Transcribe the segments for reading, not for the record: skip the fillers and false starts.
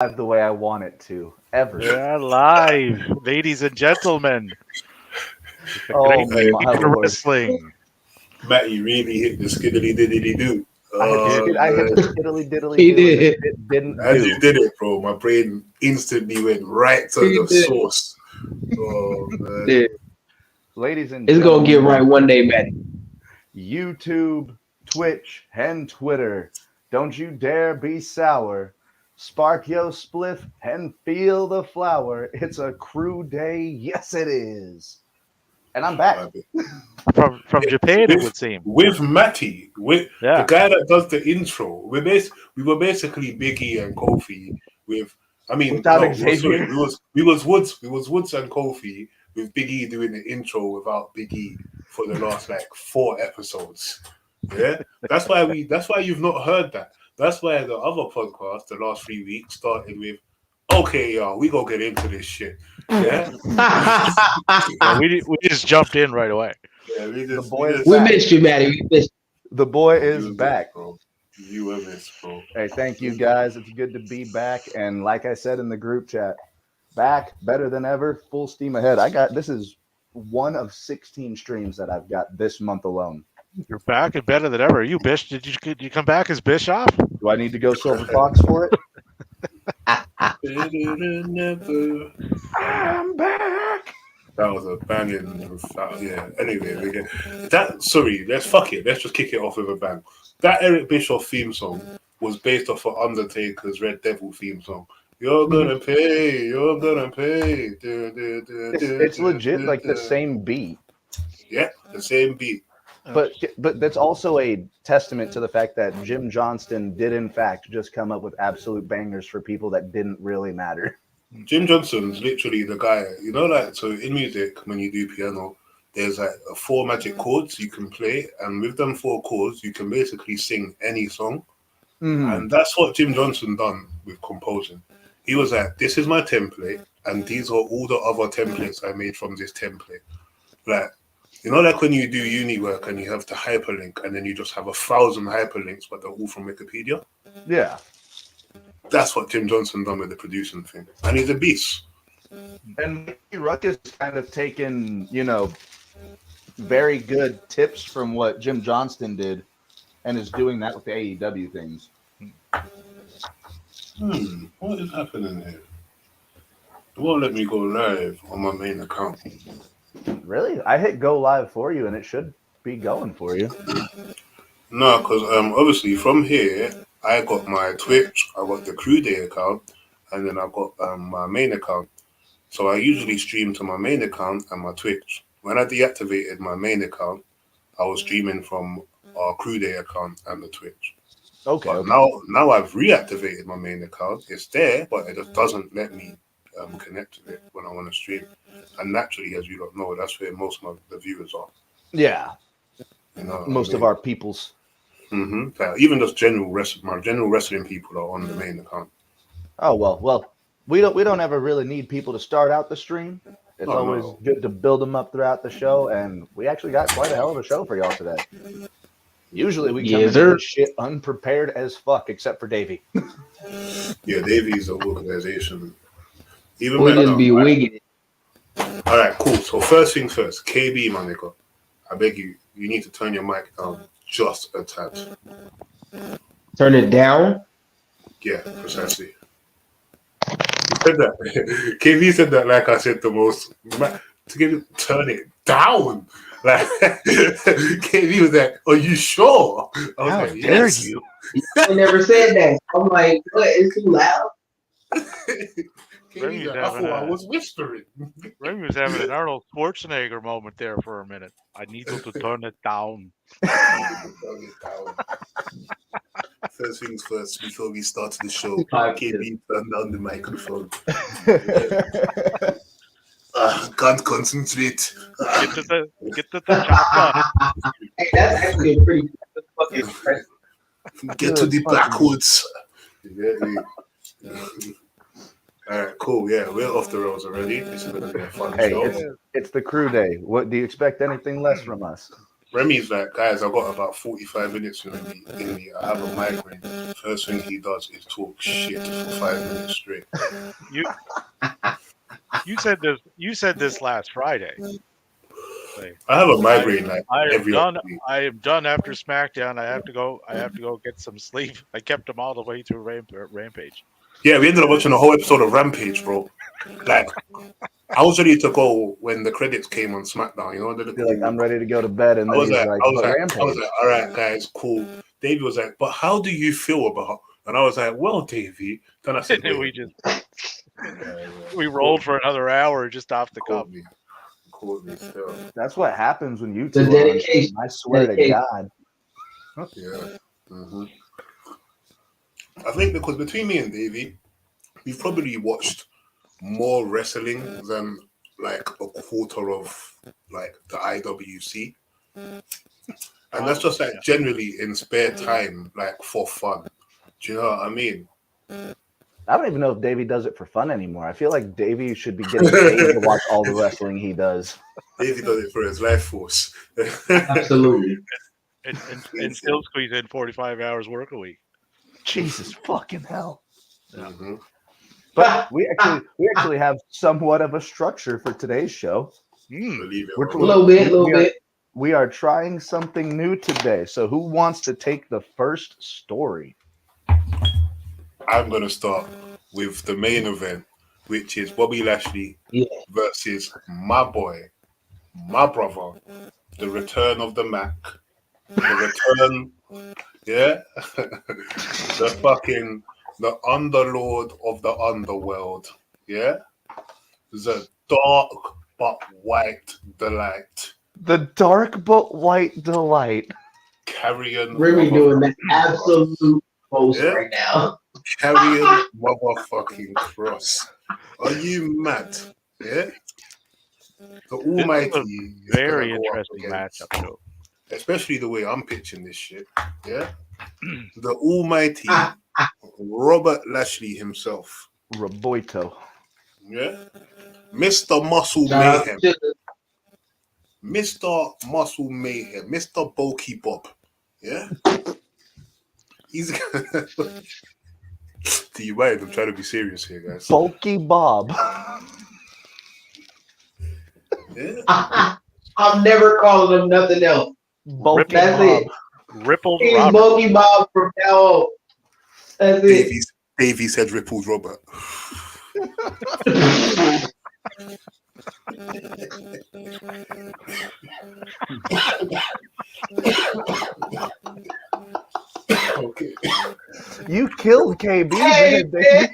the way I want it to ever. Yeah, live, ladies and gentlemen. The Oh great Hey, my week of lord! wrestling. Matty really hit the skiddly diddly do. I did. I hit the skiddly diddly He do, and did. it didn't As do. you did it, bro, my brain instantly went right to He the did. source. Oh man. Yeah. Ladies and It's gonna get right gentlemen, one day, Maddie. YouTube, Twitch, and Twitter, don't you dare be sour. Spark yo spliff and feel the flower. It's a crew day, yes it is. And I'm back. From Japan, it would seem. With Matty, with the Yeah. guy that does the intro. We were basically Biggie and Kofi with. I mean, Without no, Xavier. we was Woods and Kofi with Biggie doing the intro without Biggie for the last like 4 episodes. Yeah, that's why you've not heard that. That's why the other podcast, the last 3 weeks, started with, okay, y'all, we gonna get into this shit. Yeah, Yeah, we just jumped in right away. yeah, The boy is We back. missed you, Maddie. We missed The boy You is were back. missed, bro. You were missed, bro. Hey, thank you guys. It's good to be back. And like I said in the group chat, back better than ever, full steam ahead. This is one of 16 streams that I've got this month alone. You're back and better than ever. You Bish, did you come back as Bischoff? Do I need to go Silver Fox for it? Better than ever. I'm back. That was a banging. Yeah. Anyway, we get that. Sorry, let's fuck it. Let's just kick it off with a bang. That Eric Bischoff theme song was based off of Undertaker's Red Devil theme song. You're gonna pay. You're gonna pay. It's legit like the same beat. Yeah, the same beat. But that's also a testament to the fact that Jim Johnston did in fact just come up with absolute bangers for people that didn't really matter. Jim Johnson's literally the guy. You know, like, so in music when you do piano, there's like 4 magic chords you can play, and with them 4 chords, you can basically sing any song. And that's what Jim Johnson done with composing. He was like, this is my template, and these are all the other templates I made from this template. Like, you know, like when you do uni work and you have the hyperlink, and then you just have 1,000 hyperlinks, but they're all from Wikipedia. Yeah. That's what Jim Johnson done with the producing thing, and he's a beast. And Mickey Ruckus kind of taken, very good tips from what Jim Johnston did and is doing that with the AEW things. What is happening here? It won't let me go live on my main account. Really? I hit go live for you and it should be going for you. No, because obviously from here, I got my Twitch, I got the Crew Day account, and then I got my main account. So I usually stream to my main account and my Twitch. When I deactivated my main account, I was streaming from our Crew Day account and the Twitch. Okay. But now I've reactivated my main account. It's there, but it just doesn't let me connect to it when I want to stream. And naturally, as you don't know, that's where most of the viewers are. Yeah. You know, Most of our peoples. Even just my general wrestling people are on the main account. Oh well. We don't ever really need people to start out the stream. It's always good to build them up throughout the show, and we actually got quite a hell of a show for y'all today. Usually we come into this shit unprepared as fuck, except for Davey. Yeah, Davey's an organization. Even we just be wigging it. All right, cool. So first things first, KB, my nigga, I beg you need to turn your mic down just a tad. Turn it down? Yeah, precisely. He said that. KB said that like I said the most. Turn it down. Like KB was like, "Are you sure?" I was How like, dare yes. you? I never said that. I'm like, what? It's too loud. KB's like, I thought I was whispering. Remy was having an Arnold Schwarzenegger moment there for a minute. I need you to turn it down. First things first, before we started the show, KB turned down the microphone. Can't concentrate. Get to the chopper. Hey, that's actually a pretty fucking impressive. Get to the backwoods. All right, cool. Yeah, we're off the rails already. This is going to be a fun show. It's the Crew Day. What do you expect? Anything less from us? Remy's like, guys, I got about 45 minutes in me. I have a migraine. First thing he does is talk shit for 5 minutes straight. You said this. You said this last Friday. Say, I have a migraine like I am every done. other week. I am done after SmackDown. I have to go. I have to go get some sleep. I kept him all the way through Rampage. Yeah, we ended up watching a whole episode of Rampage, bro. Like, I was ready to go when the credits came on SmackDown. You know, the You're like, I'm ready to go to bed, and I then was he's like, like, I was but like, Rampage. all right, guys, cool. Davey was like, but how do you feel about? And I was like, well, Davey. Then I said, And wait, we rolled for another hour just off the cuff. Caught me still. That's what happens when you The two are on dedication. stream. I swear to Dedication. God. Yeah. hmm I think because between me and Davey, we've probably watched more wrestling than like a quarter of like the IWC. And that's just like generally in spare time, like for fun. Do you know what I mean? I don't even know if Davey does it for fun anymore. I feel like Davey should be getting paid to watch all the wrestling he does. Davey does it for his life force. Absolutely. And still squeeze in 45 hours work a week. Jesus fucking hell. hmm But we actually have somewhat of a structure for today's show. Believe it We're or A not. little bit, we are- We are trying something new today. So who wants to take the first story? I'm going to start with the main event, which is Bobby Lashley Yeah. versus my boy, my brother, the return of the Mac, the return, yeah, the underlord of the underworld, yeah, the dark but white delight, The dark but white delight. carrying Remy doing the motherfucking absolute most Yeah. right now. carrying motherfucking cross. Are you mad? Yeah. The Almighty is Very gonna go up interesting against, matchup, Joe. especially the way I'm pitching this shit. Yeah. The Almighty Robert Lashley himself. Roboito. Yeah. Mr. Muscle Shout Mayhem. out to Mr. Muscle Mayhem. Mr. Bulky Bob. Yeah. He's Do you mind? I'm trying to be serious here, guys. Bulky Bob. Yeah. I'm never calling him nothing else. Bulky That's Bob. it. Rippled He's Robert. Bogey Bob from now on. That's it. Davey said Rippled Robert. Okay. You killed KB. Hey, baby.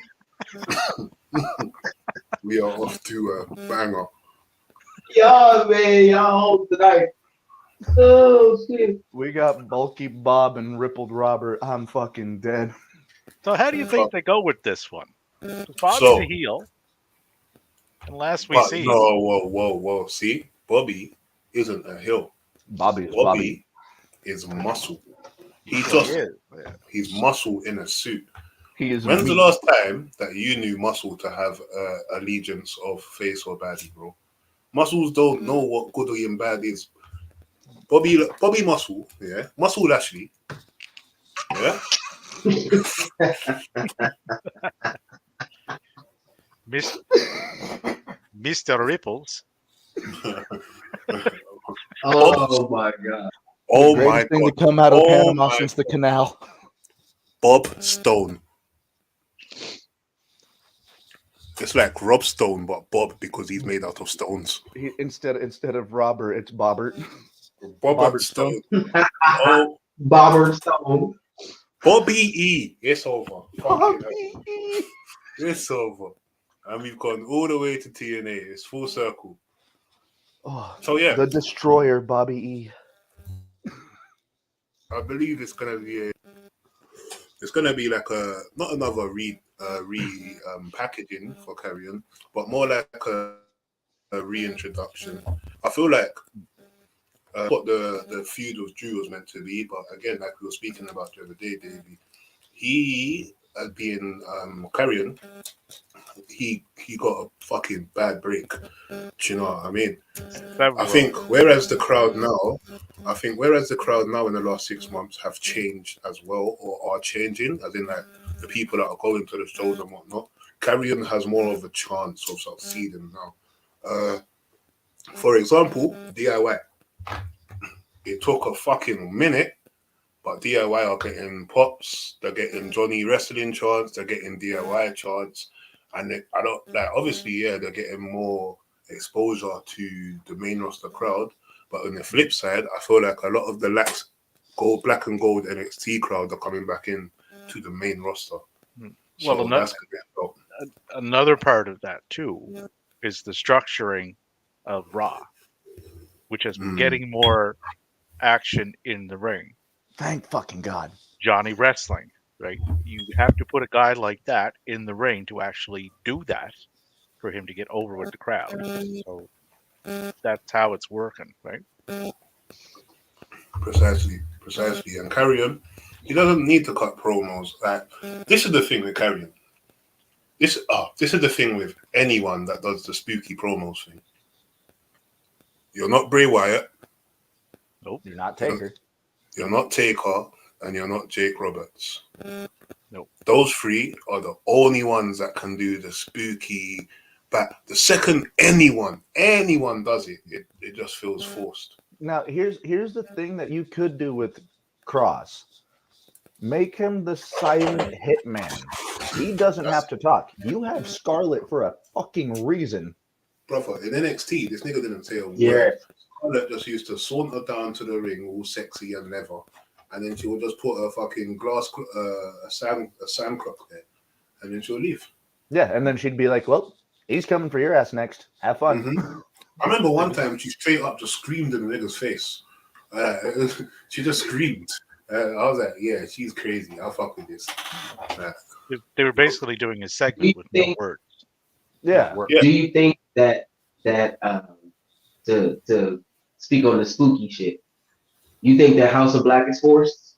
We are off to a banger. Y'all, man, y'all home tonight. Oh, shit. We got Bulky Bob and Rippled Robert. I'm fucking dead. So how do you think they go with this one? Bobby's So- a heel. And last we But see, no, whoa. See, Bobby isn't a heel. Bobby is Bobby Bobby. is muscle. he just is. he's muscle in a suit. He is. When's the mean. last time that you knew Muscle to have allegiance of face or baddie, bro? Muscles don't know what good and bad is. Bobby Muscle, yeah, Muscle Lashley, yeah. Mr. Ripples. Oh, my God. Oh Greatest my thing god, to come out of Oh Panama my since the canal. Bob Stone. It's like Rob Stone, but Bob because he's made out of stones. Instead of Robert, it's Bobbert. Bob Bobbert Stone. Oh, Bobber Stone. Bobby E. It's over. Fuck it. Bobby. It's over. And we've gone all the way to TNA. It's full circle. Oh, So yeah, the Destroyer, Bobby E. I believe it's gonna be like a not another packaging for Carrion, but more like a reintroduction. I feel like what the feud with Drew was meant to be, but again, like we were speaking about the other day, Davey, he being Carrion, he got a fucking bad break. Do you know what I mean? I Several. think whereas the crowd now in the last 6 months have changed as well or are changing, as in like the people that are going to the shows and whatnot, Carrion has more of a chance of succeeding now. For example, DIY. It took a fucking minute, but DIY are getting pops, they're getting Johnny wrestling chants, they're getting DIY chants, and I don't like obviously, yeah, they're getting more exposure to the main roster crowd. But on the flip side, I feel like a lot of the black and gold NXT crowd are coming back in to the main roster. So Well, that's gonna help. another part of that too is the structuring of Raw, which has been getting more action in the ring. Thank fucking God. Johnny wrestling, right? You have to put a guy like that in the ring to actually do that for him to get over with the crowd. So that's how it's working, right? Precisely. And Carrion, he doesn't need to cut promos. Like this is the thing with Carrion. This is the thing with anyone that does the spooky promos thing. You're not Bray Wyatt, You're not Taker. you're not Taker, and you're not Jake Roberts. Nope. Those three are the only ones that can do the spooky. But the second anyone does it, it just feels forced. Now, here's the thing that you could do with Cross. Make him the silent hitman. He doesn't have to talk. You have Scarlett for a fucking reason. Brother, in NXT, this nigga didn't say a word. Yeah. Scarlett just used to saunter down to the ring all sexy and leather, and then she would just put a fucking a sand clock there, and then she'll leave. Yeah, and then she'd be like, well, he's coming for your ass next. Have fun. Mm-hmm. I remember one time she straight up just screamed in the nigga's face. She just screamed. I was like, yeah, she's crazy. I'll fuck with this. They were basically doing a segment with no words. Yeah. Yeah. Do you think that to speak on the spooky shit, you think that House of Black is forced?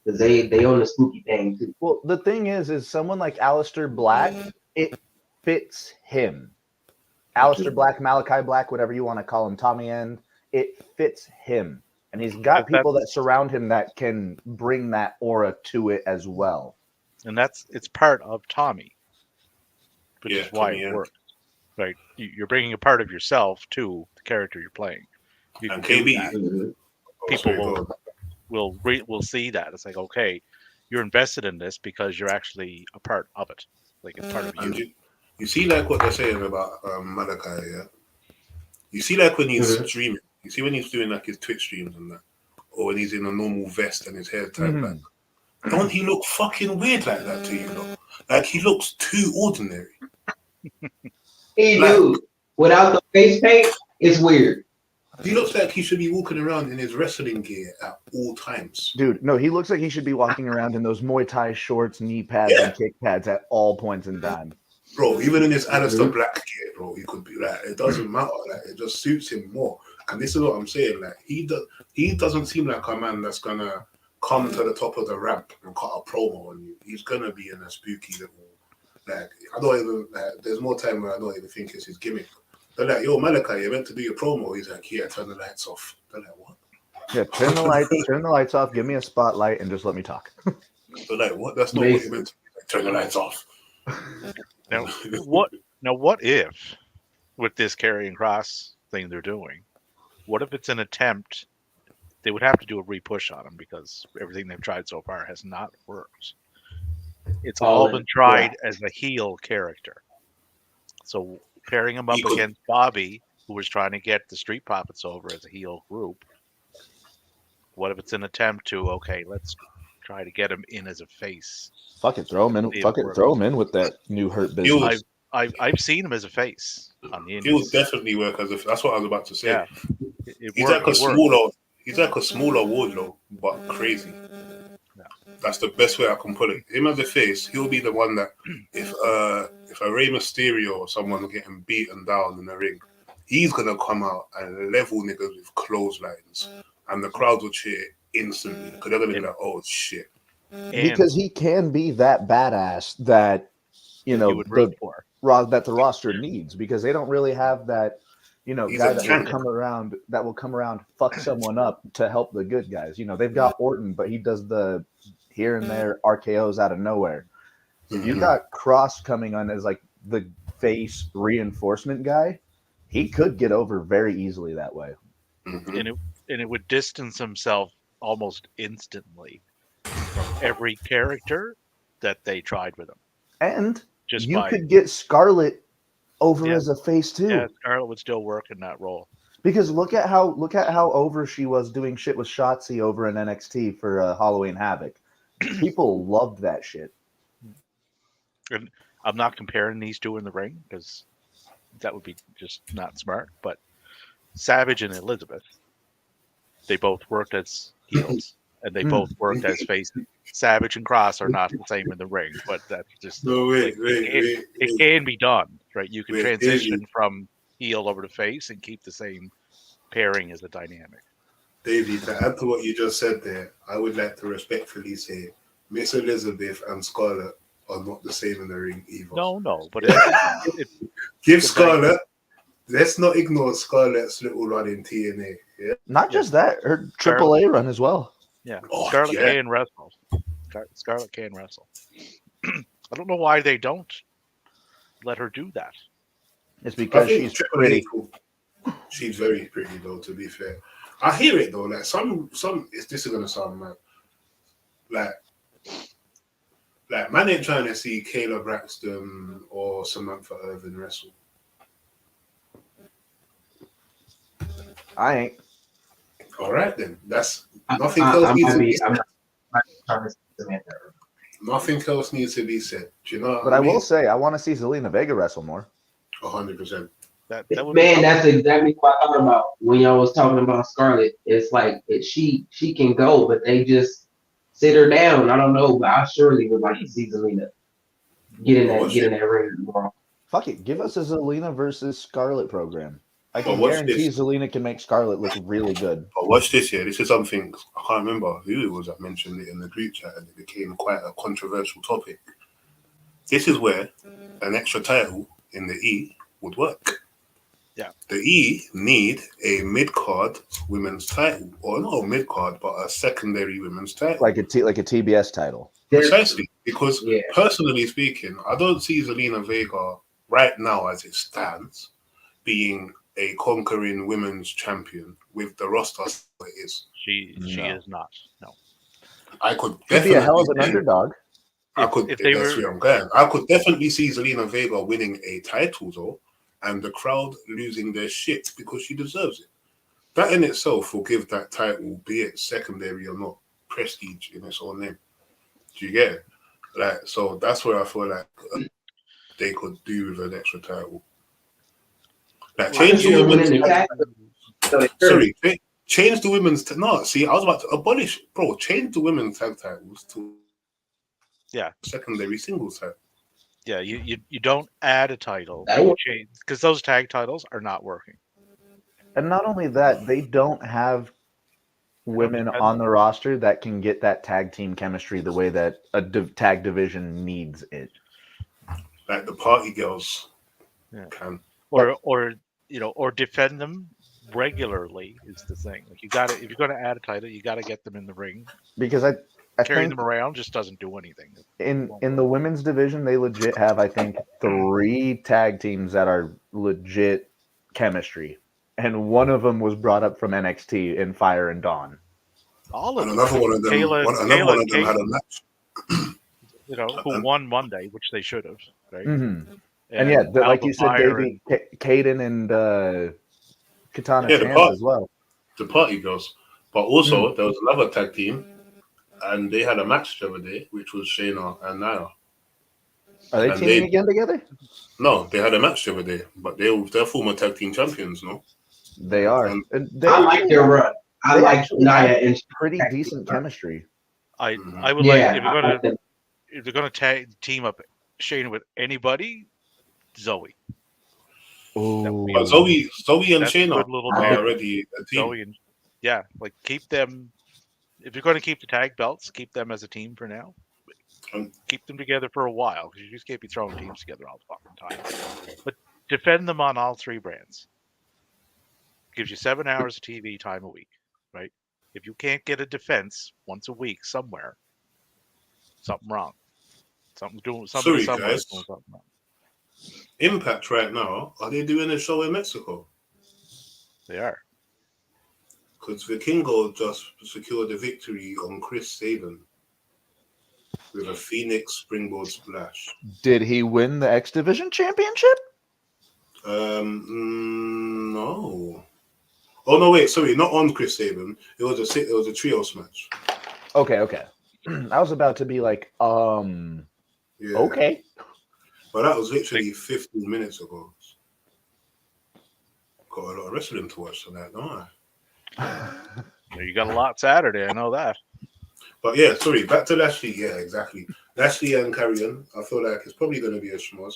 Because they own the spooky thing too. Well, the thing is someone like Aleister Black, it fits him. Aleister Black, Malachi Black, whatever you want to call him, Tommy End, it fits him. And he's got people that surround him that can bring that aura to it as well. And it's part of Tommy, which is why Tommy it End. works. Right? You're bringing a part of yourself to the character you're playing. You And can do KB. that. Mm-hmm. People will see that. It's like, okay, you're invested in this because you're actually a part of it. Like it's part of And you. you see, like what they're saying about Malachi, yeah? You see, like when he's streaming, you see when he's doing like his Twitch streams and that, or when he's in a normal vest and his hair tied back. Don't he look fucking weird like that to you, though? Like he looks too ordinary. Hey, dude, without the face paint, it's weird. He looks like he should be walking around in his wrestling gear at all times. Dude, no, he looks like he should be walking around in those Muay Thai shorts, knee pads, and kick pads at all points in time. Bro, even in his Aleister Black gear, bro, he could be like, it doesn't matter. Like, it just suits him more. And this is what I'm saying. Like, he doesn't seem like a man that's gonna come to the top of the ramp and cut a promo on you. He's gonna be in a spooky little, like, I don't even, like, there's more time where I don't even think it's his gimmick. They're like, yo, Malachi, you're meant to do your promo. He's like, yeah, turn the lights off. They're like, what? Yeah, turn the lights off, give me a spotlight, and just let me talk. They're like, what? That's not what you're meant to do. Like, turn the lights off. Now what if with this Karrion Kross thing they're doing, what if it's an attempt? They would have to do a re-push on him because everything they've tried so far has not worked. It's all been tried as a heel character. So pairing him up against Bobby, who was trying to get the Street Profits over as a heel group, what if it's an attempt to, okay, let's try to get him in as a face? Fuck it, throw him in. Fuck it, throw him in with that new Hurt business. I've seen him as a face on the Indies. He will definitely work as if. That's what I was about to say. Yeah, he's like a smaller. He's like a smaller Wardlow, but crazy. Yeah. That's the best way I can put it. Him as a face, he'll be the one that if a Rey Mysterio or someone getting beaten down in the ring, he's gonna come out and level niggas with clotheslines, and the crowd will cheer instantly because they're gonna be like, "Oh shit!" Because he can be that badass that you that know, you would root the for. that the roster needs, because they don't really have that, you know, He's guy a that tank. will come around, fuck someone up to help the good guys. You know, they've got Orton, but he does the here and there RKO's out of nowhere. If you Mhm. got Cross coming on as like the face reinforcement guy, he could get over very easily that way. Mhm. And it would distance himself almost instantly from every character that they tried with him. And Just you by could get Scarlett over Yeah. as a face too. yeah, Scarlett would still work in that role. Because look at how over she was doing shit with Shotzi over in NXT for Halloween Havoc. People loved that shit. And I'm not comparing these two in the ring because that would be just not smart. But Savage and Elizabeth, they both worked as heels and they both worked as faces. Savage and Cross are not the same in the ring, but that's just No, like it can be done, right? You can transition from heel over to face and keep the same pairing as a dynamic. Davey, to add to what you just said there, I would like to respectfully say Miss Elizabeth and Scarlett are not the same in the ring either. No, but Give the Scarlett, let's not ignore Scarlett's little run in TNA. Yeah. Not just that, her AAA run as well. Yeah, Oh, Scarlett yeah. can wrestle. Scarlett can wrestle. I don't know why they don't let her do that. It's I because think she's Triple pretty. H will- She's very pretty though, to be fair. I hear it though, like some this is gonna sound mad. Like man ain't trying to see Kayla Braxton or Samantha Irvin wrestle. I ain't. All right then. That's I nothing else needs to be said. I'm not trying to say Samantha. Nothing else needs to be said. Do you know what But I I mean? will say, I want to see Zelina Vega wrestle more. 100%. That would be Man, something. that's exactly what I thought about when y'all was talking about Scarlett. It's like she can go, but they just sit her down. I don't know, but I surely would like to see Zelina get in that ring more. Fuck it, give us a Zelina versus Scarlett program. I But can watch guarantee this. Zelina can make Scarlett look really good. But watch this here. This is something I can't remember who it was that mentioned it in the group chat, and it became quite a controversial topic. This is where an extra title in the E would work. Yeah. The E need a mid-card women's title, or not a mid-card, but a secondary women's title. Like a TBS title. Precisely, because Yeah. personally speaking, I don't see Zelina Vega right now as it stands being a conquering women's champion with the roster as it is. She No. is not. No. I could She'd be a hell of an definitely underdog. If they that's were- where I'm going. I could definitely see Zelina Vega winning a title though, and the crowd losing their shit because she deserves it. That in itself will give that title, be it secondary or not, prestige in its own name. Do you get it? Like, so that's where I feel like they could do with an extra title. Like, change the women's. Sorry, change the women's. No, see, I was about to abolish, bro. Change the women's tag titles to secondary singles title. Yeah, you don't add a title because those tag titles are not working. And not only that, they don't have women on the roster that can get that tag team chemistry the way that a tag division needs it. Like the party girls can. Or defend them regularly is the thing. Like if you're going to add a title, you got to get them in the ring. Because I carrying think them around just doesn't do anything. In the women's division, they legit have, I think, 3 tag teams that are legit chemistry, and one of them was brought up from NXT in Fire and Dawn. All of and them. another one of them. Another one of them had a match. Who won Monday, which they should have, right? Mm-hmm. And yeah, like you said, Davey, Kaden and Katana Chance as well. The party girls. But also, there was another tag team, and they had a match the other day, which was Shayna and Nia. Are they teaming again together? No, they had a match the other day, but they're former tag team champions, no? They are. I like their run. I like Nia and pretty decent chemistry. I would like if they're gonna team up Shayna with anybody, Zoe. But Zoe and Shayna are already a team. Zoe and, keep them. If you're going to keep the tag belts, keep them as a team for now. Keep them together for a while because you just can't be throwing teams together all the fucking time. But defend them on all three brands. Gives you 7 hours of TV time a week, right? If you can't get a defense once a week somewhere, something wrong. Somebody Sorry, somewhere guys. is doing something wrong. Impact right now, are they doing a show in Mexico? They are. Because Vikingo just secured a victory on Chris Sabin with a Phoenix Springboard Splash. Did he win the X Division championship? No. Oh no, wait, sorry, not on Chris Sabin. It was a trios match. Okay. I was about to be like, Yeah. okay. But that was literally 15 minutes ago. Got a lot of wrestling to watch tonight, don't I? You got a lot Saturday, I know that. But yeah, sorry, back to Lashley. Yeah, exactly. Lashley and Carrion, I feel like it's probably going to be a schmoz.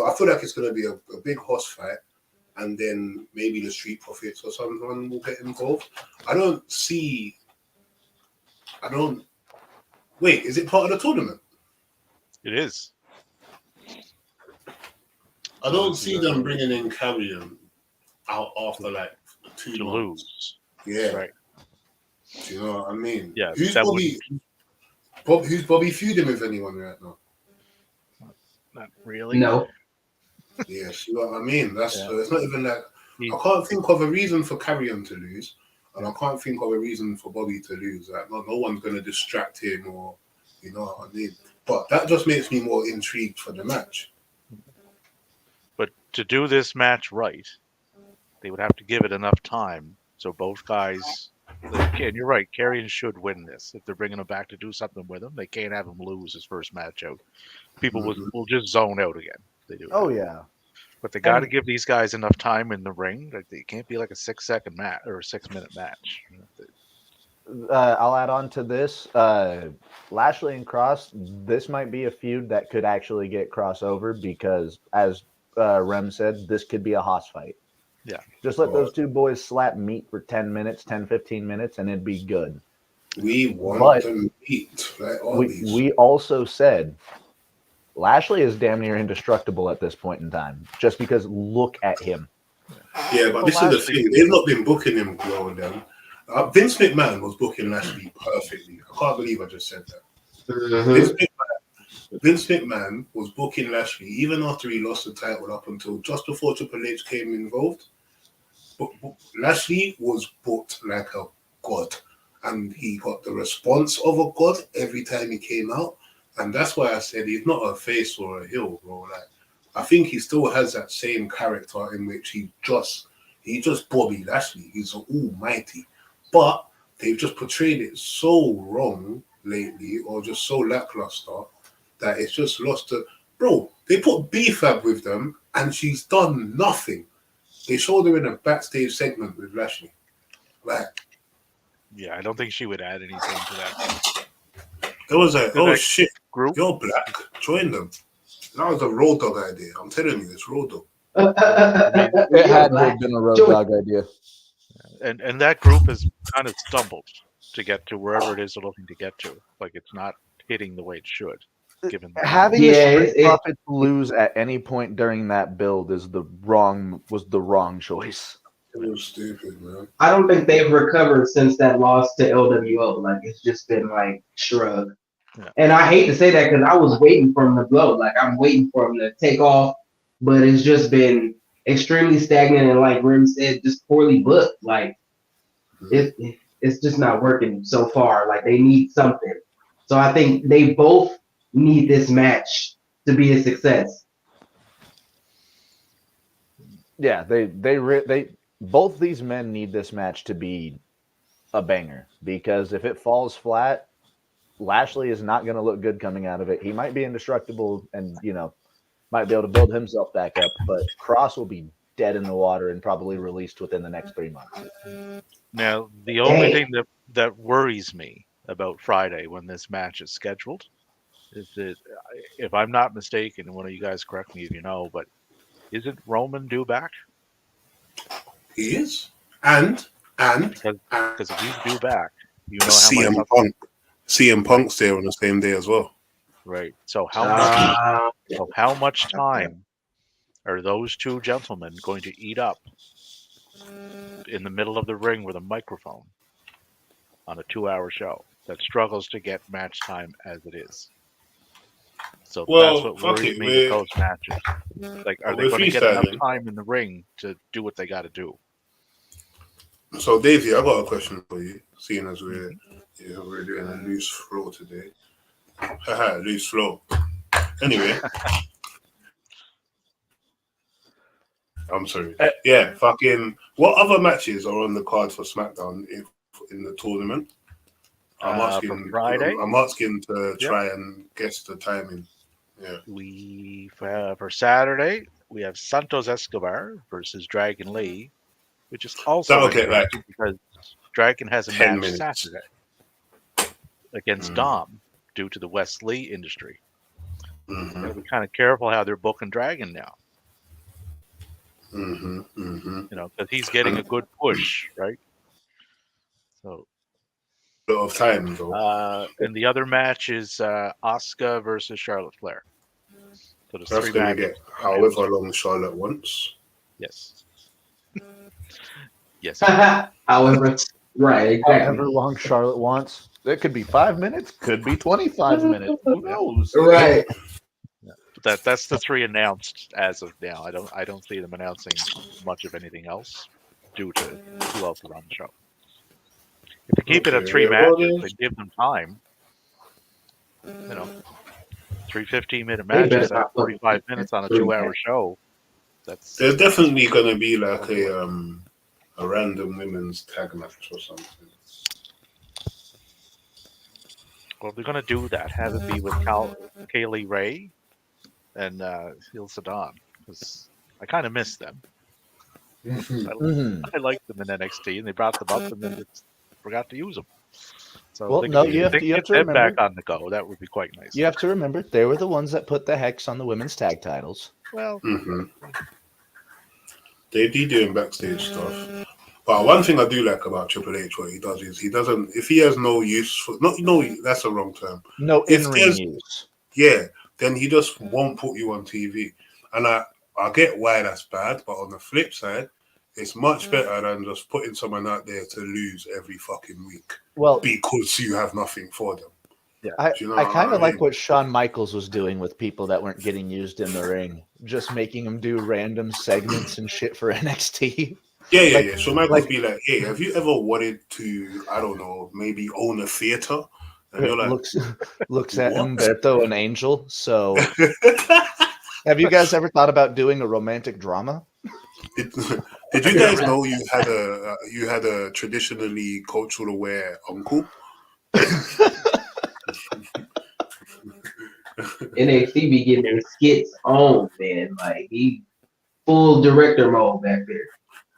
I feel like it's going to be a big horse fight, and then maybe the Street Profits or someone will get involved. Wait, is it part of the tournament? It is. I don't see them bringing in Carrion out after like 2 To months. lose. Yeah. Right. Do you know what I mean? Yeah, Who's that Bobby feuding with anyone right now? Not really. No. Yeah, see what I mean? That's Yeah. it's not even like He- I can't think of a reason for Carrion to lose, and I can't think of a reason for Bobby to lose. Like, no one's going to distract him, or you know what I mean. But that just makes me more intrigued for the match. But to do this match right, they would have to give it enough time so both guys. And you're right, Carrion should win this. If they're bringing him back to do something with him, they can't have him lose his first match out. People will just zone out again. If they do. Oh that. yeah. But they got to give these guys enough time in the ring. Like, it can't be like a 6-second match or a 6-minute match. I'll add on to this. Lashley and Cross, this might be a feud that could actually get crossover because, as Rem said, this could be a hoss fight. Yeah. Just let those two boys slap meat for 10, 15 minutes, and it'd be good. We want But them beat. Like we also said Lashley is damn near indestructible at this point in time, just because look at him. Yeah, but this is the thing. They've not been booking him well with them. Vince McMahon was booking Lashley perfectly. I can't believe I just said that. Vince McMahon was booking Lashley even after he lost the title up until just before Triple H came involved. But Lashley was booked like a god, and he got the response of a god every time he came out. And that's why I said he's not a face or a heel, bro. Like, I think he still has that same character in which he just Bobby Lashley. He's almighty. But they've just portrayed it so wrong lately, or just so lackluster, that it's just lost to... Bro, they put B-Fab with them, and she's done nothing. They showed her in a backstage segment with Lashley. Like... Yeah, I don't think she would add anything to that. It was like, oh shit, Group? you're black, join them. That was a Road Dogg idea. I'm telling you, it's Road Dogg. It had to have been a Road Dogg idea. And that group has kind of stumbled to get to wherever it is they're looking to get to. Like, it's not hitting the way it should. Given Having the Street Profits lose at any point during that build was the wrong choice. It was stupid, man. I don't think they've recovered since that loss to LWO. Like, it's just been like shrug. Yeah. And I hate to say that because I was waiting for him to blow. Like, I'm waiting for him to take off, but it's just been extremely stagnant and, like Rim said, just poorly booked. Like, it's just not working so far. Like, they need something. So I think they both need this match to be a success. Yeah, they both these men need this match to be a banger, because if it falls flat, Lashley is not going to look good coming out of it. He might be indestructible and, might be able to build himself back up, but Cross will be dead in the water and probably released within the next 3 months. Now, the only thing that worries me about Friday when this match is scheduled is that, if I'm not mistaken, and one of you guys correct me if you know, but isn't Roman due back? He is. And Because if he's due back, you know how much... CM Punk's there on the same day as well. right? So how much Ah, time are those two gentlemen going to eat up in the middle of the ring with a microphone on a 2-hour show that struggles to get match time as it is? So that's Well, what fuck worries it. me with those matches. Like, are they We're going to get enough freestyling. time in the ring to do what they got to do? So, Daisy, I got a question for you. Seeing as Mhm. we're doing a loose flow today. Haha, loose flow. Anyway, I'm sorry. Eh, Yeah, fucking. What other matches are on the card for SmackDown in the tournament? I'm For asking. Friday, I'm asking to yep, try and guess the timing. Yeah. for Saturday we have Santos Escobar versus Dragon Lee, which is also That'll get like interesting because Dragon has a 10 match minutes. Saturday against Mm, Dom due to the West Lee industry. mm-hmm, Got to be kind of careful how they're booking Dragon now, mm-hmm, mm-hmm. because he's getting And a good push, right? So, a lot of time, though. and the other match is Asuka versus Charlotte Flair. So there's That's 3 going to matches get announced. however long Charlotte wants. Yes. Yes. however, right, exactly. However long Charlotte wants. It could be 5 minutes, could be 25 minutes. Who knows? Right. But that's the 3 announced as of now. I don't see them announcing much of anything else due to who else is on the show. If you keep it at Okay, 3 yeah, well, matches then, and give them time, 3 15-minute They better matches at not fucking 45 keep minutes that on a 3 2-hour match. show. That's there's definitely going to be like a random women's tag match or something. well, they're gonna do that. Have it be with Kaylee Ray and Heel Sadan, because I kind of miss them. Mhm. I liked them in NXT, and they brought them up, and then just forgot to use them. So Well, if no, they you have could to, you have get to them back remember. on the go, that would be quite nice. You have to remember they were the ones that put the hex on the women's tag titles. Well, Mm-hmm. They be doing backstage stuff. But one thing I do like about Triple H, what he does is he doesn't, if he has no use for, not, no, that's the wrong term. No If in-ring there's, use. yeah, then he just won't put you on TV. And I get why that's bad, but on the flip side, it's much better than just putting someone out there to lose every fucking week Well, because you have nothing for them. I, Do you know I what kind I of like mean? what Shawn Michaels was doing with people that weren't getting used in the ring, just making them do random segments and shit for NXT. Yeah. Like- So Michael's like- be like, hey, have you ever wanted to, I don't know, maybe own a theater? And you're like, looks at what? Humberto and Angel. So, have you guys ever thought about doing a romantic drama? Did you guys know you had a traditionally cultural aware uncle? NXT be getting them skits on, man. Like he full director mode back there.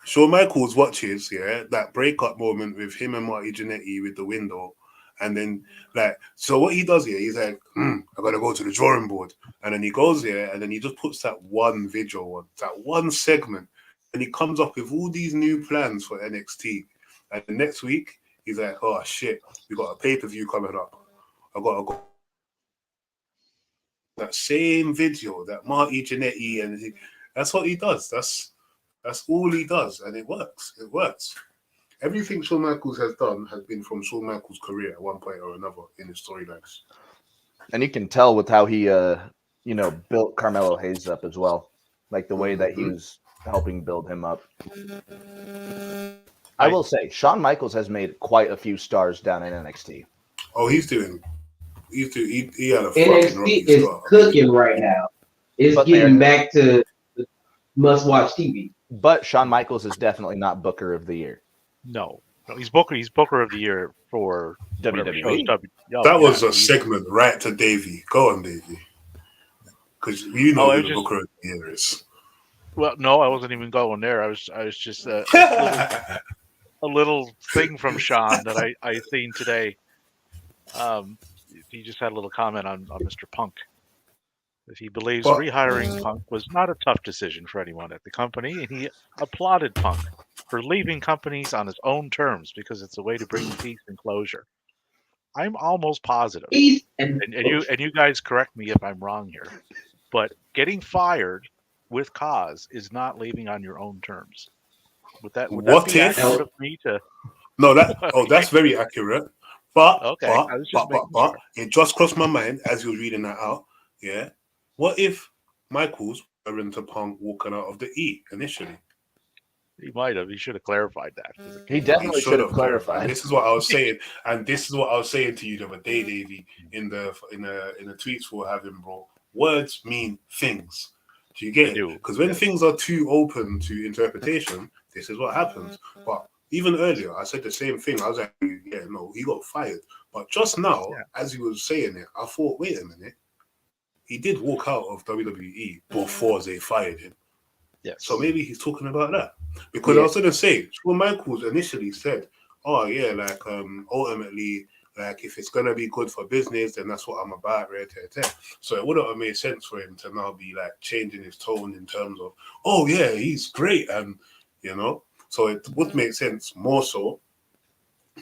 Shawn Michaels watches, yeah, that breakup moment with him and Marty Jannetty with the window. And then, like, so what he does here, he's like, I gotta go to the drawing board. And then he goes there and then he just puts that one video on, that one segment. And he comes up with all these new plans for NXT. And next week, he's like, oh shit, we got a pay-per-view coming up. I gotta go. That same video, that Marty Jannetty, and that's what he does. That's all he does, and it works. It works. Everything Shawn Michaels has done has been from Shawn Michaels' career at one point or another in his storylines. And you can tell with how he, built Carmelo Hayes up as well, like the way that he was helping build him up. I will say, Shawn Michaels has made quite a few stars down in NXT. Oh, he had a fucking NXT rocky is start. cooking right now. It's But getting back to must-watch TV. But Shawn Michaels is definitely not Booker of the Year. no, he's Booker of the Year for whatever shows WWE. That was a segment right to Davey. Go on, Davey. Because you know who the Booker of the Year is. Well, no, I wasn't even going there. I was just a little thing from Sean that I seen today. He just had a little comment on Mr. Punk. That he believes rehiring Punk was not a tough decision for anyone at the company, and he applauded Punk for leaving companies on his own terms because it's a way to bring peace and closure. I'm almost positive, And and you guys correct me if I'm wrong here, but getting fired with cause is not leaving on your own terms. Would that What be if? accurate of me to? No, that's very accurate. But Okay, I was just making sure. it just crossed my mind as you were reading that out. Yeah. What if Michaels were into Punk walking out of the E initially? He might have. He should have clarified that. He definitely should have And clarified. this is what I was saying, and this is what I was saying to you the other day, Davey, in the tweets we're having, bro. Words mean things. Do you get They it? do. Because when things are too open to interpretation, this is what happens. But even earlier, I said the same thing. I was like, yeah, no, he got fired. But just now, as he was saying it, I thought, wait a minute. He did walk out of WWE before they fired him. Yes. So maybe he's talking about that. Because I was going to say, Shawn Michaels initially said, oh, yeah, like, ultimately, like, if it's going to be good for business, then that's what I'm about, right? So it wouldn't have made sense for him to now be, like, changing his tone in terms of, oh, yeah, he's great. And, you know, so it would make sense more so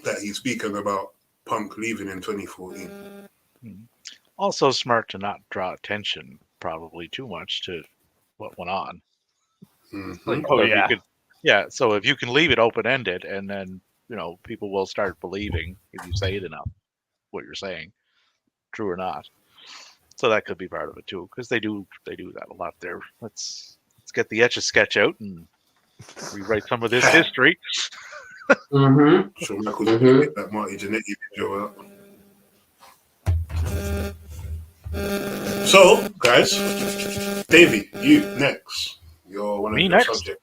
that he's speaking about Punk leaving in 2014. Also smart to not draw attention probably too much to what went on. Mm-hmm. Like, so if you can leave it open-ended, and then, you know, people will start believing if you say it enough what you're saying, true or not. So that could be part of it too, because they do that a lot there. Let's get the Etch-a-Sketch out and rewrite some of this history. Shawn Michaels get that Marty Jannetty video out. So, guys, Davey, you next. You're one of Me your next? subjects.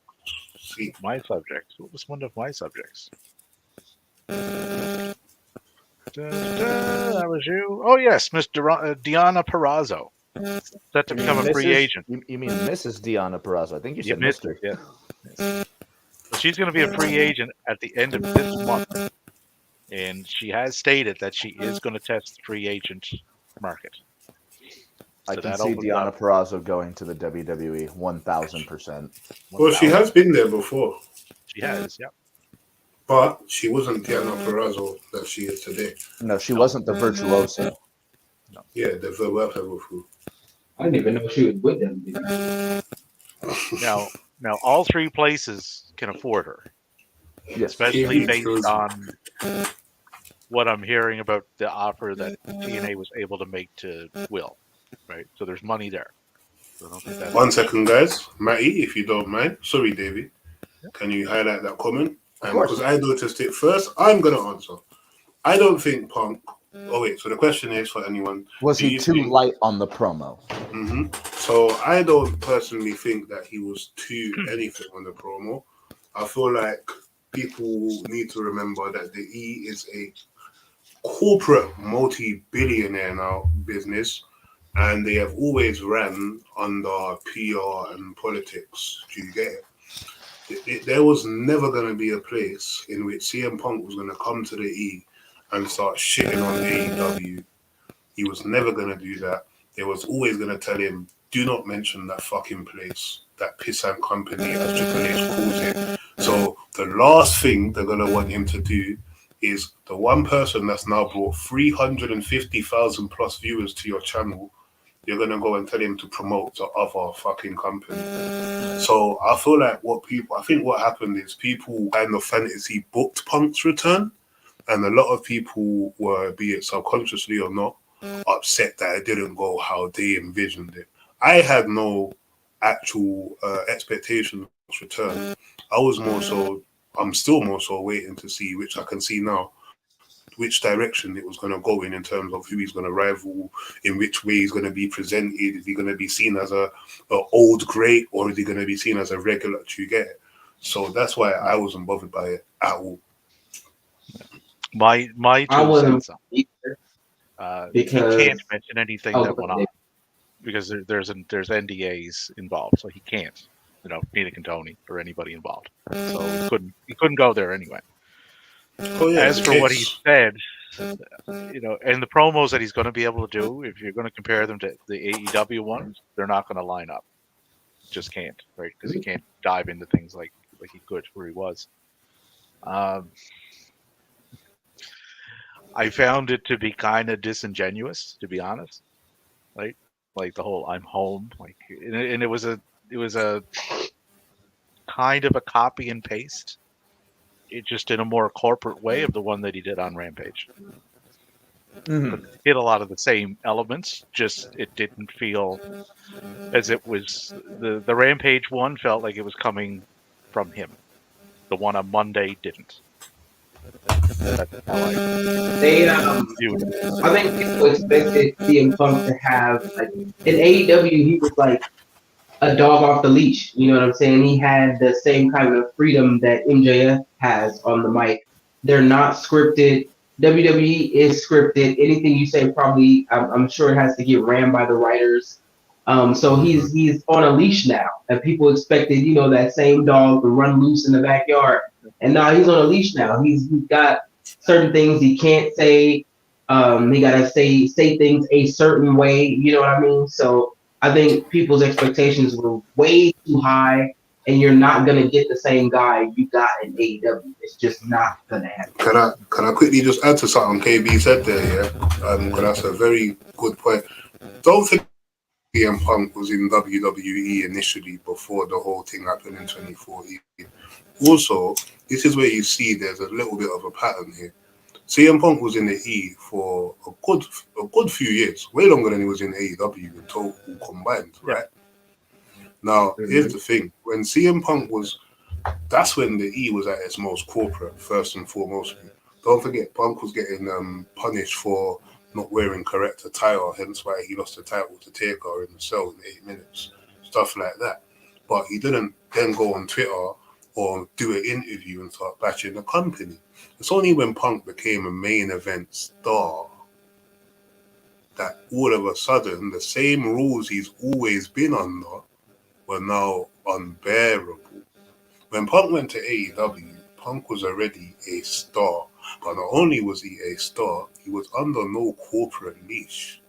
See. My subject. What was one of my subjects? That was you. Oh yes, Miss Deonna Purrazzo, set to become a free agent. You mean Mrs. Deonna Purrazzo? I think you said Mr. Yeah. Yes. So she's going to be a free agent at the end of this month, and she has stated that she is going to test the free agent market. I can see Deonna Purrazzo going to the WWE 1,000%. Well, she has been there before. She has, yeah. But she wasn't Deonna Purrazzo that she is today. No, she wasn't the virtuoso. No. Yeah, the virtuoso. I didn't even know she was with them. Now, all three places can afford her, Yes, especially based on what I'm hearing about the offer that TNA was able to make to Will. Right, so there's money there. So I don't think that's 1 second, guys. Matty, if you don't mind. Sorry, David. Can you highlight that comment? Because I noticed it first, I'm going to answer. I don't think Punk. Oh, wait. So the question is for anyone. Was he too light on the promo? Mm-hmm. So I don't personally think that he was too anything on the promo. I feel like people need to remember that the E is a corporate multi-billionaire now business, and they have always ran under PR and politics. Do you get it? There was never going to be a place in which CM Punk was going to come to the E and start shitting on AEW. He was never going to do that. They was always going to tell him, do not mention that fucking place, that pissant company, as Triple H calls it. So the last thing they're going to want him to do is the one person that's now brought 350,000 plus viewers to your channel, you're going to go and tell him to promote the other fucking company. So I feel like what happened is people kind of fantasy booked Punk's return, and a lot of people were, be it subconsciously or not, upset that it didn't go how they envisioned it. I had no actual expectation of his return. I'm still more so waiting to see, which I can see now, which direction it was going to go in terms of who he's going to rival, in which way he's going to be presented. Is he going to be seen as a old great, or is he going to be seen as a regular? Do you get it? So that's why I wasn't bothered by it at all. My I wasn't either. Because he can't mention anything that went on because there's NDAs involved, so he can't. Phoenix and Tony or anybody involved, so he couldn't go there anyway. Oh, yeah, as for what he said, and the promos that he's going to be able to do, if you're going to compare them to the AEW ones, they're not going to line up. Just can't, right? Because he can't dive into things like he could where he was. I found it to be kind of disingenuous, to be honest. Right, like the whole "I'm home," like, and it was a kind of a copy and paste. It just in a more corporate way of the one that he did on Rampage. Mhm. Hit a lot of the same elements, just it didn't feel as it was the Rampage one felt like it was coming from him. The one on Monday didn't. That's how I They viewed it. I think people expected CM Punk to have like in AEW he was like a dog off the leash. You know what I'm saying? He had the same kind of freedom that MJF has on the mic. They're not scripted. WWE is scripted. Anything you say, probably, I'm sure it has to get ran by the writers. So he's on a leash now, and people expected, that same dog to run loose in the backyard, and now he's on a leash now. He's got certain things he can't say. He gotta say things a certain way. You know what I mean? So I think people's expectations were way too high, and you're not gonna get the same guy you got in AEW. It's just not gonna happen. Can I quickly just add to something KB said there? Yeah, because that's a very good point. Don't think CM Punk was in WWE initially before the whole thing happened in 2014. Also, this is where you see there's a little bit of a pattern here. CM Punk was in the E for a good few years, way longer than he was in AEW in total combined, right? Now, here's the thing. When CM Punk was, that's when the E was at its most corporate, first and foremost. Don't forget, Punk was getting punished for not wearing correct attire, hence why he lost the title to Taker in the cell in 8 minutes, stuff like that. But he didn't then go on Twitter or do an interview and start bashing the company. It's only when Punk became a main event star that all of a sudden the same rules he's always been under were now unbearable. When Punk went to AEW, Punk was already a star. But not only was he a star, he was under no corporate leash.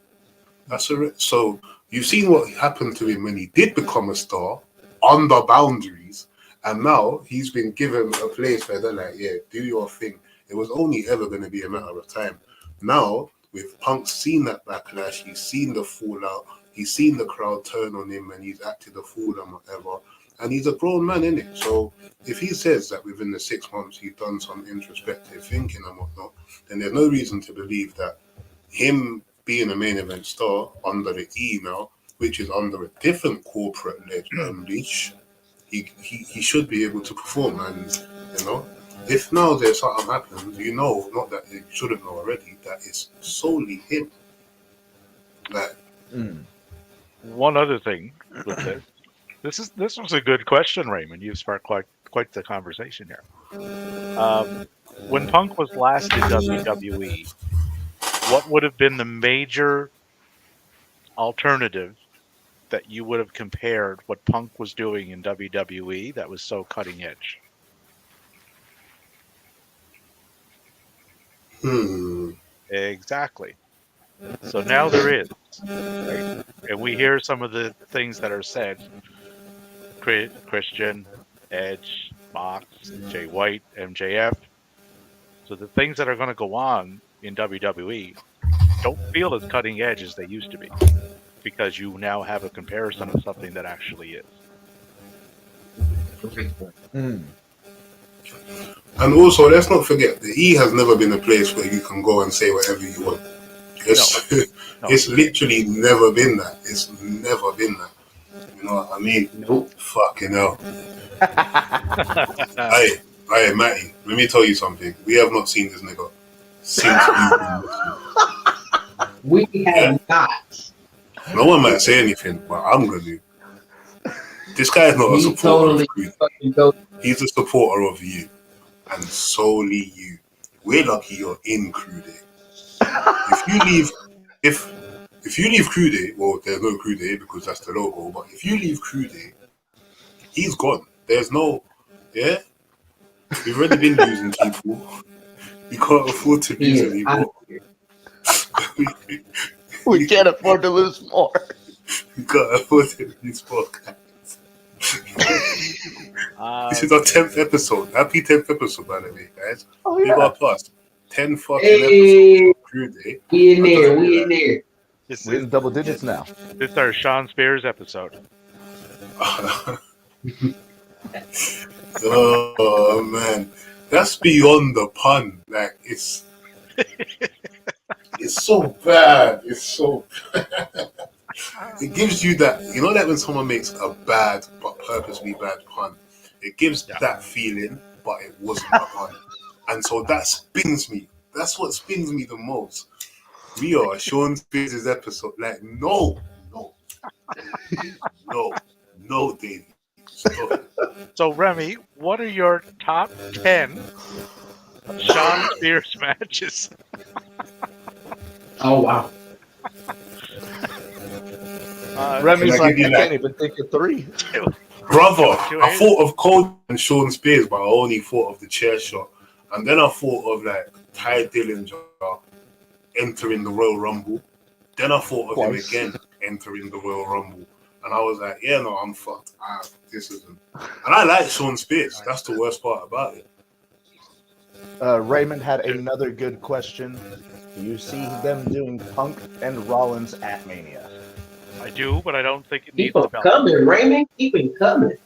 So you've seen what happened to him when he did become a star, under boundaries, and now he's been given a place where they're like, yeah, do your thing. It was only ever going to be a matter of time. Now, with Punk seen that backlash, he's seen the fallout, he's seen the crowd turn on him and he's acted a fool and whatever. And he's a grown man, innit? So if he says that within the 6 months he's done some introspective thinking and whatnot, then there's no reason to believe that him being a main event star under the E now, which is under a different corporate leash, he should be able to perform. And, if now there's something happens, not that you shouldn't know already, that it's solely him. Like, One other thing with this was a good question, Raymond. You've sparked quite the conversation here. When Punk was last in WWE, what would have been the major alternative that you would have compared what Punk was doing in WWE that was so cutting edge? Exactly. So now there is, right? And we hear some of the things that are said. Christian, Edge, Mox, Jay White, MJF. So the things that are going to go on in WWE don't feel as cutting edge as they used to be, because you now have a comparison of something that actually is. And also, let's not forget, the E has never been a place where you can go and say whatever you want. It's literally never been that. It's never been that. You know what I mean? Nope. Fucking hell. Hey, Matty, let me tell you something. We have not seen this nigga since we have not. No one might say anything, but I'm going to. This guy is not a supporter of Crew. He's a supporter of you. And solely you. We're lucky you're in Crew Day. If you leave Crew Day, well, there's no Crew Day because that's the logo, but if you leave Crew Day, he's gone. There's no, yeah? We've already been losing people. We can't afford to lose anymore. We can't afford to lose more. We can't afford to lose more, guys. This is our 10th episode. Happy 10th episode, by the way, guys. Oh, We yeah. got plus 10 fucking Hey. episodes of Crew Day. We in there. We in there. This We're is in double digits now. this our Sean Spears episode. Oh man, that's beyond the pun. Like it's so bad. It's so. It gives you that, you know, that when someone makes a bad but purposely bad pun, it gives that feeling, but it wasn't a pun, and so that spins me. That's what spins me the most. We are Sean Spears' episode. Like no, Davey. Stop. So Remy, what are your top 10 Sean Spears matches? Oh wow. Remy's Can I like, give you I that? can't even think of 3. Brother, Two I eight. thought of Cole and Sean Spears, but I only thought of the chair shot. And then I thought of like Ty Dillinger entering the Royal Rumble. Then I thought of Twice. him again entering the Royal Rumble. And I was like, yeah, no, I'm fucked. This isn't. And I like Sean Spears. That's the worst part about it. Raymond had another good question. Do you see them doing Punk and Rollins at Mania? I do, but I don't think it needs Keep them the belt. coming, Raymond. Keep it coming.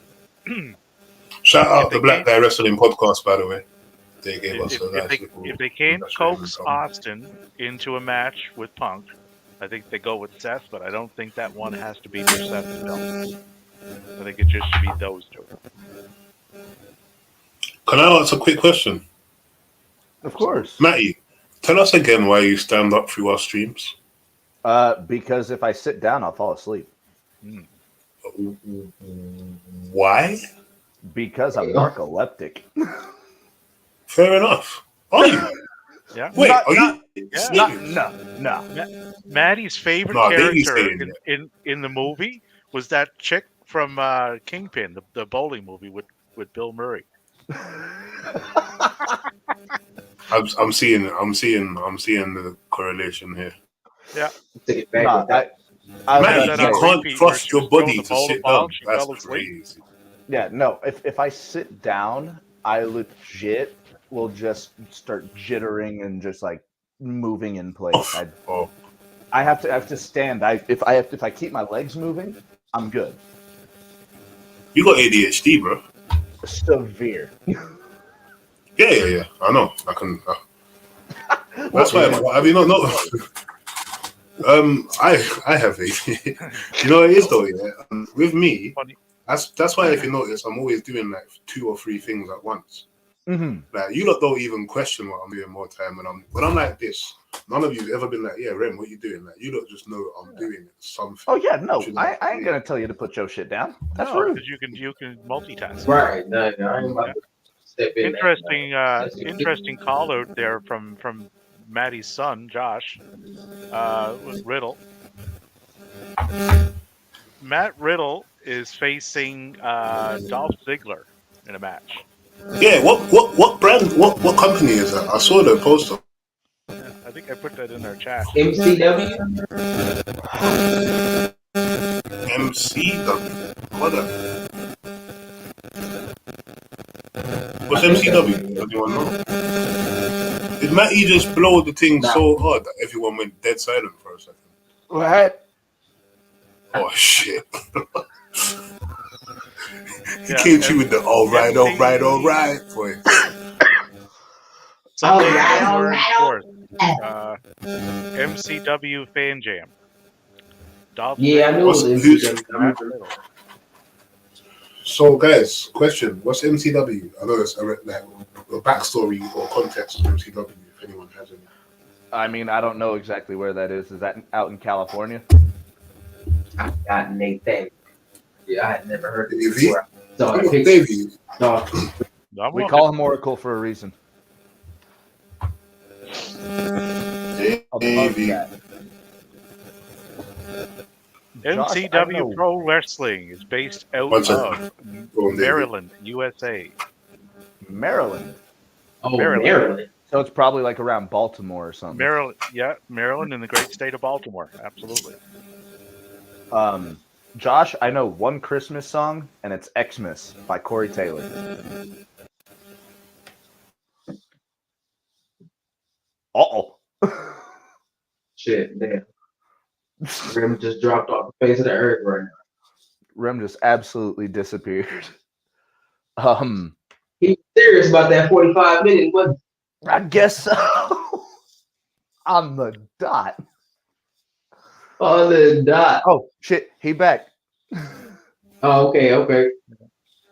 Shout out If the they Black can't- Guy Wrestling podcast, by the way. They gave us If, a if nice they little if they can't industrial coax income. Austin into a match with Punk, I think they go with Seth, but I don't think that one has to be for Seth's belt. I think it just should be those two. Can I ask a quick question? Of course. Matty, tell us again why you stand up through our streams. Because if I sit down, I'll fall asleep. Why? Because I'm narcoleptic. Fair enough. Are you? Yeah. Wait, Not- are not- you? Yeah. No. Maddie's favorite No, Davey's character saying in the movie was that chick from Kingpin, the bowling movie with Bill Murray. I'm seeing the correlation here. Take it back Nah, with that. I was Matty, gonna that on you say, can't repeat where trust she your was throwing body the to ball sit ball, down. she That's fell asleep. crazy. yeah, no. If I sit down, I legit will just start jittering and just like moving in place. Oh, I have to stand. If I keep my legs moving, I'm good. you got ADHD, bro. Severe. Yeah. I know. I can. That's why. I mean, no. I have ADHD. You know what it is though. Yeah, with me, Funny. that's why if you notice, I'm always doing like 2 or 3 things at once. Mm-hmm. Like you lot don't even question what I'm doing more time when I'm like this. None of you've ever been like, yeah, Rem, what you doing? Like you lot just know I'm doing something. Oh yeah, no. Should I I- ain't gonna tell you to put your shit down. That's No, rude. because you can multitask. Right. No, I ain't about to step in. Interesting call out there from Maddie's son, Josh, Riddle. Matt Riddle is facing Dolph Ziggler in a match. Yeah, what brand? What company is that? I saw the poster. I think I put that in our chat. MCW. MCW. What up? What's MCW? Does anyone know? Did Matty just blow the thing so hard that everyone went dead silent for a second? What? Oh shit! He Yeah, came to you with the all right, boy. Sunday, All January right. 4th. MCW Fan Jam. Dolph Yeah, I Ziggler, knew it was Who's- MCW. Matt Riddle. So, guys, question: what's MCW? I know it's like a backstory or context of MCW. If anyone has any. I mean, I don't know exactly where that is. Is that out in California? I got Nathan. Yeah, I had never heard of it Davey? before. So I Come on, picked Davey. no, I'm We looking. call him Oracle for a reason. Above Davey. that. Josh, I MCW know- Pro Wrestling is based out One second. of Go on, Davey. Maryland, USA. Maryland. oh Maryland. Maryland. So it's probably like around Baltimore or something. Maryland in the great state of Baltimore. Absolutely. Josh, I know one Christmas song, and it's Xmas by Corey Taylor. Uh-oh. Shit, damn. Rim just dropped off the face of the earth right now. Rem just absolutely disappeared. He was serious about that 45 minutes, wasn't I guess so. On the dot. he? On the dot. Oh shit, he back. Oh, okay.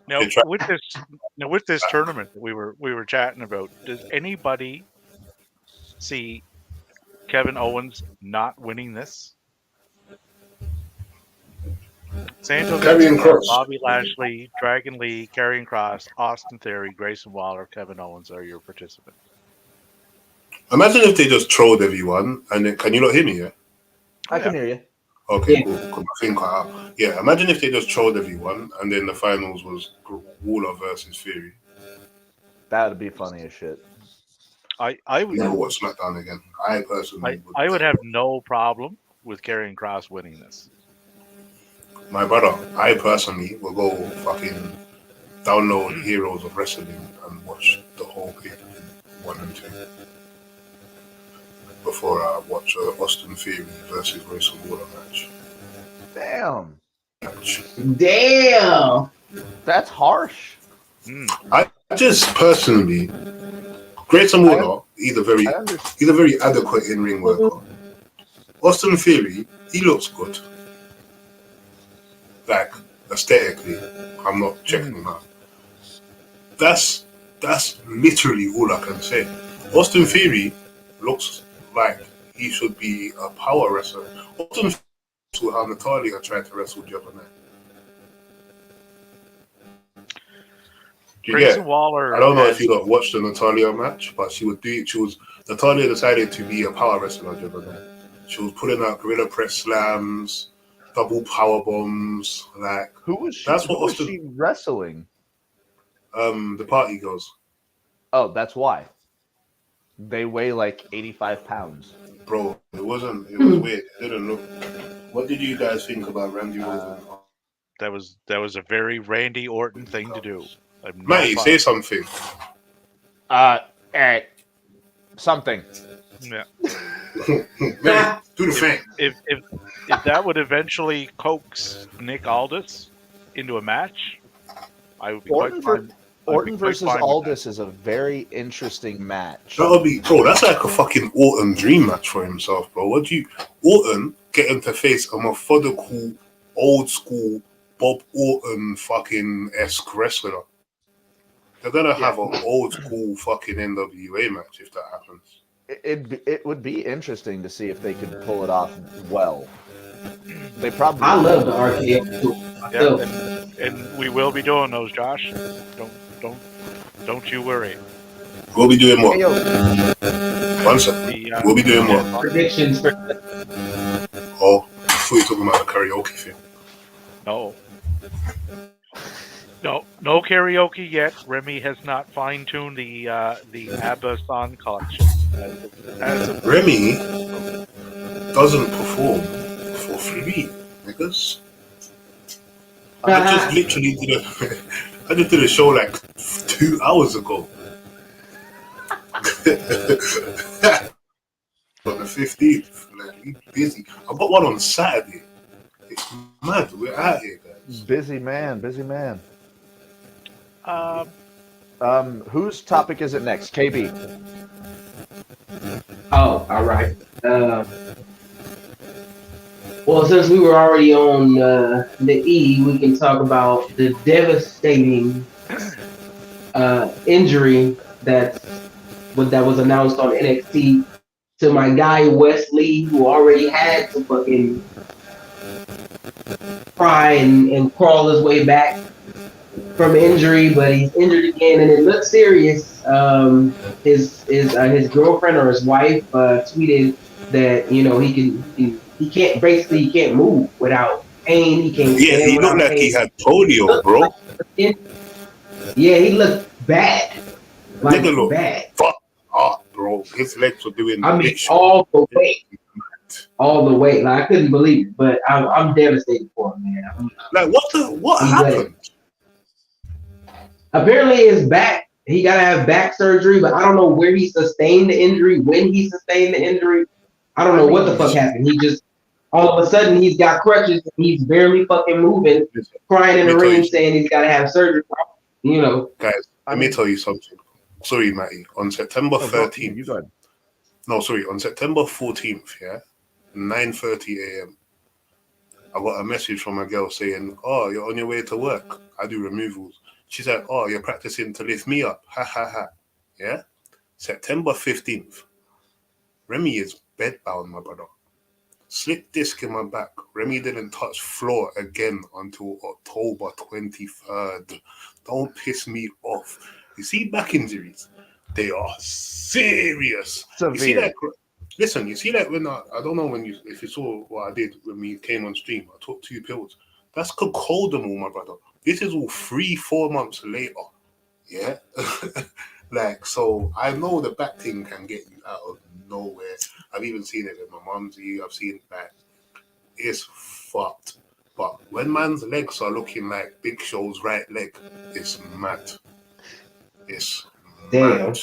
Now They try- with this tournament that we were chatting about, does anybody see Kevin Owens not winning this? Santos, Karrion Kross. Bobby Lashley, Dragon Lee, Karrion Kross, Austin Theory, Grayson Waller, Kevin Owens are your participants. Imagine if they just trolled everyone, and then can you not hear me? Yeah. I can hear you. Okay, Yeah. cool. 'Cause my thing cut out. Yeah, imagine if they just trolled everyone, and then the finals was Waller versus Fury. That would be funny as shit. I would Never watch SmackDown again. I personally I would have no problem with Karrion Kross winning this. My brother, I personally will go fucking download Heroes of Wrestling and watch the whole pay 1 and 2 before I watch Austin Theory versus Grayson Waller Damn. match. Damn. That's harsh. I just personally, Grayson Waller, he's a very adequate in ring worker. Austin Theory, he looks good. Like aesthetically, I'm not checking him out. That's literally all I can say. Austin Theory looks like he should be a power wrestler. Austin Theory saw how Natalia tried to wrestle the other night. Do you get? Grayson Waller. I don't know has- if you got watched the Natalia match, but she would do it. Natalia decided to be a power wrestler the other night. She was putting out gorilla press slams, double power bombs, like Who was she? That's what who was Austin- she wrestling? the party girls. Oh, that's why. They weigh like 85 pounds. Bro, it was weird. It didn't look. What did you guys think about Randy Orton? That was a very Randy Orton thing to do. I have no Matty, problem. say something. Something. Yeah. Matty, do the thing. If that would eventually coax Nick Aldis into a match, I would be Orton, quite fine. Orton I'd be quite versus fine with Aldis is a very interesting match. That would be, bro. That's like a fucking Orton dream match for himself, bro. Orton getting to face a methodical, old school Bob Orton fucking esque wrestler? They're gonna have an old school fucking NWA match if that happens. It would be interesting to see if they could pull it off well. They probably. I love the RKO too. Yeah, myself. and we will be doing those, Josh. Don't you worry. We'll be doing Hey, what? yo, One second. The, We'll be doing what? Predictions for Oh, I thought you were talking about the karaoke thing. No karaoke yet. Remy has not fine tuned the ABBA song collection. As of- Remy doesn't perform for free, niggas. I just literally did a show like 2 hours ago. On the 15th, like, we busy. I've got one on Saturday. It's mad. We're out here, guys. busy man. Um, Whose topic is it next? KB. Oh, all right. Well, since we were already on the E, we can talk about the devastating injury that was announced on NXT to my guy Wesley, who already had to fucking cry and crawl his way back from injury, but he's injured again, and it looks serious. His girlfriend or his wife tweeted that he can't move without pain. He can't. Yeah, stand he looked without like he pain. had polio, bro. Yeah, he looked bad. Like Nigga look bad. fucked up, bro. His legs were doing I mean, bitch. all the way. All the way. Like I couldn't believe it, but I'm devastated for him, man. Like what He happened? Apparently his back he got to have back surgery, but I don't know where he sustained the injury, when he sustained the injury. I don't know what the fuck happened. He just, all of a sudden, he's got crutches. And he's barely fucking moving, crying in the ring, saying he's got to have surgery. You know, guys, let me tell you something. Sorry, Matty. On September 13th. No, sorry. On September 14th, yeah, 9:30 a.m. I got a message from a girl saying, "Oh, you're on your way to work. I do removals." She's like, "Oh, you're practicing to lift me up." Ha ha ha. Yeah. September 15th. Remy is bedbound, my brother. Slip disc in my back. Remy didn't touch floor again until October 23rd. Don't piss me off. You see back injuries? They are serious. Severe. You see that? Listen, you see that when I don't know if you saw what I did when we came on stream. I took 2 pills. That's cocodamol, my brother. This is all 3-4 months later. Yeah, like, so I know the back thing can get you out of nowhere. I've even seen it with my mum's. I've seen that it's fucked. But when man's legs are looking like Big Show's right leg, it's mad. It's mad.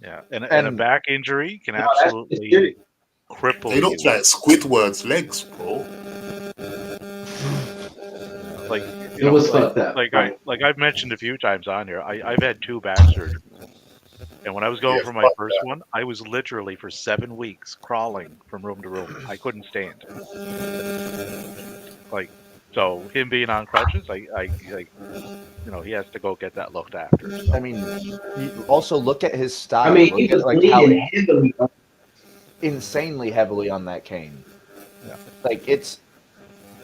Yeah, and a back injury can absolutely cripple They look you. like Squidward's legs, bro. Like, it was fucked up. Like I've mentioned a few times on here, I've had 2 back surgeries. And when I was going for my first one, I was literally for 7 weeks crawling from room to room. I couldn't stand. Like, so him being on crutches, he has to go get that looked after. So. I mean, you also look at his style. I mean, he was bleeding heavily. Insanely heavily on that cane. Yeah. Like,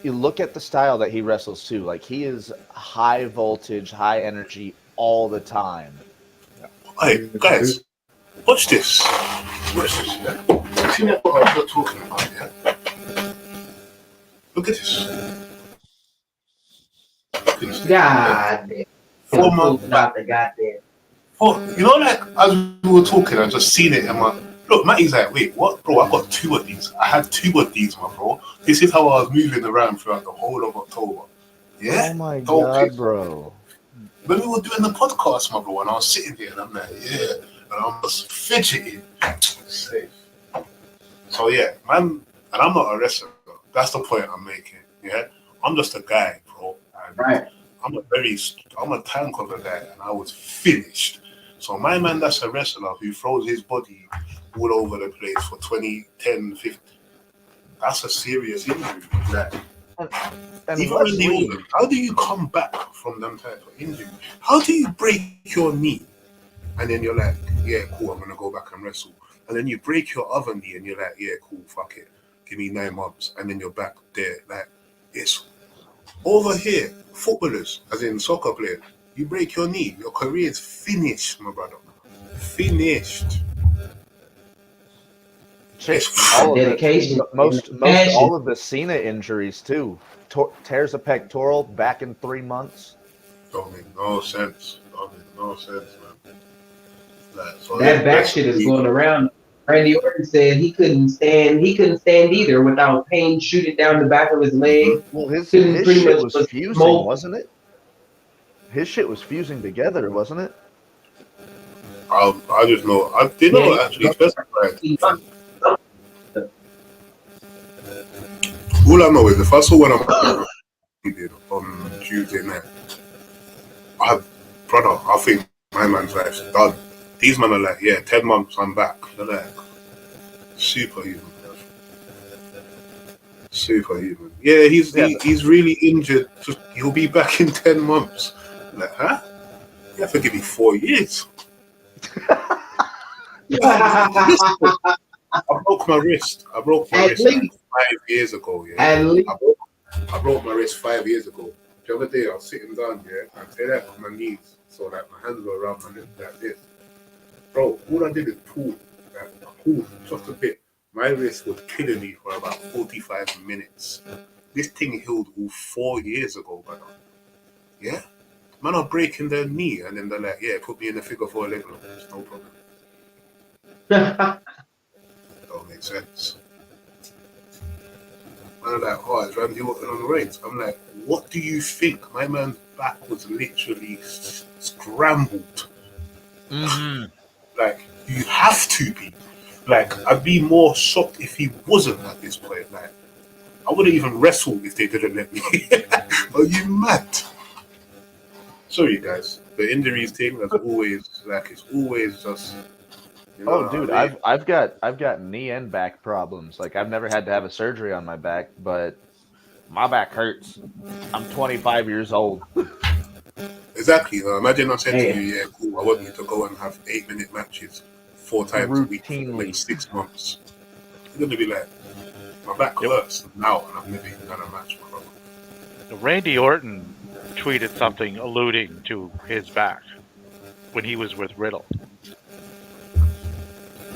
you look at the style that he wrestles too. Like, he is high voltage, high energy all the time. Hey, guys, watch this. Watch this, yeah? See what I was talking about, yeah? Look at this. God damn. 4 months back. Oh, you know, like, as we were talking, I just seen it and look, Matty's like, wait, what? Bro, I got 2 of these. I had 2 of these, my bro. This is how I was moving around throughout the whole of October. Yeah? Oh my God, bro. When we were doing the podcast, my bro, and I was sitting there and I'm like, yeah. And I'm just fidgeting. Safe. So, yeah, man, and I'm not a wrestler. That's the point I'm making. Yeah? I'm just a guy, bro. And right. I'm a tank of a guy, and I was finished. So my man that's a wrestler who throws his body all over the place for 20, 10, 50, that's a serious injury. Like, and even when they order, how do you come back from them type of injury? How do you break your knee and then you're like, yeah, cool, I'm going to go back and wrestle. And then you break your other knee and you're like, yeah, cool, fuck it. Give me 9 months. And then you're back there. Like, it's over here. Footballers, as in soccer players, you break your knee, your career is finished, my brother. Finished. All of dedication. Most all of the Cena injuries too. Tears a pectoral, back in 3 months. Don't make no sense. Man. Like, so that back shit is going around. Randy Orton said he couldn't stand either without pain shooting down the back of his leg. Well, his shit was fusing, wasn't it? His shit was fusing together, wasn't it? I just know. I didn't know actually specified. All I know is if I saw one of my did on Tuesday night, I think my man's life's done. These men are like, yeah, 10 months, I'm back. They're like, superhuman. Superhuman. Yeah, he's really injured. He'll be back in 10 months. I'm like, huh? You have to give me 4 years. I broke my wrist. Like 5 years ago. Yeah, I broke my wrist 5 years ago. The other day I was sitting down, yeah, and I that on my knees, so like my hands were around my neck like this. Bro, all I did is pull just a bit. My wrist was killing me for about 45 minutes. This thing healed all 4 years ago, brother. Yeah, man are breaking their knee, and then they're like, yeah, put me in the figure 4 leg lock. It's no problem. Don't make sense. Man are like, oh, it's Randy Orton on the reins. I'm like, what do you think? My man's back was literally scrambled Like, you have to be. Like, I'd be more shocked if he wasn't at this point. Like, I wouldn't even wrestle if they didn't let me. Are you mad? Sorry, guys. The injuries thing, that's always like it's always just. You know Oh, dude, what I mean? I've got knee and back problems. Like I've never had to have a surgery on my back, but my back hurts. I'm 25 years old. Exactly. Imagine I said Hey. to you, yeah, cool. I want you to go and have 8-minute matches 4 times a week for the Routinely. next 6 months. You're gonna be like, my back hurts now, and I've never even done a match, my brother. Randy Orton tweeted something alluding to his back when he was with Riddle.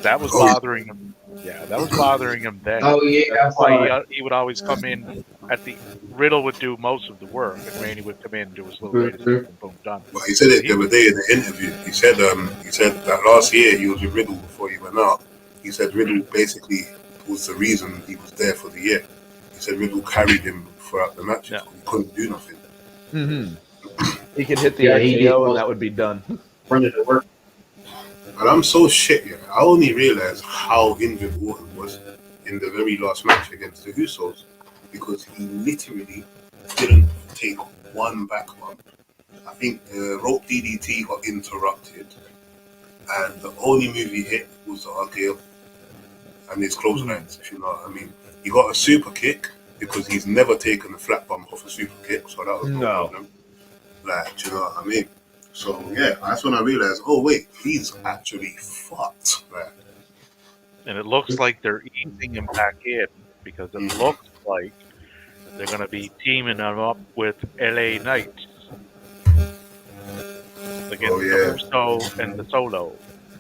That was bothering him. Yeah, that was bothering him then. Oh yeah, That's I saw why it. he would always come in at the Riddle would do most of the work, and Randy would come in and do his little greatest hits and boom, done. But he said it the other day in the interview. He said that last year he was with Riddle before he went out. He said Riddle basically was the reason he was there for the year. He said Riddle carried him throughout the matches. Yeah. He couldn't do nothing. He could hit the Yeah, he did RKO and most- that would be done. Running to work. And I'm so shit, yeah. I only realized how injured Orton was in the very last match against the Usos because he literally didn't take one back bump. I think the rope DDT got interrupted, and the only move he hit was the RKO and his clotheslines, if you know what I mean. He got a super kick because he's never taken a flat bump off a super kick, so that was no problem. Like, do you know what I mean? So yeah, that's when I realized, oh wait, he's actually fucked. Like, And it looks like they're easing him back in because it looks like they're going to be teaming him up with LA Knight against the Uso and the Solo.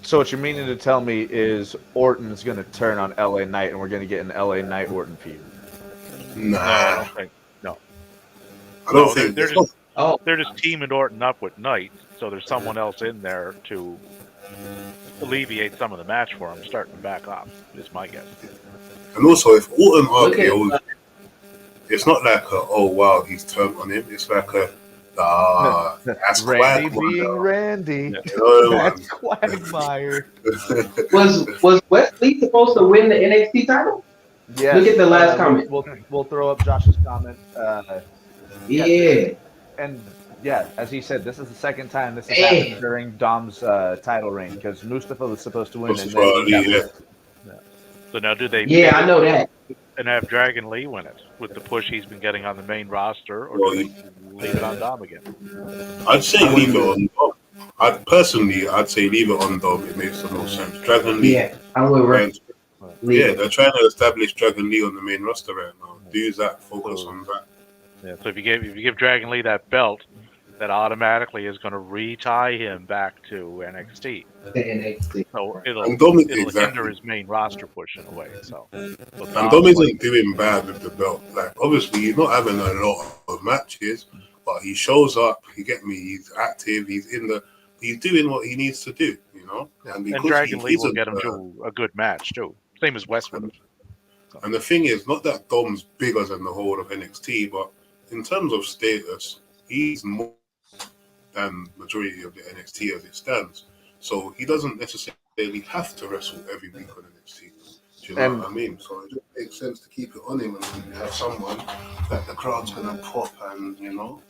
So what you're meaning to tell me is Orton's going to turn on LA Knight and we're going to get an LA Knight Orton feud? nah, I don't think. No, I don't No, think they're it's just- Oh, they're just teaming Orton up with Knight, so there's someone else in there to alleviate some of the match for him, starting to back off. Is my guess. And also, if Orton Look at- RKO's, it's not like a, oh wow, he's turned on him. It's like a, that's Randy Quagmire. being Randy. Yeah. You know, That's Quagmire. was Wesley supposed to win the NXT title? Yes, Look at the last comment. We'll throw up Josh's comment. Yeah. And yeah, as he said, this is the second time this has Hey. happened during Dom's title reign because Mustafa was supposed to win and then Mustafa he got Ali, yeah. picked. So now, do they? Yeah, I know that. And have Dragon Lee win it with the push he's been getting on the main roster, or Well, do they leave it on Dom again? I'd say leave it on Dom. I'd say leave it on Dom. It makes the most sense. Dragon Lee. Yeah, I would Right. leave Yeah, it. they're trying to establish Dragon Lee on the main roster right now. Do that. Focus on that. Yeah. So if you give Dragon Lee that belt, that automatically is going to re-tie him back to NXT. The NXT. So And it'll Dom, hinder exactly. his main roster push in a way. So And Dom isn't doing bad with the belt. Like, obviously, he's not having a lot of matches, but he shows up. You get me? He's active. He's doing what he needs to do. You know. and because Dragon he Lee will isn't, get him to a good match too. Same as Westwood. And the thing is, not that Dom's bigger than the whole of NXT, but in terms of status, he's more than majority of the NXT as it stands. So he doesn't necessarily have to wrestle every week on NXT. Do you know what I mean? So it just makes sense to keep it on him and you have someone that the crowd's gonna pop and you know.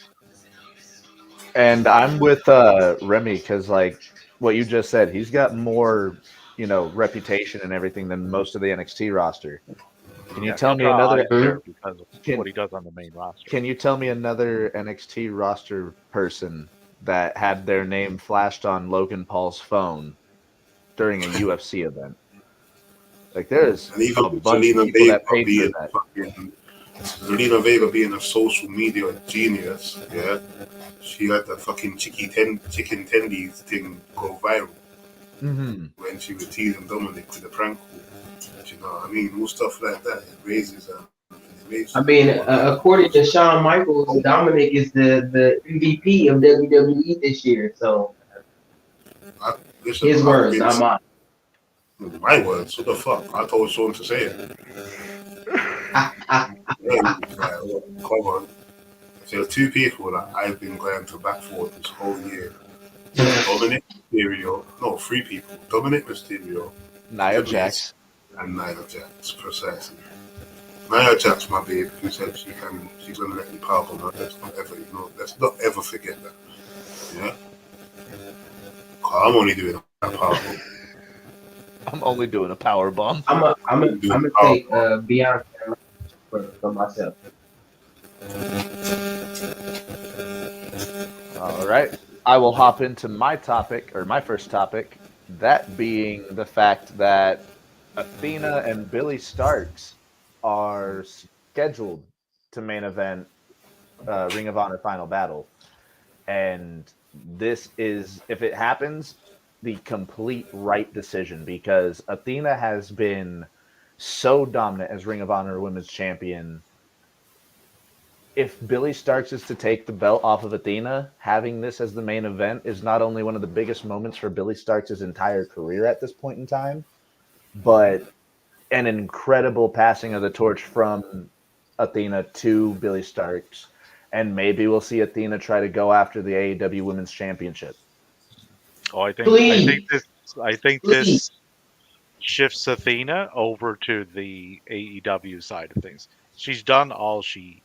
And I'm with Remy because, like what you just said, he's got more, reputation and everything than most of the NXT roster. Can you tell me another? Because of what he does on the main roster? Can you tell me another NXT roster person that had their name flashed on Logan Paul's phone during a UFC event? Like there's And even a bunch of Zelina people that Vega paid for that. Zelina Vega being a social media genius, yeah, she had the fucking chicken tendies thing go viral when she was teasing Dominic with the prank call. Do you know what I mean? All stuff like that. It raises I mean, according to Shawn Michaels, Dominic is the MVP of WWE this year. So his words, not mine. My words. What the fuck? I told Sean to say it. Come on. If there are two people that I've been going to back for this whole year, Dominic Mysterio. No, 3 people. Dominic Mysterio, Nia Triple H, Jax. and Nia Jax, precisely. Nia Jax, my babe, who said she's gonna let me powerbomb her. Let's not ever forget that. Yeah? 'Cause I'm only doing a powerbomb. I'm only doing a power bomb. I'm gonna take Bianca for myself. All right. I will hop into my topic, or my first topic, that being the fact that Athena and Billy Starks are scheduled to main event Ring of Honor Final Battle. And this is, if it happens, the complete right decision, because Athena has been so dominant as Ring of Honor Women's Champion. If Billy Starks is to take the belt off of Athena, having this as the main event is not only one of the biggest moments for Billy Starks' entire career at this point in time, but an incredible passing of the torch from Athena to Billy Starks. And maybe we'll see Athena try to go after the AEW Women's Championship. Oh, I think Please. this shifts Athena over to the AEW side of things. She's done all she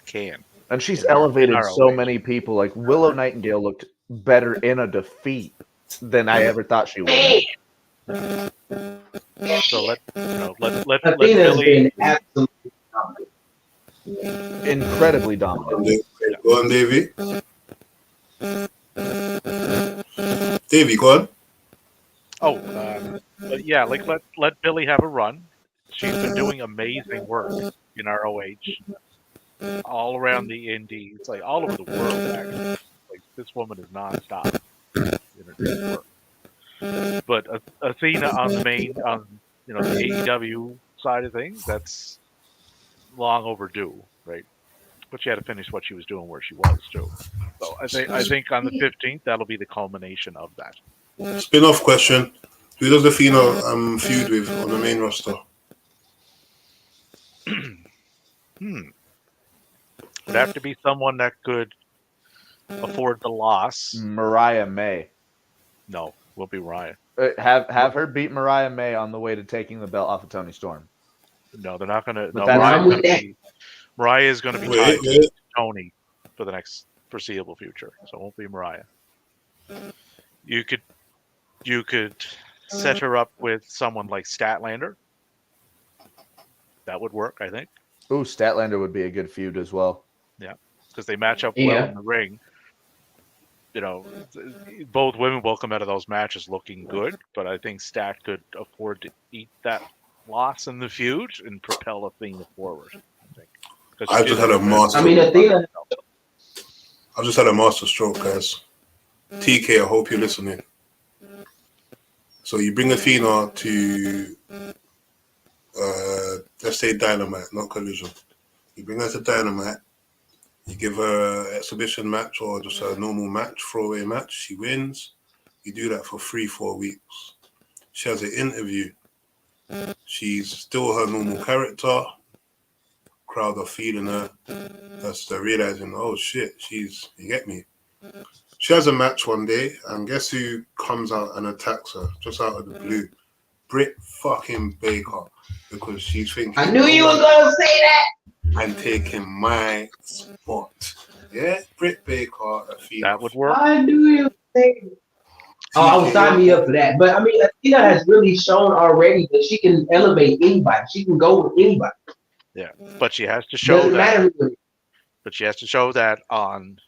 can. And she's In elevated ROH. so many people. Like Willow Nightingale looked better in a defeat than I ever thought she would. So let Athena's Billy. been absolutely dominant. Incredibly dominant. Go on, Davey. Davey, go on. But yeah, like let Billy have a run. She's been doing amazing work in ROH, all around the indies, like all over the world. Actually, like this woman is nonstop in her work. But Athena on the the AEW side of things, that's long overdue, right? But she had to finish what she was doing where she was too. So I think on the 15th that'll be the culmination of that. Spin-off question. Who does Athena feud with on the main roster? Would have to be someone that could afford the loss. Mariah May. No, will be Ryan. Have her beat Mariah May on the way to taking the belt off of Toni Storm. No, they're not gonna. But No, that's- Mariah is gonna be Wait, tied to wait. Tony for the next foreseeable future. So it won't be Mariah. You could set her up with someone like Statlander. That would work, I think, Ooh, Statlander would be a good feud as well. because they match up well Yeah. in the ring. Both women will come out of those matches looking good, but I think Stat could afford to eat that loss in the feud and propel Athena forward. I think. 'Cause I she just did had a have master. I mean, Athena. I've just had a master stroke, guys. TK, I hope you're listening. So you bring Athena to, let's say Dynamite, not Collision. You bring her to Dynamite. You give her an exhibition match or just a normal match, throwaway match. She wins. You do that for 3-4 weeks. She has an interview. She's still her normal character. Crowd are feeling her. That's the realizing, oh shit, you get me. She has a match one day, and guess who comes out and attacks her just out of the blue? Britt fucking Baker, because she's thinking, I knew you was gonna say that. I'm taking my spot. Yeah, Britt Baker, Athena. That would work. I knew you would say that. Oh, I was signing me up for that. But I mean, Athena has really shown already that she can elevate anybody. She can go with anybody. Yeah, but she has to show Doesn't that. matter really. But she has to show that on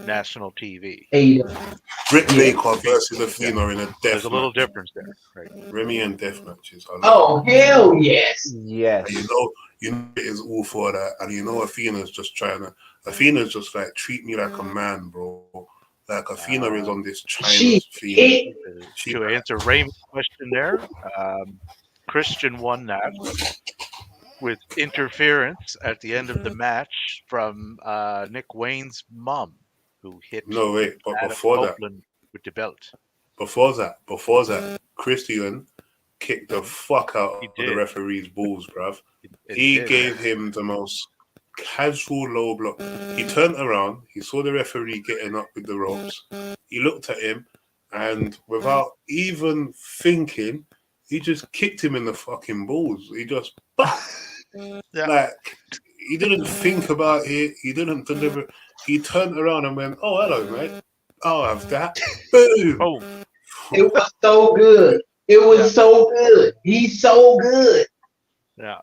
national TV. AEW. Britt Yeah. Baker versus Athena in a death There's a little match. difference there, right? Remy and death matches. I love Oh hell yes. Yes. it. And you know it is all for that. And you know Athena's just Athena's just like, treat me like a man, bro. Like Athena is on this Chinese theme. To answer Raymond's question there, Christian won that with interference at the end of the match from Nick Wayne's mom, who hit No, wait, but Adam before that, Copeland with the belt. before that, Christian kicked the fuck out He of the did. referee's balls, bruv. And He did. gave him the most casual low block. He turned around, he saw the referee getting up with the ropes. He looked at him, and without even thinking, he just kicked him in the fucking balls. He just, like, he didn't think about it. He didn't deliver. He turned around and went, "Oh, hello, mate. I'll have that." Boom. Oh, It was so good. It was so good. He's so good. yeah.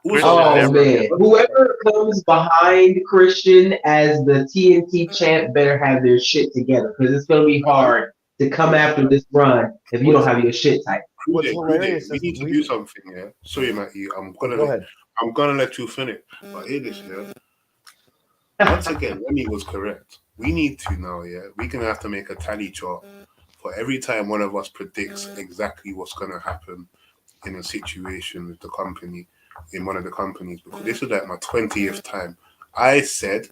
Also, Oh never- man, whoever comes behind Christian as the TNT champ better have their shit together because it's gonna be hard to come after this run if you don't have your shit tight. What's Rude, hilarious we is need to we- do something here. Sorry, Matty. Go ahead. I'm gonna let you finish. But hear this, yeah. Once again, Remy was correct. We need to now, yeah. We're gonna have to make a tally chart for every time one of us predicts exactly what's gonna happen in a situation with the company, in one of the companies, because this is like my 20th time. I said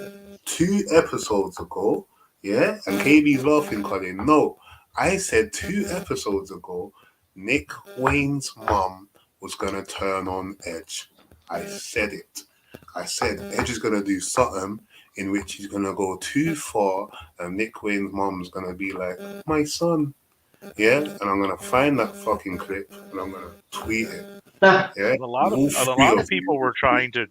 2 episodes ago, yeah, and KB's laughing, Colin. No, I said 2 episodes ago, Nick Wayne's mum was gonna turn on Edge. I said it. I said Edge is gonna do something in which he's gonna go too far, and Nick Wayne's mom's gonna be like, "My son." Yeah, and I'm gonna find that fucking clip and I'm gonna tweet it. Yeah, And a lot All of three people were trying to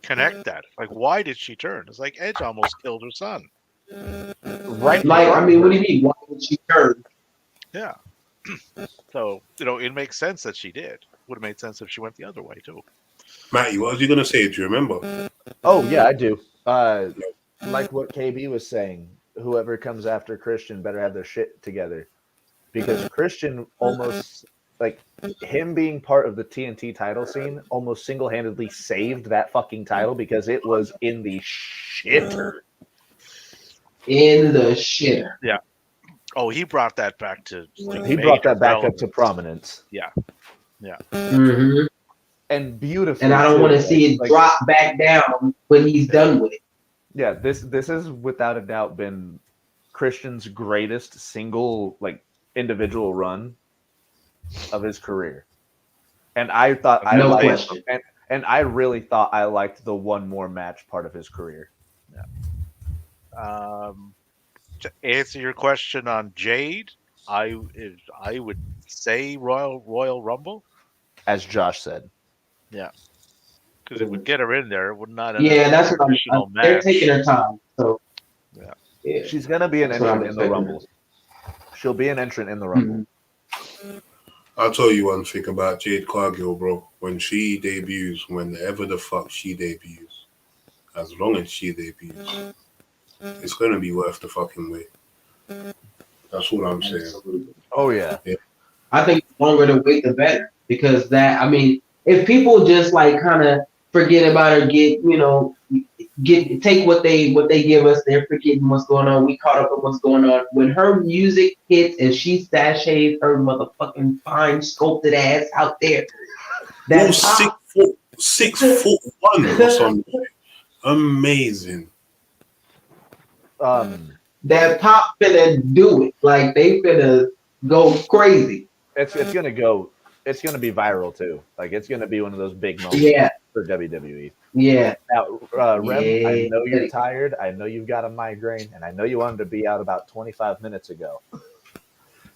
connect that. Like, why did she turn? It's like Edge almost killed her son. Right. Like, I mean, what do you mean? Why would she turn? Yeah. So, it makes sense that she did. Would have made sense if she went the other way too. Matty, what was you gonna say? Do you remember? Oh yeah, I do. Like what KB was saying, whoever comes after Christian better have their shit together, because Christian almost, like, him being part of the TNT title scene almost single-handedly saved that fucking title because it was in the shitter. In the shitter. Oh, he brought that back to. He brought that back up to prominence Mm-hmm. and beautifully. And I don't too. want to see it Like, drop back down when he's done with it. Yeah, this has without a doubt been Christian's greatest single, like, individual run of his career. And I thought I No liked, question. and I really thought I liked the one more match part of his career. To answer your question on Jade, I would say Royal Rumble As Josh said. because it would get her in there. It would not. Yeah, that's what traditional they're match. taking their time. So Yeah. She's gonna be an That's what I'm entrant in the expecting. Rumble. She'll be an entrant in the Rumble. I'll tell you one thing about Jade Cargill, bro. When she debuts, whenever the fuck she debuts, as long as she debuts, it's gonna be worth the fucking wait. That's what I'm saying. Oh yeah. I think the longer the wait, the better. Because that, I mean, if people just like kind of forget about or take what they give us, they're forgetting what's going on. We caught up with what's going on. When her music hits and she sashays her motherfucking fine sculpted ass out there, that's Oh, 6'1" or something. Amazing. that pop finna do it. Like they finna go crazy. It's gonna be viral too. Like, it's gonna be one of those big moments Yeah, for WWE. yeah. Now, Rem, I Yeah. know you're tired. I know you've got a migraine, and I know you wanted to be out about 25 minutes ago.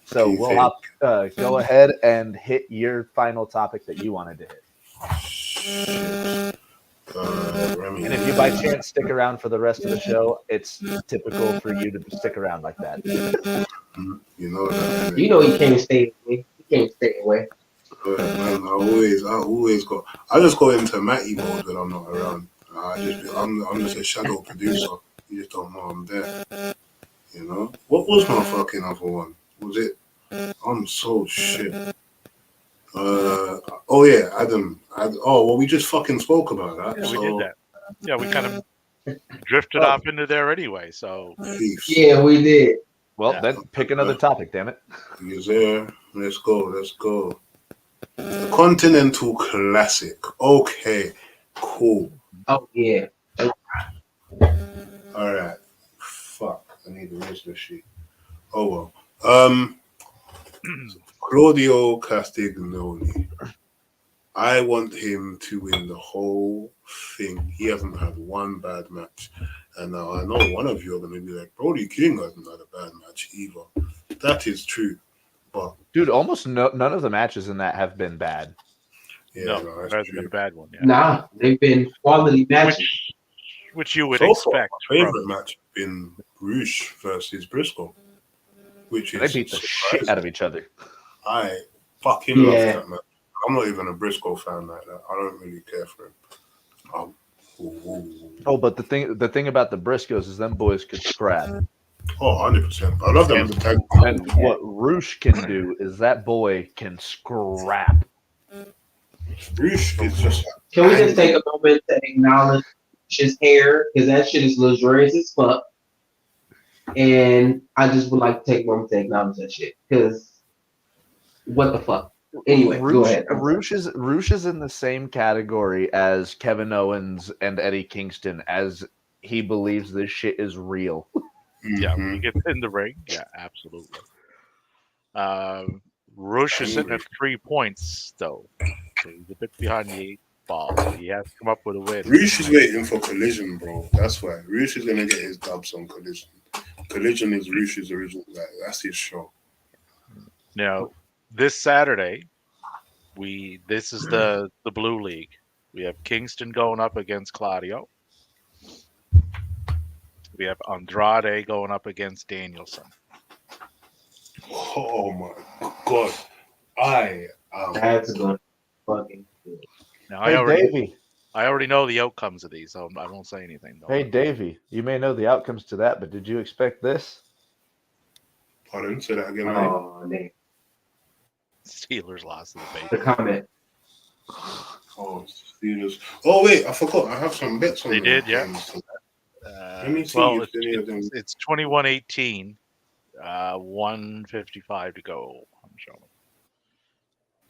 So we'll go ahead and hit your final topic that you wanted to hit. Remy. And if you by chance stick around for the rest of the show, it's typical for you to stick around like that. You know that. You know he can't stay away. He can't stay away. But, man, I always go. I just go into Matty mode when I'm not around. I'm just a shadow producer. You just don't know I'm there. You know. What was my fucking other one? Was it? I'm so shit. Oh yeah, Adam. Well, we just fucking spoke about that. Yeah, so, we did that. Yeah, we kind of drifted off into there anyway. So Peace. Yeah, we did. Well, Yeah. then pick another topic, damn it. He's there. Let's go. The Continental Classic. Okay, cool. Oh yeah. All right. Fuck. I need to erase this sheet. Oh well. Claudio Castagnoli. I want him to win the whole thing. He hasn't had one bad match. And now I know one of you are going to be like, Brody King hasn't had a bad match either. That is true. But, Dude, almost none of the matches in that have been bad. yeah, no, no, that's that's been a true. bad one. Yeah. Nah, they've been quality matches. Which you would So far, expect. my favorite From, match has been Roosh versus Briscoe, which They is beat the surprising. shit out of each other. I fucking love Yeah. that match. I'm not even a Briscoe fan like that. I don't really care for him. Oh, but the thing about the Briscoes is them boys could scrap. 100%. I love them as a tag. And what Roosh can do is that boy can scrap. Roosh is just like, Can we just take a moment to acknowledge his hair? Because that shit is luxurious as fuck. And I just would like to take a moment to acknowledge that shit. Because what the fuck? Anyway, go ahead. Roosh is in the same category as Kevin Owens and Eddie Kingston, as he believes this shit is real. yeah, when mhm. he gets in the ring, yeah, absolutely. Rush is sitting at 3 points, though. So he's a bit behind the 8 ball. So he has to come up with a win. Roosh is waiting for Collision, bro. That's why. Roosh is going to get his dubs on Collision. Collision is Roosh's original. Like, that's his show. Now, this Saturday, this is the Blue League. We have Kingston going up against Claudio. We have Andrade going up against Danielson. Oh my God. I am. That's going fucking good. Now, Hey, Davey. I already know the outcomes of these, so I won't say anything. Though. Hey, Davey. You may know the outcomes to that, but did you expect this? Pardon, say that again. mate. Oh, man. Steelers lost to the The Patriots. comment. Oh, Steelers. Oh, wait, I forgot. I have some bets on They the did, yeah. games. Let me see Well, if any of them. it's 21-18, 1:55 to go. I'm showing.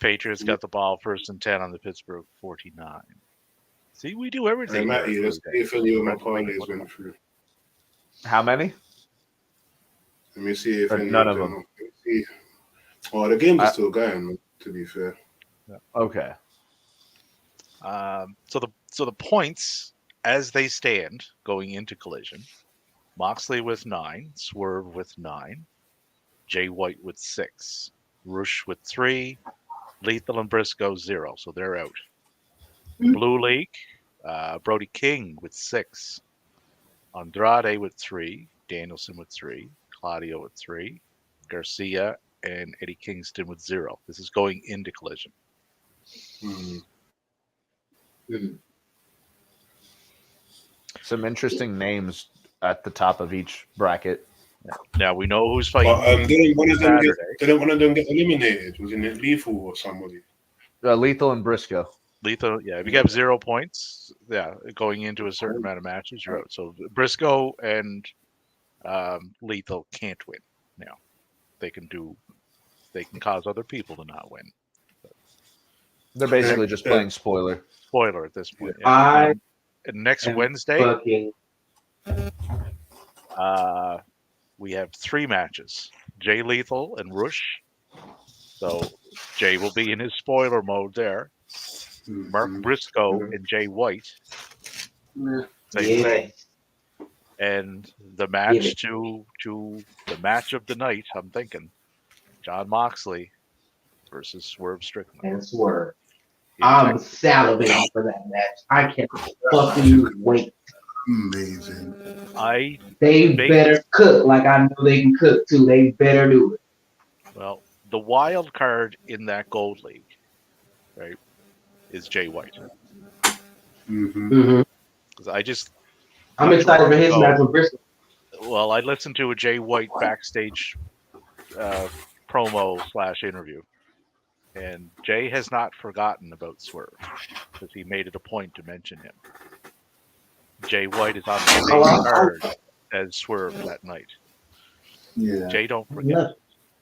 Patriots got the ball first and 10 on the Pittsburgh 49. See, we do Hey, everything. Matty, here let's every see day. if any of my parlays went through. How many? Let me see if Or any none of of them. Let me see. Oh, the games are I- still going, to be fair. Okay. So the points as they stand going into Collision: Moxley with 9, Swerve with 9, Jay White with 6, Rush with 3, Lethal and Briscoe 0, so they're out. Blue League, Brody King with 6, Andrade with 3, Danielson with 3, Claudio with 3, Garcia and Eddie Kingston with 0. This is going into Collision. Hmm. Some interesting names at the top of each bracket. Now we know who's fighting But didn't one of them get, Saturday. didn't one of them get eliminated? Wasn't it Lethal or somebody? Lethal and Briscoe. Lethal, yeah. If you have 0 points, yeah, going into a certain amount of matches, you're out. So Briscoe and Lethal can't win now. They can cause other people to not win. They're basically just playing spoiler. Spoiler at this point. I And next am Wednesday, fucking we have 3 matches: Jay Lethal and Rush. So Jay will be in his spoiler mode there. Mark Briscoe and Jay White. Same yeah. thing. And the match to the match of the night, I'm thinking, John Moxley versus Swerve Strickland. And Swerve. In I'm Texas. salivating for that match. I can't fucking wait. Amazing. They They- better cook like I know they can cook too. They better do it. Well, the wild card in that Gold League, right, is Jay White. Mm-hmm. Because I'm excited for his Oh. match with Bristol. well, I listened to a Jay White backstage promo / interview, and Jay has not forgotten about Swerve because he made it a point to mention him. Jay White is on the same card as Swerve that night. Yeah. Jay, don't forget.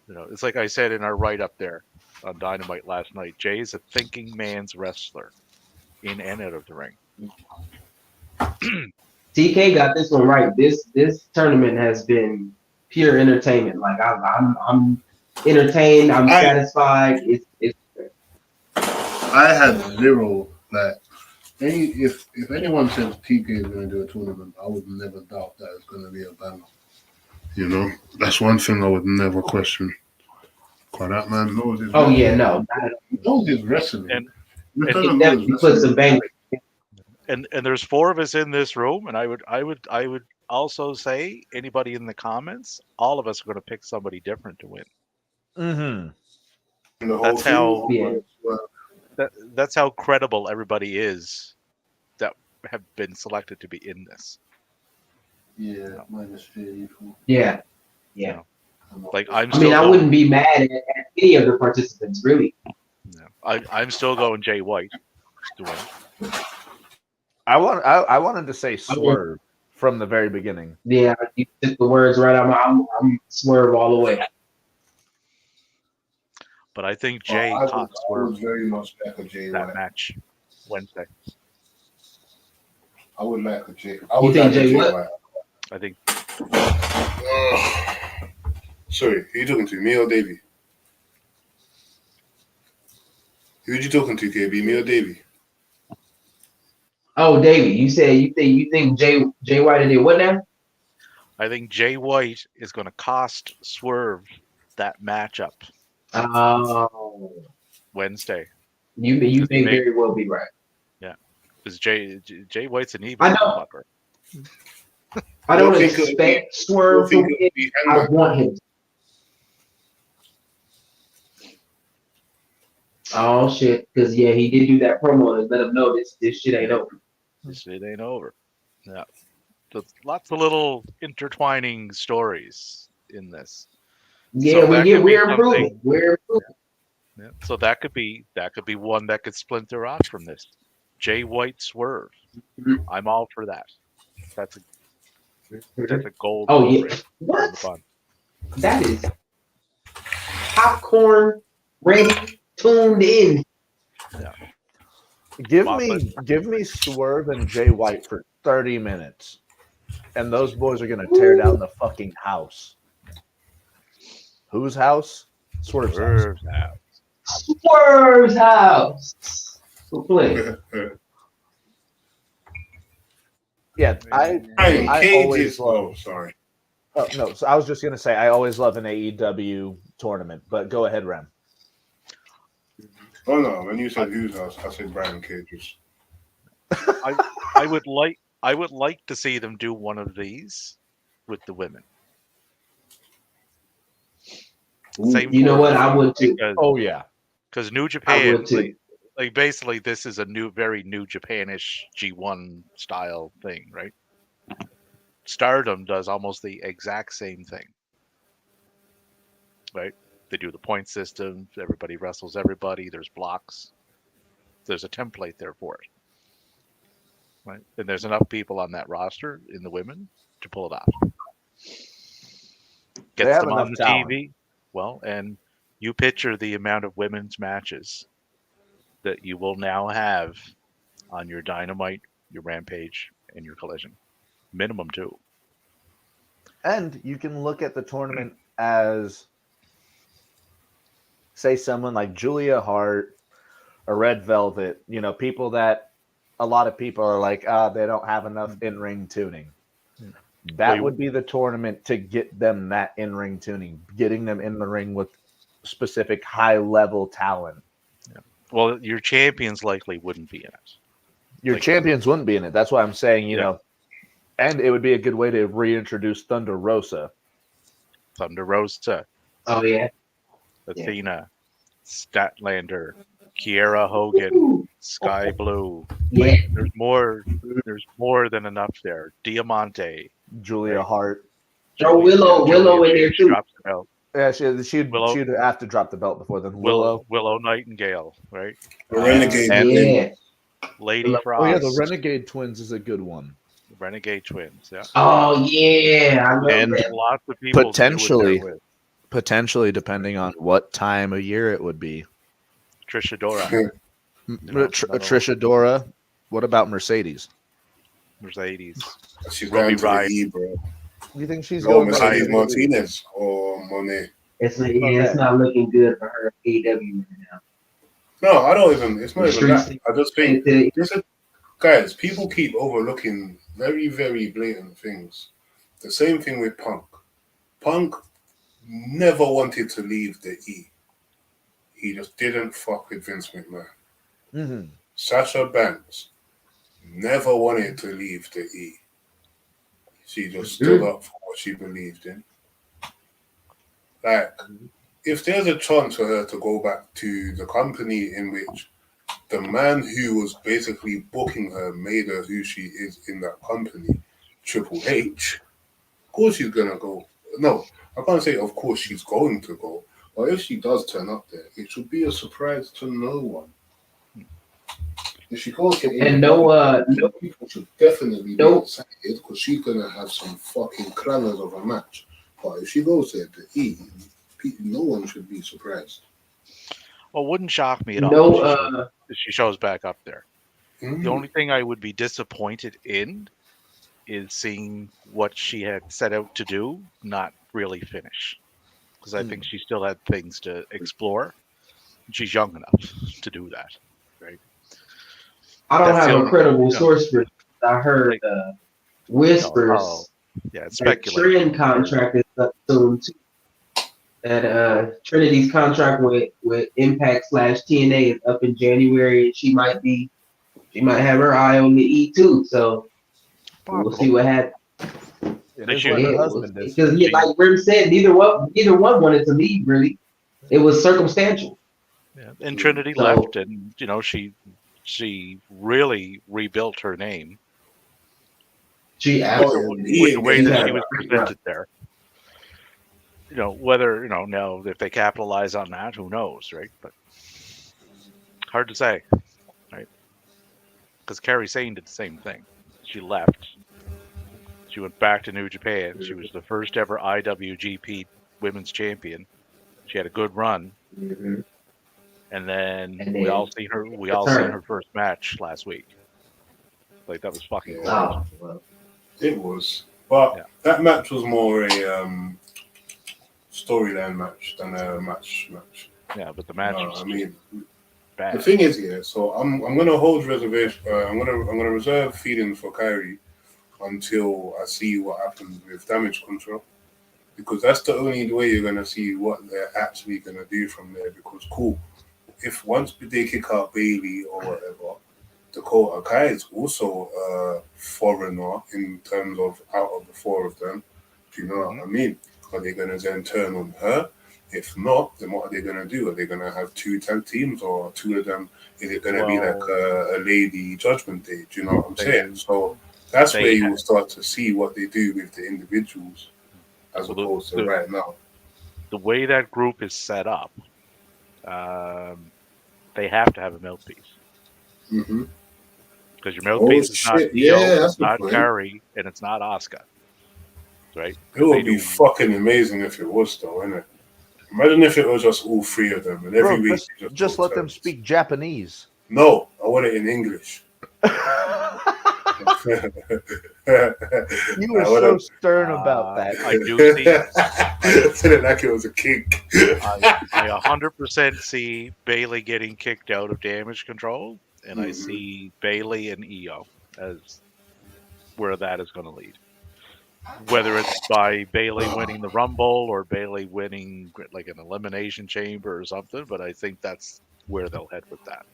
You know, it's like I said in our write-up there on Dynamite last night. Jay is a thinking man's wrestler, in and out of the ring. TK got this one right. This tournament has been pure entertainment. Like I'm entertained. I'm satisfied. It's I had zero. Like, if anyone says TK is going to do a tournament, I would never doubt that it's going to be a banger. You know, that's one thing I would never question. Cause that man knows his. Oh yeah, no. He knows his wrestling. And- He and doesn't He know his definitely puts wrestling. some bangers. And there's 4 of us in this room, and I would also say anybody in the comments, all of us are going to pick somebody different to win. Mm-hmm. And the whole That's how- thing, That's how credible everybody is that have been selected to be in this. Yeah, minus fear. Yeah. Like I'm I still mean, I going, wouldn't be mad at any of the participants, really. I'm still going Jay White to win. I wanted to say Swerve from the very beginning. Yeah, you took the words right out. I'm Swerve all the way. But I think Jay I caught would Swerve very much like a Jay that White. match Wednesday. I would like a Jay. You think Jay what? White. I think Sorry, who you talking to? Me or Davey? Who you talking to, KB? Me or Davey? Oh, Davey, you said you think Jay White did what now? I think Jay White is going to cost Swerve that matchup Oh, Wednesday you may very well be right. because Jay White's an evil I know. fucker. I don't think it'll expect Swerve to win. I want him. Oh shit! Because yeah, he did do that promo and let him know this shit ain't over. This shit ain't over. Yeah. There's lots of little intertwining stories in this. Yeah, So that could be we're something- improving. We're improving. Yeah. So that could be one that could splinter off from this. Jay White Swerve. Mhm. I'm all for that. That's a gold. Oh yeah, for what? the fun. That is popcorn ready, tuned in. Give Waffle. me Swerve and Jay White for 30 minutes, and those boys are gonna tear down the fucking house. Whose house? Swerve's house. Swerve now. Swerve's house. Who played? Yeah, I always love. Sorry. Oh, no, so I was just gonna say I always love an AEW tournament, but go ahead, Rem. Oh no, when you said whose house, I said Brian Cage's. I would like to see them do one of these with the women. Same You know what? format, I would too. Oh yeah, because New I Japan, would too. like basically this is a very New Japanish G1 style thing, right? Stardom does almost the exact same thing, right? They do the point system. Everybody wrestles everybody. There's blocks. There's a template there for it, right? And there's enough people on that roster in the women to pull it off. They Gets have them on enough the talent. TV. Well, and you picture the amount of women's matches that you will now have on your Dynamite, your Rampage, and your Collision. Minimum 2. and you can look at the tournament as, say, someone like Julia Hart or Red Velvet. You know, people that a lot of people are like, they don't have enough in-ring tuning. That would be the tournament to get them that in-ring tuning, getting them in the ring with specific high-level talent. Well, your champions likely wouldn't be in it. Your Like- champions wouldn't be in it. That's why I'm saying, you Yeah. know, and it would be a good way to reintroduce Thunder Rosa. Thunder Rosa, Oh yeah. Athena, Statlander, Kiera Hogan, Ooh. Sky Blue. Yeah. There's more than enough there. Diamante. Julia Right. Hart. Throw Willow in there too. Drops the belt. Yeah, she'd Willow. have to drop the belt before then. Willow. Willow Nightingale, right? The Renegade. And- Yeah. Lady Willow. Frost. Oh yeah, the Renegade Twins is a good one. Renegade Twins. Yeah. Oh yeah. I love And- that. Lots of people to do it there Potentially. with. Potentially, depending on what time of year it would be. Trisha Dora, Trisha Dora. What about Mercedes? She's Mercedes. going Robbie to the Ryan. E, bro. You think she's Oh, going Mercedes back? Martinez or Monet. It's not looking good for her AEW right now. No, I don't even. It's not The even that. streets- I just think this is, guys. People keep overlooking very, very blatant things. The same thing with Punk. Punk never wanted to leave the E. He just didn't fuck with Vince McMahon. Mm-hmm. Sasha Banks never wanted to leave the E. She just stood up for what she believed in. Like, if there's a chance for her to go back to the company in which the man who was basically booking her made her who she is in that company, Triple H, of course she's gonna go. No, I can't say of course she's going to go, but if she does turn up there, it should be a surprise to no one. If she goes to And no, people should definitely be No. excited because she's gonna have some fucking clangers of a match. But if she goes there to eat, no one should be surprised. Well, wouldn't shock me at all no, if she shows back up there. Mm. The only thing I would be disappointed in is seeing what she had set out to do not really finish. Because I think she still had things to explore. She's young enough to do that. I don't That's the have a only- credible no. source for this. I heard whispers. Oh, yeah, it's that speculation. Trend contract is up soon too. That Trinity's contract with Impact / TNA is up in January, and she might have her eye on the E too. So we'll see what happens. It They is should. what her Yeah, husband is. because like Grim said, neither one wanted to leave. Really, it was circumstantial. Yeah. And Trinity So- left, and she really rebuilt her name She Oh, absolutely with the way yeah, that yeah. she was presented there. Whether now if they capitalize on that, who knows, right? But hard to say, right? Because Kairi Sane did the same thing. She left. She went back to New Japan. She was the first ever IWGP Women's Champion. She had a good run, Mhm. and then And we then all seen her. We the all turn. seen her first match last week. Like that was fucking great. Oh, well. It was, but Yeah. that match was more a storyline match than a match. Yeah, but the match was I mean, bad. the thing is, yeah. So I'm gonna hold reservation. I'm gonna reserve feelings for Kyrie until I see what happens with Damage Control, because that's the only way you're gonna see what they're actually gonna do from there. Because cool, if once they kick out Bailey or whatever, Dakota Kai is also a foreigner in terms of out of the four of them. Do you know what I mean? Are they going to then turn on her? If not, then what are they going to do? Are they going to have two tag teams or two of them? Is it going to be like a lady judgment day? Do you know what I'm saying? So that's they where you have- will start to see what they do with the individuals as Well, opposed to right now. The way that group is set up, they have to have a mouthpiece. Mm-hmm. Because your mouthpiece is not shit. Io, Yeah, that's it's the not point. Kari, and it's not Asuka. Right? It would They be do- fucking amazing if it was, though, innit? Imagine if it was just all three of them, and every Bro, week just go let them turns. speak Japanese. No, I want it in English. You were I so wanna- stern about that. I do see. I said it like it was a kink. I 100% see Bailey getting kicked out of Damage Control, and I Mhm. see Bailey and Io as where that is going to lead. Whether it's by Bailey winning the Rumble or Bailey winning like an Elimination Chamber or something, but I think that's where they'll head with that.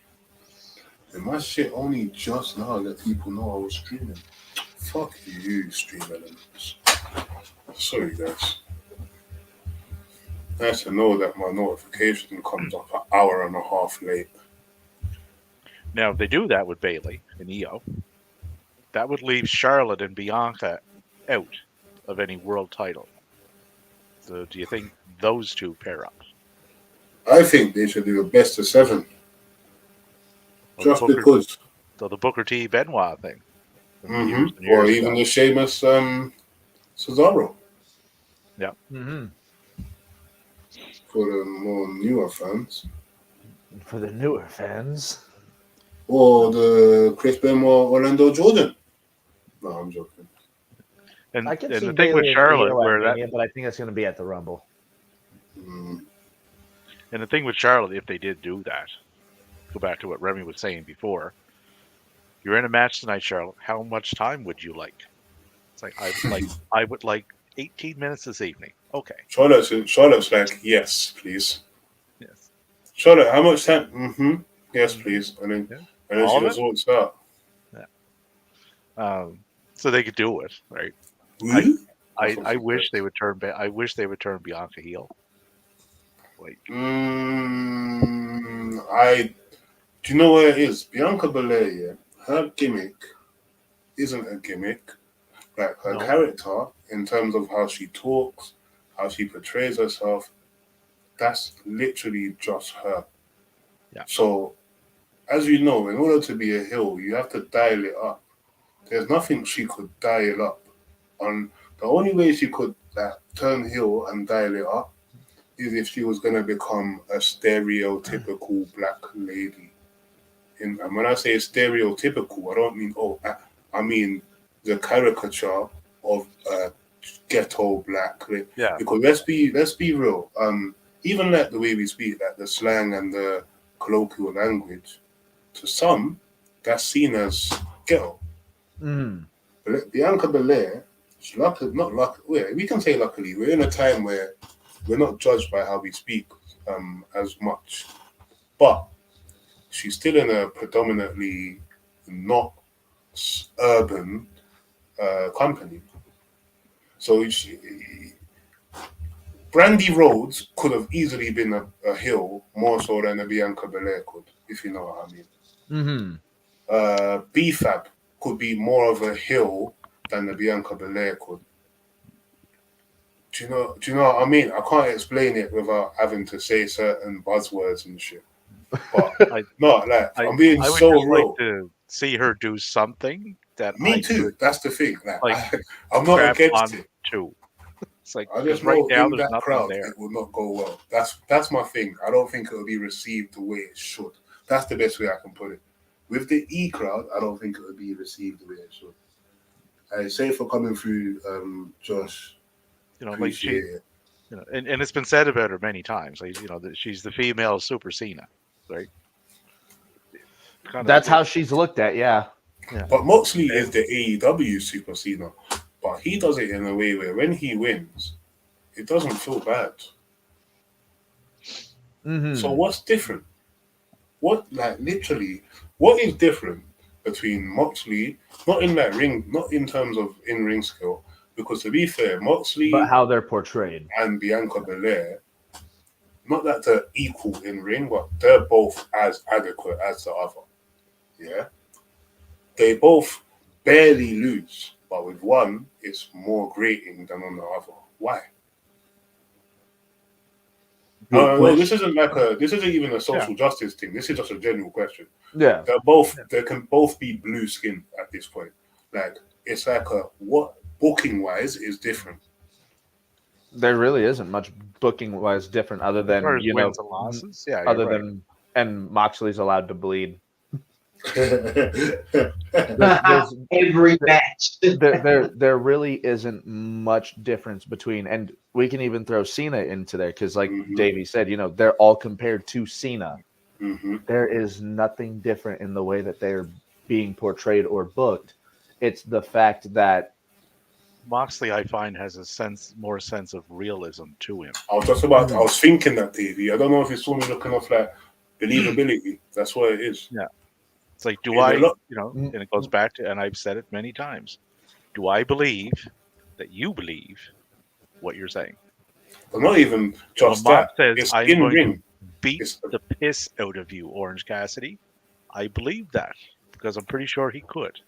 And my shit only just now let people know I was streaming. Fuck you, Stream Elements. Sorry, guys. Nice to know that my notification comes up an hour and a half late. Now, if they do that with Bailey and Io, that would leave Charlotte and Bianca out of any world title. So, do you think those two pair up? I think they should do a best of 7. Or Just the Booker, because. so the Booker T Benoit thing. from Mhm. years and Or years even ago. the Sheamus Cesaro Mm-hmm. for the more newer fans. For the newer fans. Or the Chris Benoit Orlando Jordan. No, I'm joking. And, I can and see the thing with Bayley Charlotte, and where Io at that, Mania, but I think that's going to be at the Rumble. Mm. and the thing with Charlotte, if they did do that, go back to what Remy was saying before. You're in a match tonight, Charlotte. How much time would you like? It's like I would like 18 minutes this evening. Okay. Charlotte's like, yes, please. Yes. Charlotte, how much time? Mm-hmm. Yes, please. And then, Yeah. and then All she of just walks out. So they could do it, right? Who? I wish they would turn. I wish they would turn Bianca heel. Like, Do you know where it is? Bianca Belair, yeah, her gimmick isn't a gimmick. Like her No. character, in terms of how she talks, how she portrays herself, that's literally just her. Yeah. So, as you know, in order to be a heel, you have to dial it up. There's nothing she could dial up. The only way she could turn heel and dial it up is if she was going to become a stereotypical black lady. And when I say stereotypical, I don't mean I mean the caricature of a ghetto black. yeah, Because let's be real. Even like the way we speak, like the slang and the colloquial language, to some, that's seen as ghetto. Mm. Bianca Belair, we can say luckily, we're in a time where we're not judged by how we speak as much. But she's still in a predominantly not urban company. So Brandy Rhodes could have easily been a heel more so than a Bianca Belair could, if you know what I mean. Mm-hmm. B-Fab could be more of a heel than the Bianca Belair could. Do you know what I mean? I can't explain it without having to say certain buzzwords and shit. But I'm being I would so just real. like to see her do something that Me I too. could That's the thing. like I'm not grab against on it. to. It's like I just right know now in there's that nothing crowd there. it will not go well. That's my thing. I don't think it will be received the way it should. That's the best way I can put it. With the E crowd, I don't think it will be received the way it should. I say for coming through, Josh. You know, like Appreciate she, it. you know, and it's been said about her many times. Like, you know, that she's the female Super Cena, right? That's how she's looked at. Yeah. But Moxley is the AEW Super Cena, but he does it in a way where when he wins, it doesn't feel bad. Mm-hmm. So what's different? What is different between Moxley, not in that ring, not in terms of in-ring skill, because to be fair, Moxley But how they're portrayed. and Bianca Belair, not that they're equal in ring, but they're both as adequate as the other. Yeah? They both barely lose, but with one, it's more grating than on the other. Why? No, this isn't even a social justice thing. This is just a general question. Yeah. They can both be blue skinned at this point. Like, it's like what booking wise is different. There really isn't much booking wise different other than, as far as you know, wins and losses. Yeah, other you're right. than, and Moxley's allowed to bleed. Every match. there really isn't much difference between, and we can even throw Cena into there because, like Davey said, you know, they're all compared to Cena. Mm-hmm. There is nothing different in the way that they're being portrayed or booked. It's the fact that Moxley, I find, has more sense of realism to him. I was thinking that, Davey. I don't know if you saw me looking off like believability. That's what it is. Yeah. It's like, and it goes back to, and I've said it many times, do I believe that you believe what you're saying? But not even just when that. Mox says, It's I'm in going ring. to beat the piss out of you, Orange Cassidy, I believe that because I'm pretty sure he could.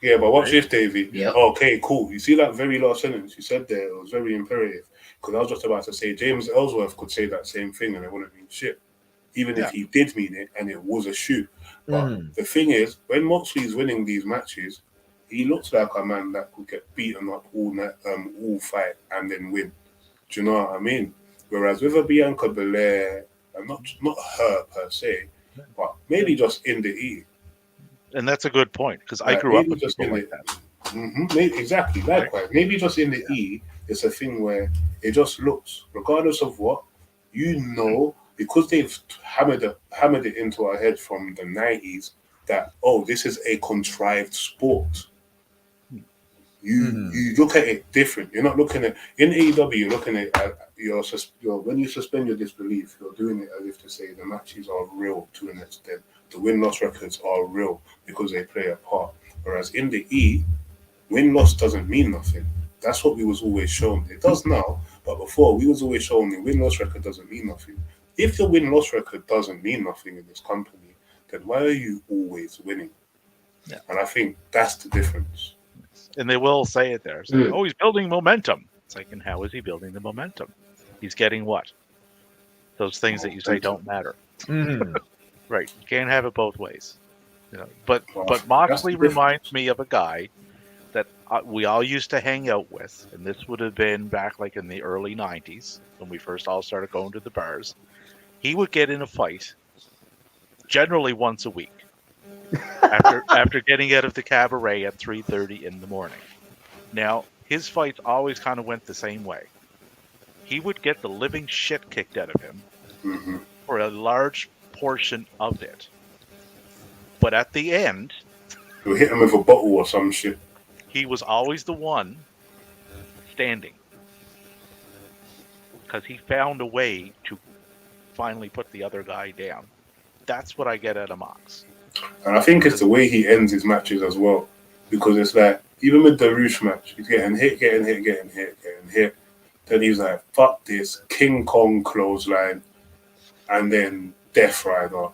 Yeah, but watch this, Davey. Yep. Okay, cool. You see that very last sentence you said there? It was very imperative. Because I was just about to say James Ellsworth could say that same thing and it wouldn't mean shit. Even if he did mean it and it was a shoot. But the thing is, when Moxley's winning these matches, he looks like a man that could get beaten up all fight and then win. Do you know what I mean? Whereas with a Bianca Belair, and not her per se, but maybe just in the E. And that's a good point because I grew up with just people like that. Mm-hmm. Exactly, likewise. Maybe just in the E, it's a thing where it just looks, regardless of what, you know, because they've hammered it into our head from the 90s that, oh, this is a contrived sport. You look at it different. You're not looking at in AEW. You're looking at your when you suspend your disbelief. You're doing it as if to say the matches are real to an extent. The win-loss records are real because they play a part. Whereas in the E, win-loss doesn't mean nothing. That's what we was always shown. It does now, but before we was always shown the win-loss record doesn't mean nothing. If the win-loss record doesn't mean nothing in this company, then why are you always winning? Yeah. And I think that's the difference. And they will say it there. It's like, oh, he's building momentum. It's like, and how is he building the momentum? He's getting what? Those things that you say don't matter. Right. You can't have it both ways. You know. But Moxley reminds me of a guy that we all used to hang out with, and this would have been back like in the early 90s when we first all started going to the bars. He would get in a fight generally once a week. after getting out of the cabaret at 3:30 in the morning. Now, his fights always kind of went the same way. He would get the living shit kicked out of him for a large portion of it. But at the end, you hit him with a bottle or some shit. He was always the one standing. Because he found a way to finally put the other guy down. That's what I get out of Mox. And I think it's the way he ends his matches as well. Because it's like, even with the Roosh match, he's getting hit. Then he's like, fuck this, King Kong clothesline. And then Death Rider.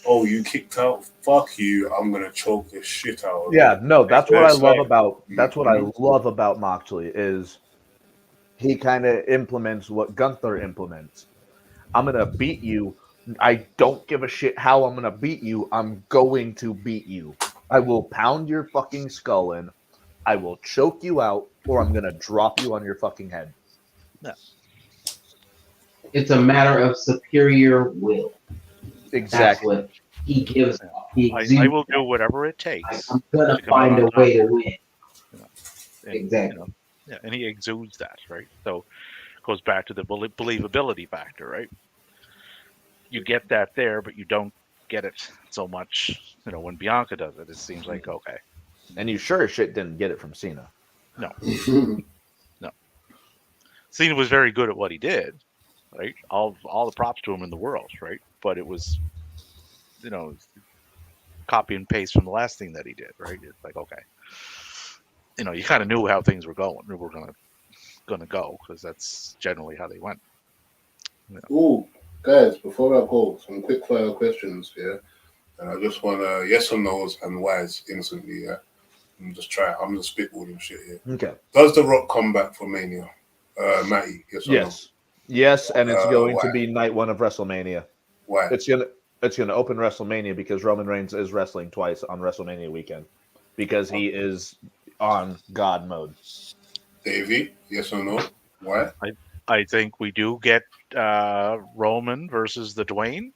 Oh, you kicked out? Fuck you, I'm going to choke the shit out of you. Yeah, no, that's what I love about, that's what I love about Moxley is he kind of implements what Gunther implements. I'm going to beat you. I don't give a shit how I'm going to beat you. I'm going to beat you. I will pound your fucking skull in. I will choke you out, or I'm going to drop you on your fucking head. Yeah. It's a matter of superior will. Exactly. That's what he gives off. I will do whatever it takes. I'm going to find a way to win. And, exactly. Yeah, and he exudes that, right? So it goes back to the believability factor, right? You get that there, but you don't get it so much, when Bianca does it. It seems like, okay. And you sure as shit didn't get it from Cena. No. No. Cena was very good at what he did, right? All the props to him in the world, right? But it was, copy and paste from the last thing that he did, right? It's like, okay. You kind of knew how things were going. We were gonna go because that's generally how they went. Ooh, guys! Before I go, some quick fire questions here, and I just want yes or no's and whys instantly. Yeah, I'm just spitballing shit here. Okay. Does The Rock come back for Mania? Matty, yes or no? Yes, and it's going why? to be night one of WrestleMania. Why? It's gonna open WrestleMania because Roman Reigns is wrestling twice on WrestleMania weekend because he is on God mode. Davey, yes or no? Why? I think we do get Roman versus the Dwayne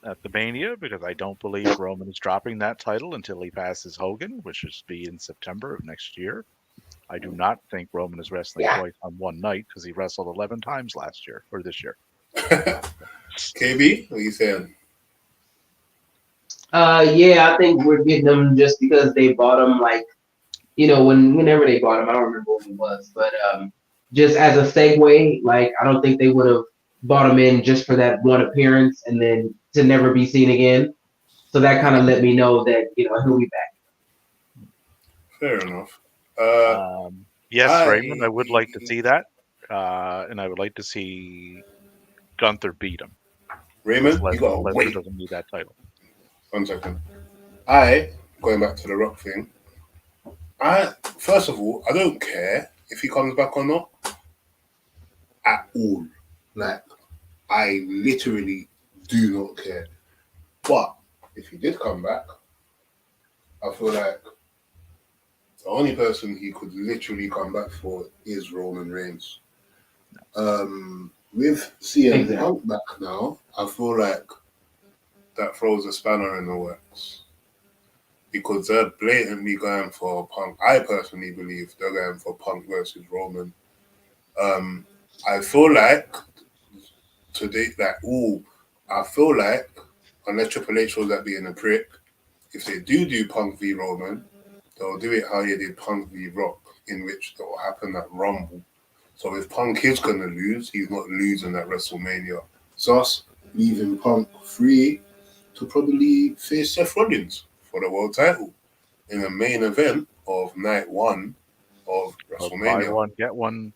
at the Mania because I don't believe Roman is dropping that title until he passes Hogan, which is be in September of next year. I do not think Roman is wrestling twice on one night because he wrestled 11 times last year or this year. KB, what are you saying? Yeah, I think we're getting them just because they bought him, whenever they bought him, I don't remember what it was, but just as a segue, I don't think they would have bought him in just for that one appearance and then to never be seen again. So that kind of let me know that, he'll be back. Fair enough. Yes, Raymond, I would like to see that. And I would like to see Gunther beat him. Raymond, you got to wait. Doesn't need that title. 1 second. Going back to the Rock thing, first of all, I don't care if he comes back or not. At all. I literally do not care. But if he did come back, I feel like the only person he could literally come back for is Roman Reigns. With CM Punk back now, I feel like that throws a spanner in the works. Because they're blatantly going for Punk. I personally believe they're going for Punk versus Roman. I feel like today, I feel like, unless Triple H was that being a prick, if they do Punk v Roman, they'll do it how they did Punk v Rock, in which it will happen at Rumble. So if Punk is going to lose, he's not losing at WrestleMania. Thus, leaving Punk free to probably face Seth Rollins for the world title in the main event of night 1 of Buy WrestleMania. one, get one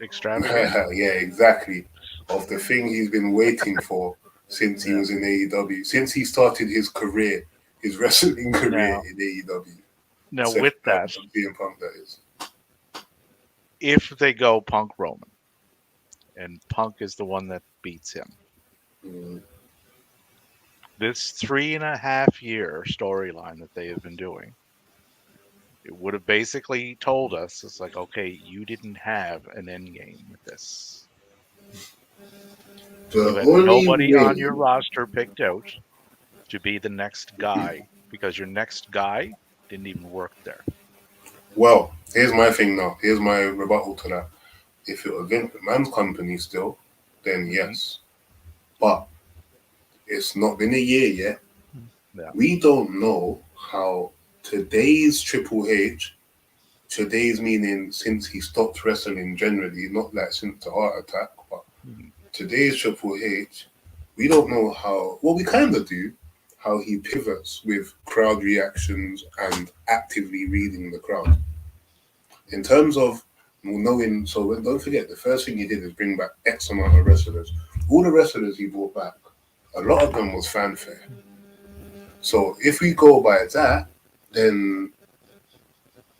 extravagant. Yeah, exactly. Of the thing he's been waiting for since he was in AEW, since he started his career, his wrestling career in AEW. Now, with that, CM Punk, that is. if they go Punk Roman, and Punk is the one that beats him, this 3.5 year storyline that they have been doing, it would have basically told us, it's like, okay, you didn't have an end game with this. You had nobody on your roster picked out to be the next guy because your next guy didn't even work there. Well, here's my thing now. Here's my rebuttal to that. If it was Vince McMahon's company still, then yes. But it's not been a year yet. Yeah. We don't know how today's Triple H, today's meaning since he stopped wrestling generally, not like since the heart attack, but today's Triple H, we don't know how, well, we kind of do, how he pivots with crowd reactions and actively reading the crowd. In terms of knowing, so don't forget, the first thing he did is bring back X amount of wrestlers. All the wrestlers he brought back, a lot of them was fanfare. So if we go by that, then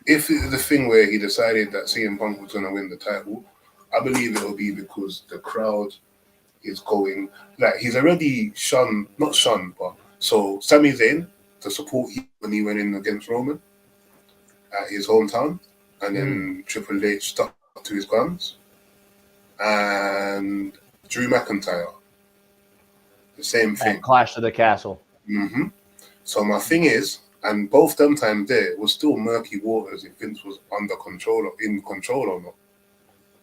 if it's the thing where he decided that CM Punk was going to win the title, I believe it'll be because the crowd is going, like, he's already shunned, not shunned, but so Sami Zayn to support him when he went in against Roman at his hometown, and then Triple H stuck to his guns, and Drew McIntyre, the same thing. And Clash of the Castle. So my thing is, and both them times there, it was still murky waters if Vince was under control or in control or not.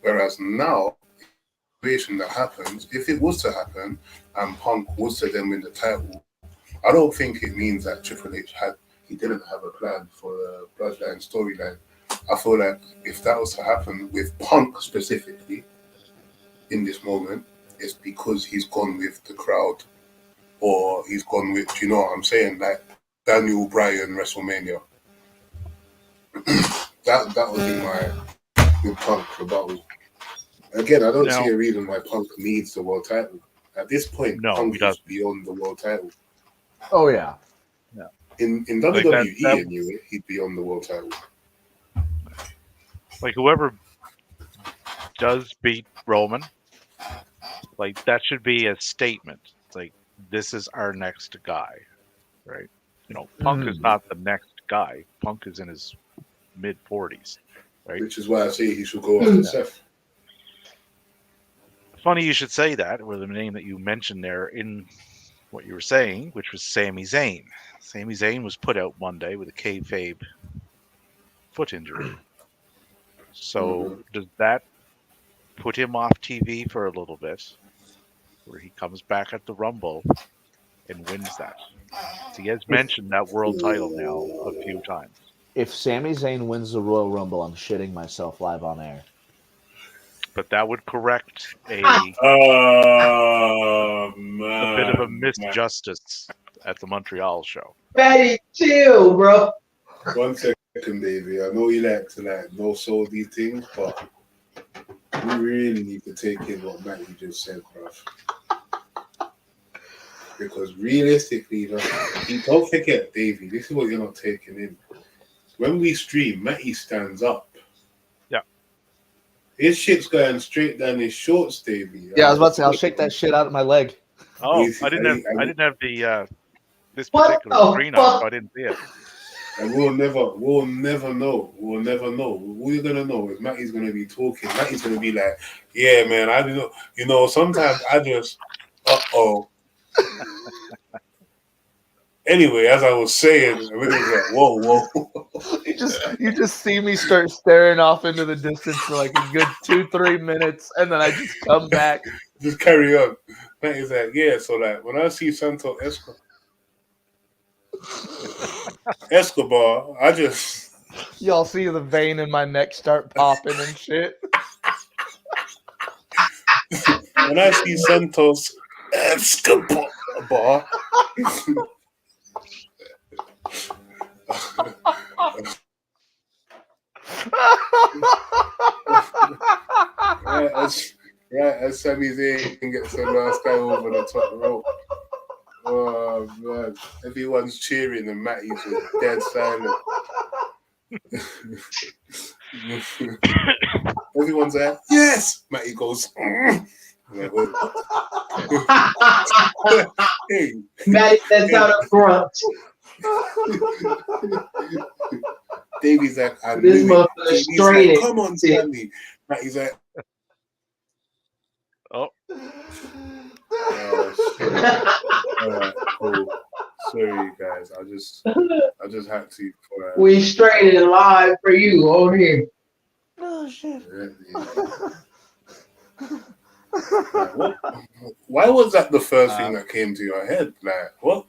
Whereas now, the situation that happens, if it was to happen and Punk was to then win the title, I don't think it means that Triple H didn't have a plan for the Bloodline storyline. I feel like if that was to happen with Punk specifically in this moment, it's because he's gone with the crowd, or he's gone with, you know what I'm saying, like Daniel Bryan WrestleMania. that would be my with Punk rebuttal. Again, I don't see a reason why Punk needs the world title. At this point, Punk is beyond the world title. Oh, yeah. In WWE, anyway, he'd be on the world title. Like, whoever does beat Roman, like, that should be a statement. It's like, this is our next guy, right? You know, Punk is not the next guy. Punk is in his mid-40s, right? Which is why I say he should go after Seth. Funny you should say that, with the name that you mentioned there in what you were saying, which was Sami Zayn. Sami Zayn was put out Monday with a kayfabe foot injury. So does that put him off TV for a little bit, where he comes back at the Rumble and wins that? So he has mentioned that world title now a few times. If Sami Zayn wins the Royal Rumble, I'm shitting myself live on air. But that would correct a bit of a misjustice at the Montreal show. Fatty, chill, bro. 1 second, baby. I know you like to no soul these things, but we really need to take in what Matty just said, bruv. Because realistically, don't forget, Davey, this is what you're not taking in. When we stream, Matty stands up. Yeah. His shit's going straight down his shorts, Davey. Yeah, I was about to say, I'll shake that shit out of my leg. Oh, I didn't have the this particular screen on, so I didn't see it. And we'll never know. We'll never know. All you're gonna know is Matty's gonna be talking. Matty's gonna be like, "Yeah, man, I don't know. You know, sometimes I just, Anyway, as I was saying, we're like, whoa. You just see me start staring off into the distance for like a good 2-3 minutes, and then I just come back just carry on. That is like, yeah. So like when I see Santos Escobar, I just Y'all see the vein in my neck start popping and shit. when I see Santos Escobar. Right as Sami Zayn gets the last guy over the top rope. Oh man, everyone's cheering and Matty's just dead silent. Everyone's like, yes! Matty goes, like, hey. Matty that's out up front. Davey's like, I This knew it. motherfucker Davey's straining. like, come on, Sammy. Matty's like, Oh, shit. All right, cool. Sorry, guys. I just had to. We straining live for you over here. Oh shit. Like, what? Why was that the first thing that came to your head? Like, what?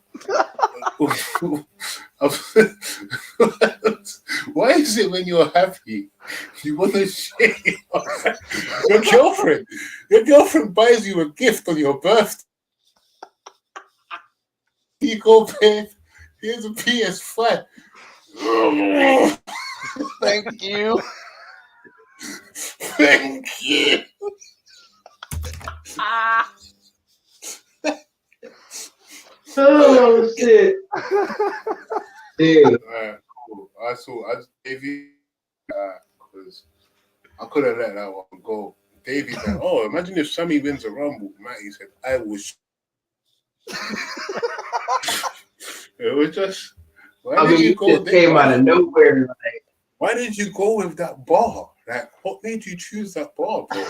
Why is it when you're happy you want to share your girlfriend? Your girlfriend buys you a gift on your birthday. You go, babe. Here's a PS5. Thank you. Thank you. Oh shit. Dude. Alright, cool. I just Davey because I could have let that one go. Davey said, oh, imagine if Sammy wins a rumble. Matty said, I wish. It was just I mean, you just came out of nowhere. Like, why did you go with that bar? Like, what made you choose that bar, bro?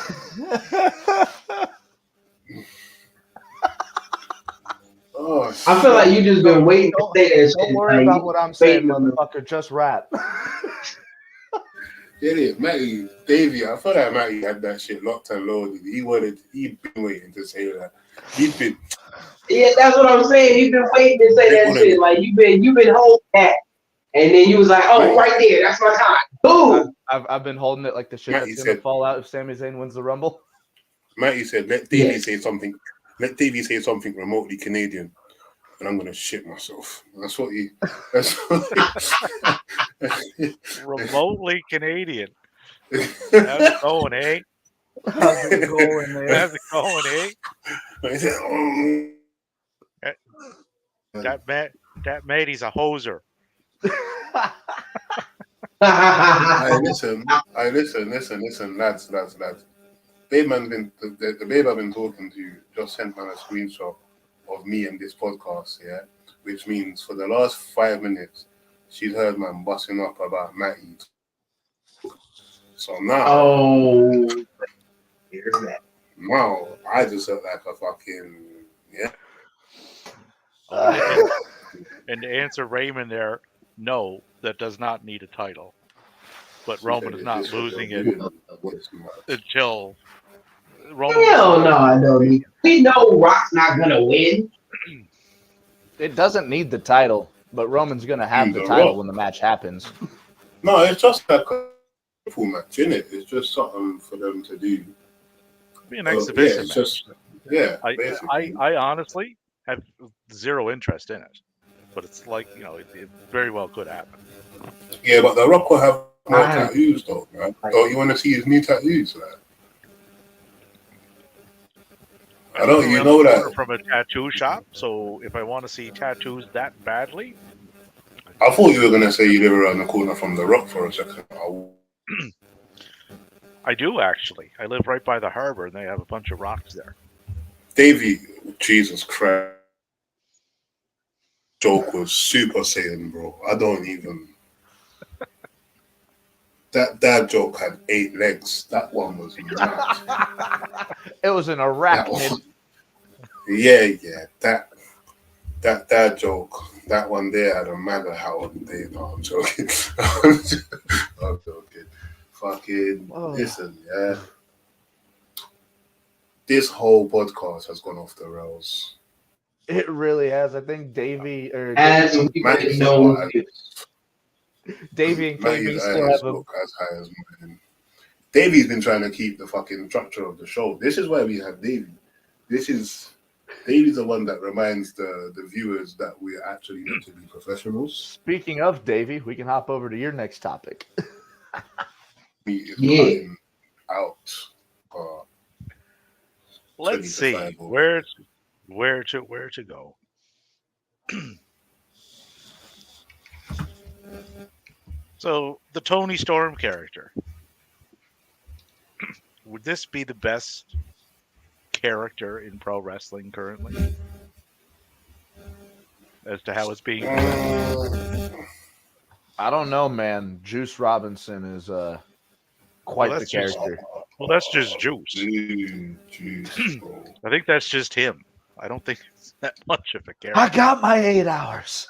Oh, I feel like you just been waiting to say that shit. Don't worry about what I'm saying, motherfucker. Just rap. Yeah, Matty, Davey, I feel like Matty had that shit locked and loaded. He'd been waiting to say that. He'd been. Yeah, that's what I'm saying. You've been waiting to say that shit. Like you've been holding that, and then you was like, "Oh, right there, that's my time." Boom. I've been holding it like the shit that's gonna fall out if Sami Zayn wins the Rumble. Matty said, "Let Davey say something. Let Davey say something remotely Canadian, and I'm gonna shit myself." That's what he. remotely Canadian. How's it going, eh? How's it going, man? How's it going, eh? I said, That mate, he's a hoser. listen, lads. Babe man the babe I've been talking to just sent man a screenshot of me and this podcast, yeah? Which means for the last 5 minutes, she's heard man busting up about Matty. So now, here's that. Now, I just look like a fucking, yeah. And to answer Raymond there, no, that does not need a title. But Roman is not losing it until Roman. Hell no, I don't need. We know Rock's not gonna win. It doesn't need the title, but Roman's gonna have the title when the match happens. No, it's just like a full match, isn't it? It's just something for them to do. Be an exhibition. Yeah, it's just, yeah. I honestly have zero interest in it, but it's like, you know, it very well could happen. Yeah, but The Rock will have more tattoos, though, man. Don't you want to see his new tattoos, man? I don't, you know that. From a tattoo shop, so if I want to see tattoos that badly. I thought you were going to say you live around the corner from The Rock for a second. I do, actually. I live right by the harbor, and they have a bunch of rocks there. Davey, Jesus Christ. Joke was Super Saiyan, bro. I don't even... That joke had 8 legs. That one was mad. It was an arachnid. Yeah. That joke. That one there had a MAGA hat on there. No, I'm joking. I'm joking. Fucking listen, yeah. This whole podcast has gone off the rails. It really has. I think Davey or As Davey, we Matty's know, not Davey and Matty's KB still eyes have a. look as high as mine. Davey's been trying to keep the fucking structure of the show. This is why we have Davey. Davey's the one that reminds the viewers that we're actually meant to be professionals. Speaking of Davey, we can hop over to your next topic. He is Yeah. cutting out. Let's see 25 over. where to go. So the Tony Storm character. Would this be the best character in pro wrestling currently? As to how it's being I don't know, man. Juice Robinson is quite Well, the that's just- character. well, that's just Juice. Jeez, bro. I think that's just him. I don't think it's that much of a character. I got my 8 hours.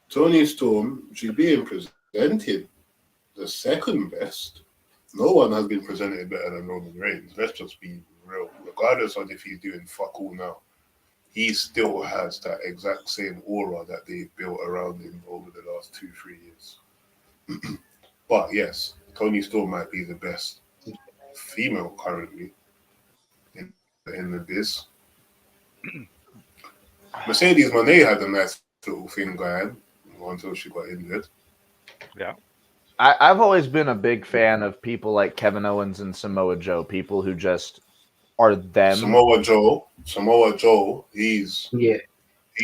Tony Storm, she's being presented the second best. No one has been presented better than Roman Reigns. Let's just be real. Regardless of if he's doing fuck all now, he still has that exact same aura that they built around him over the last 2-3 years. But yes, Tony Storm might be the best female currently in the biz. Mercedes Moné had a nice little thing going until she got injured. I've always been a big fan of people like Kevin Owens and Samoa Joe, people who just are them. Samoa Joe, he's yeah.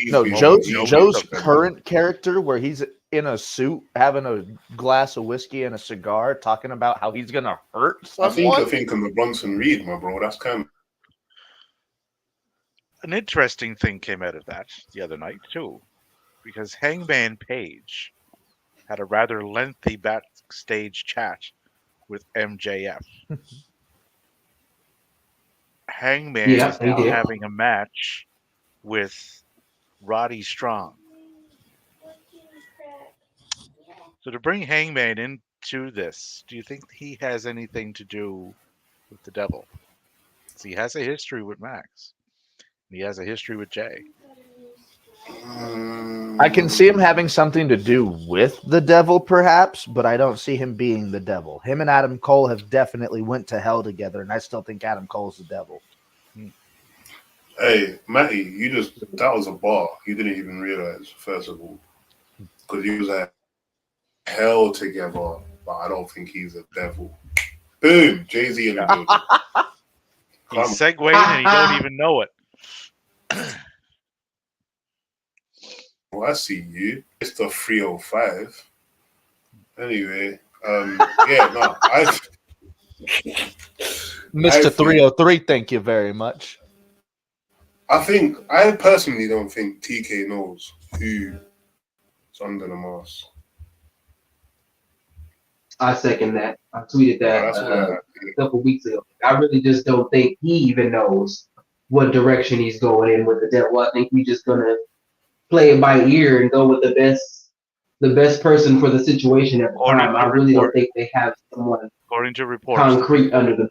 No, been- Joe's he's something. current character where he's in a suit having a glass of whiskey and a cigar talking about how he's going to hurt I think someone. you're thinking of Bronson Reed, my bro. That's kind of An interesting thing came out of that the other night too, because Hangman Page had a rather lengthy backstage chat with MJF. Hangman Yeah, is he now did. having a match with Roddy Strong. So to bring Hangman into this, do you think he has anything to do with the devil? 'Cause he has a history with Max. He has a history with Jay. I can see him having something to do with the devil, perhaps, but I don't see him being the devil. Him and Adam Cole have definitely went to hell together, and I still think Adam Cole's the devil. Hey, Matty, that was a bar. You didn't even realize, first of all, because he was at hell together, but I don't think he's a devil. Boom, Jay-Z in the building. He's Come segueing and he don't even know it. on, I see you. It's the 305. Anyway, Mr. I 303, thank you very much. I personally don't think TK knows who's under the mask. I second that. I tweeted that That's what I had. a couple weeks ago. I really just don't think he even knows what direction he's going in with the devil. I think he's just gonna play it by ear and go with the best person for the situation at the According time. to I really don't report. think they have someone According to reports, concrete under the.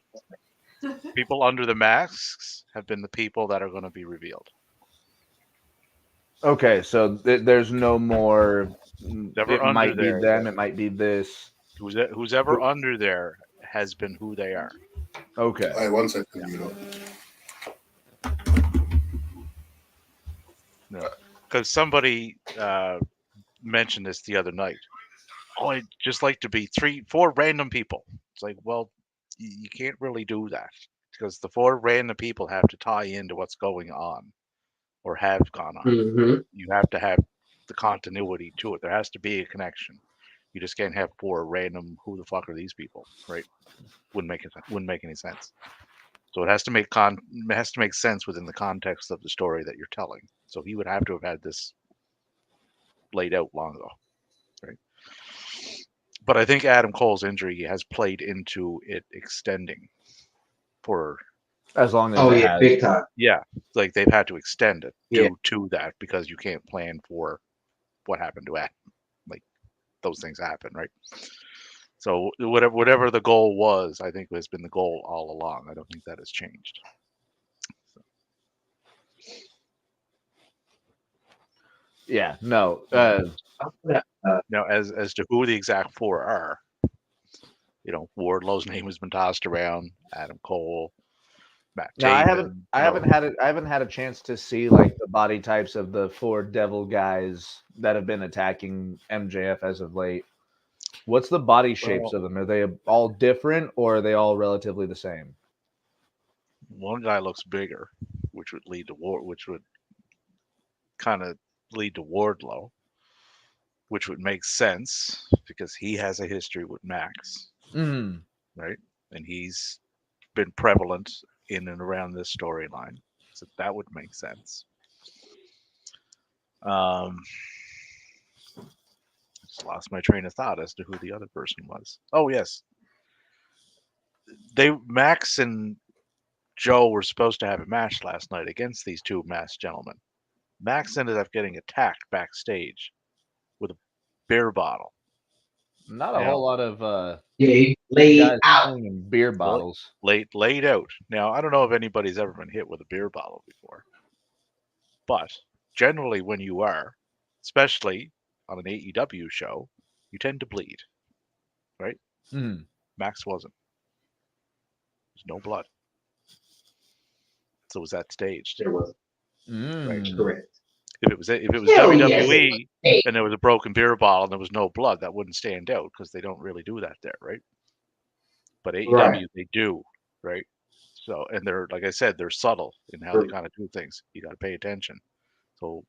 people under the masks have been the people that are going to be revealed. Okay, so there's no more. Never It under might be there. them. It might be this. Who's ever under there has been who they are. Okay. Hey, 1 second, you know. Because somebody mentioned this the other night. Oh, I'd just like to be 4 random people. It's like, well, you can't really do that because the 4 random people have to tie into what's going on or have gone on. Mm-hmm. You have to have the continuity to it. There has to be a connection. You just can't have 4 random. Who the fuck are these people? Right? Wouldn't make any sense. So it has to make sense within the context of the story that you're telling. So he would have to have had this laid out long ago, right? But I think Adam Cole's injury has played into it extending for As long as Oh it yeah, has. big time. like they've had to extend it Yeah. due to that because you can't plan for what happened to Adam. Like those things happen, right? So whatever the goal was, I think has been the goal all along. I don't think that has changed. Yeah, no. Now, as to who the exact four are, Wardlow's name has been tossed around. Adam Cole, Matt No, Taven. I haven't had a chance to see like the body types of the four devil guys that have been attacking MJF as of late. What's the body shapes of them? Are they all different or are they all relatively the same? One guy looks bigger, which would lead to which would kind of lead to Wardlow, which would make sense because he has a history with Max, right? And he's been prevalent in and around this storyline, so that would make sense. Just lost my train of thought as to who the other person was. Oh yes, Max and Joe were supposed to have a match last night against these two masked gentlemen. Max ended up getting attacked backstage with a beer bottle. Not a whole lot of he laid guys out. swinging beer bottles. Laid out. Now I don't know if anybody's ever been hit with a beer bottle before, but generally when you are, especially on an AEW show, you tend to bleed, right? Max wasn't. There's no blood. So was that staged? There was. Right. Correct. If it was Hell WWE yes. and there was a broken beer bottle and there was no blood, that wouldn't stand out because they don't really do that there, right? But AEW they do, right? So and they're like I said, they're subtle in how they kind of do things. You got to pay attention. So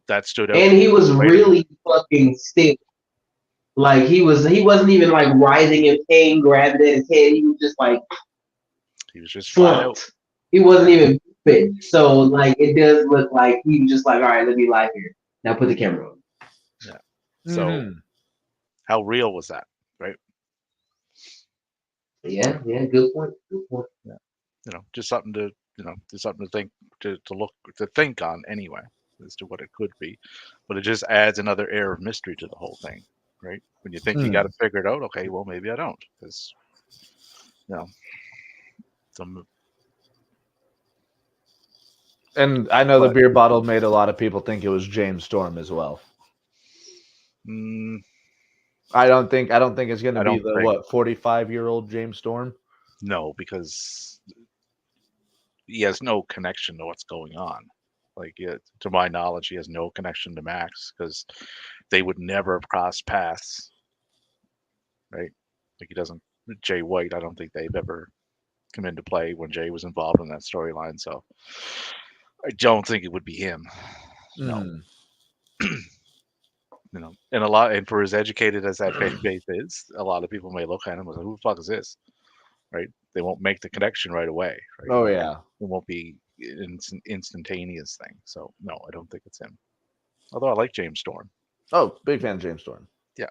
that stood out. And he was really fucking stiff. Like he wasn't even like writhing in pain, grabbing at his head. He was just like he was just flat out. He wasn't even fit. So like it does look like he was just like, all right, let me lie here. Now put the camera on. Yeah. So how real was that, right? Yeah, good point. Yeah. Just something to think to think on anyway as to what it could be. But it just adds another air of mystery to the whole thing, right? When you think you got to figure it out, okay, well maybe I don't, because some. And I know the beer bottle made a lot of people think it was James Storm as well. I don't think it's going to be the 45-year-old James Storm. No, because he has no connection to what's going on. Like, to my knowledge, he has no connection to Max because they would never have crossed paths, right? Like he doesn't. Jay White, I don't think they've ever come into play when Jay was involved in that storyline. So I don't think it would be him. No. And for as educated as that fan base is, a lot of people may look at him and say, "Who the fuck is this?" Right? They won't make the connection right away. Right? Oh yeah, it won't be an instantaneous thing. So no, I don't think it's him. Although I like James Storm. Oh, big fan of James Storm. Yeah.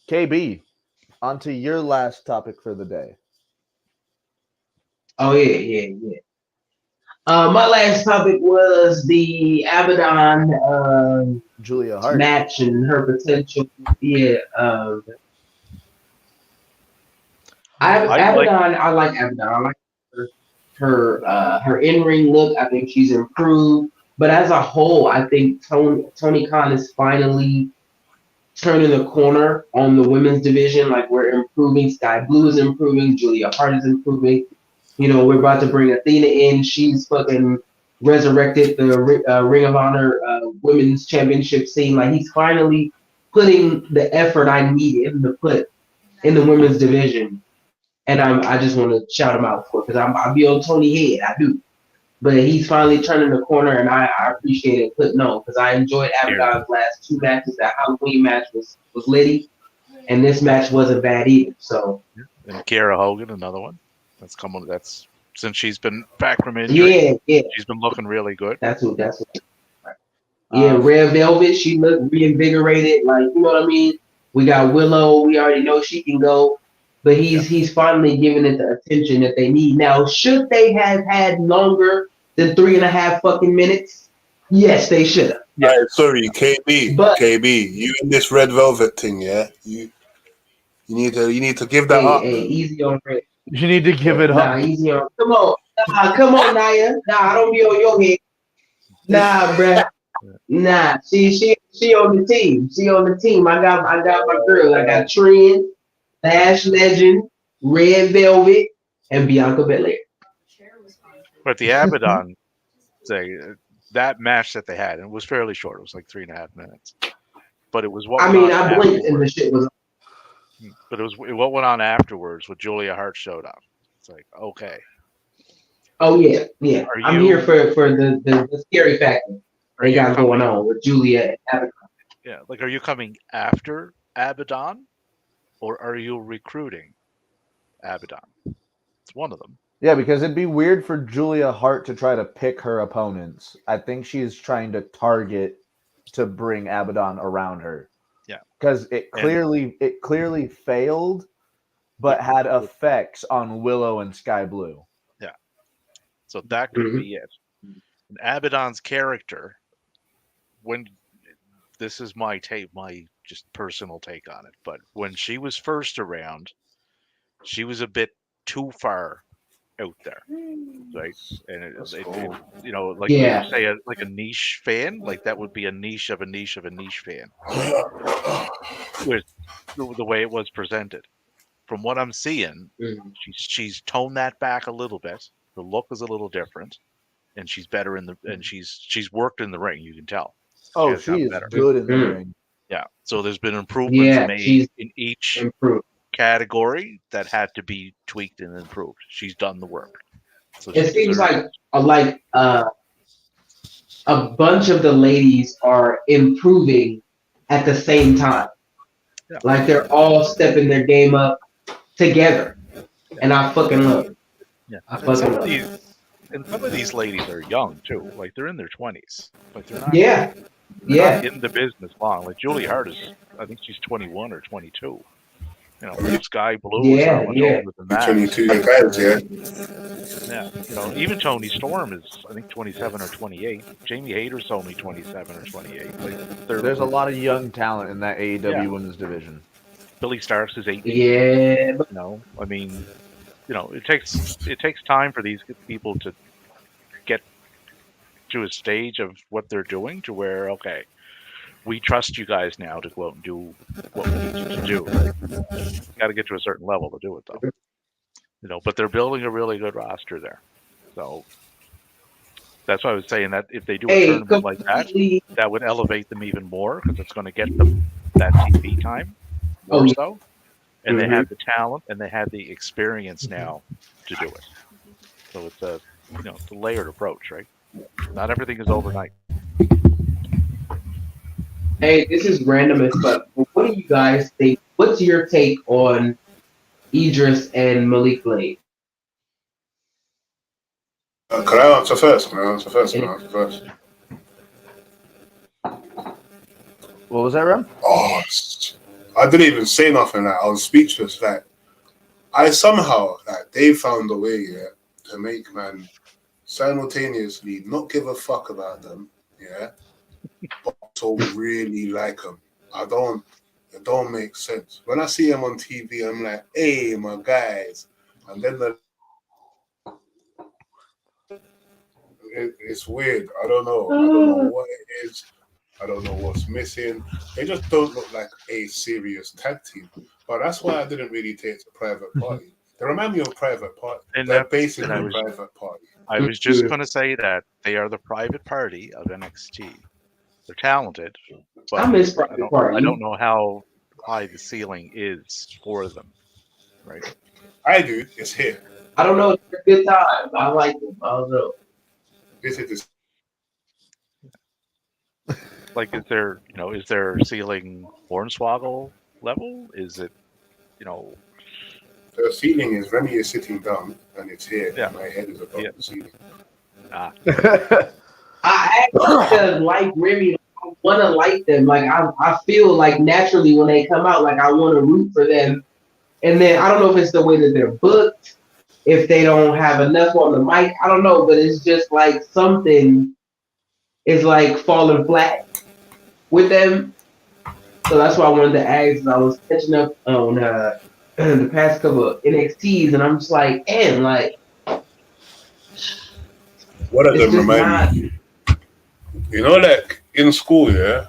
KB, on to your last topic for the day. Oh yeah. My last topic was the Abaddon Julia Hart match and her potential. Yeah. Abaddon. I like Abaddon. I like her in-ring look. I think she's improved. But as a whole, I think Tony Khan is finally turning the corner on the women's division. Like, we're improving. Sky Blue is improving. Julia Hart is improving. We're about to bring Athena in. She's fucking resurrected the Ring of Honor women's championship scene. Like, he's finally putting the effort I need him to put in the women's division. And I just want to shout him out for it, because I be on Tony head. I do. But he's finally turning the corner, and I appreciate it putting on, because I enjoyed Abaddon's last two matches. That Halloween match was litty, and this match wasn't bad either. So. And Kiera Hogan, another one. That's since she's been back from injury. Yeah. She's been looking really good. That's what. Yeah, Red Velvet, she looked reinvigorated. Like, you know what I mean? We got Willow. We already know she can go. But he's finally giving it the attention that they need. Now, should they have had longer than 3.5 fucking minutes? Yes, they should have. Yeah. Alright, sorry, KB, But- KB, you in this red velvet thing, yeah? You need to give that up. Hey, easy on Red. You need to give it Nah, up. easy on. Come on, Naya. Nah, I don't be on your head. Nah, bruh. Nah, she on the team. She on the team. I got my girl. I got Trend, Lash Legend, Red Velvet, and Bianca Belair. But the Abaddon thing, that match that they had, and it was fairly short. It was like 3.5 minutes. But it was what I went mean, on I blinked and the afterwards. shit was. But it was what went on afterwards with Julia Hart showed up. It's like, okay. Oh yeah, yeah. Are I'm you- here for the scary factor Are they you got going coming- on with Julia and Abaddon. Yeah, like, are you coming after Abaddon, or are you recruiting Abaddon? It's one of them. Yeah, because it'd be weird for Julia Hart to try to pick her opponents. I think she's trying to target to bring Abaddon around her. Yeah. Because it clearly failed, but had effects on Willow and Sky Blue. So that could Mhm. be it. And Abaddon's character, when this is my take, my just personal take on it, but when she was first around, she was a bit too far out there, right? And you know, like Yeah. say like a niche fan, like that would be a niche of a niche of a niche fan, with the way it was presented. From what I'm seeing, Mhm. she's toned that back a little bit. The look is a little different, and she's better in the and she's worked in the ring. You can tell. Oh, has gotten she is better. good in the Mhm. ring. Yeah. So there's been improvements Yeah, made she's in each improved. category that had to be tweaked and improved. She's done the work. So It she seems deserves like a bunch of the ladies are improving at the same time. Yeah. Like they're all stepping their game up together, and I fucking love it. Yeah. I And fucking some of love it. these and some of these ladies are young too. Like they're in their 20s. Like they're not Yeah, they're yeah. not in the business long. Like Julie Hart is, I think she's 21 or 22. You know, Sky Blue is Yeah, not much yeah. older than that. 22 guys, yeah. Yeah, you know, even Tony Storm is, I think, 27 or 28. Jamie Hayter's only 27 or 28. Like, There's a lot of young talent in that AEW Yeah. women's division. Billy Starks is 18. Yeah, but You know, I mean, you know, it takes time for these people to get to a stage of what they're doing to where, okay, we trust you guys now to go out and do what we need you to do. Got to get to a certain level to do it, though. You know, but they're building a really good roster there. So that's why I was saying that if they do a hey, tournament like that, completely. that would elevate them even more because it's going to get them that TV time more Oh, yeah. so. And they have the talent and they have the experience now to do it. So it's a it's a layered approach, right? Not everything is overnight. Hey, this is random as fuck. But what do you guys think? What's your take on Idris and Malik Blade? Can I answer first? Can I answer first? Can I answer first? What was that, Rem? Oh, I didn't even say nothing. Like, I was speechless. Like, I somehow, like, they found a way, yeah, to make man simultaneously not give a fuck about them, yeah, but also really like them. It don't make sense. When I see them on TV, I'm like, hey, my guys, and then it's weird. I don't know what it is. I don't know what's missing. They just don't look like a serious tag team. But that's why I didn't really take to Private Party. They remind me of Private Party. And They're that- basically and I was- Private Party. I was just going to say that they are the private party of NXT. They're talented, but I miss I Private Party. don't know how high the ceiling is for them, right? I do. It's here. I don't know. It's a good time. I like them. I don't know. This is Like, is their ceiling Hornswoggle level? Is it, the ceiling is Remy is sitting down and it's here. Yeah. My head is above Yeah. the ceiling. I actually like Remy. I want to like them. Like I feel like naturally when they come out, like I want to root for them. And then I don't know if it's the way that they're booked, if they don't have enough on the mic. I don't know, but it's just like something is like falling flat with them. So that's why I wanted to ask. I was catching up on the past couple of NXTs, and I'm just like, damn, like One of it's them just remind not. me, like in school, yeah,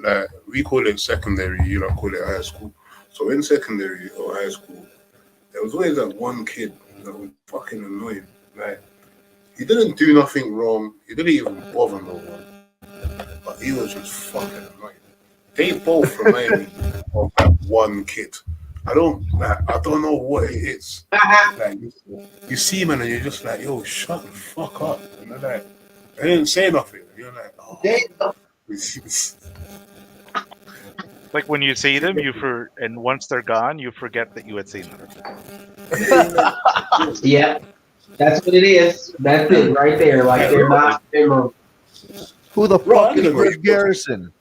like we call it secondary, you don't call it high school. So in secondary or high school, there was always that one kid that was fucking annoying. Like he didn't do nothing wrong. He didn't even bother no one, but he was just fucking annoying. They both remind me of that one kid. I don't know what it is. Like you see him and you're just like, yo, shut the fuck up. And they're like, they didn't say nothing. You're like, oh. Damn. Like when you see them, and once they're gone, you forget that you had seen them. Yeah, that's what it is. That's it right there. Like they're not memorable. Who the Bro, I fuck is didn't know Chris you- Garrison?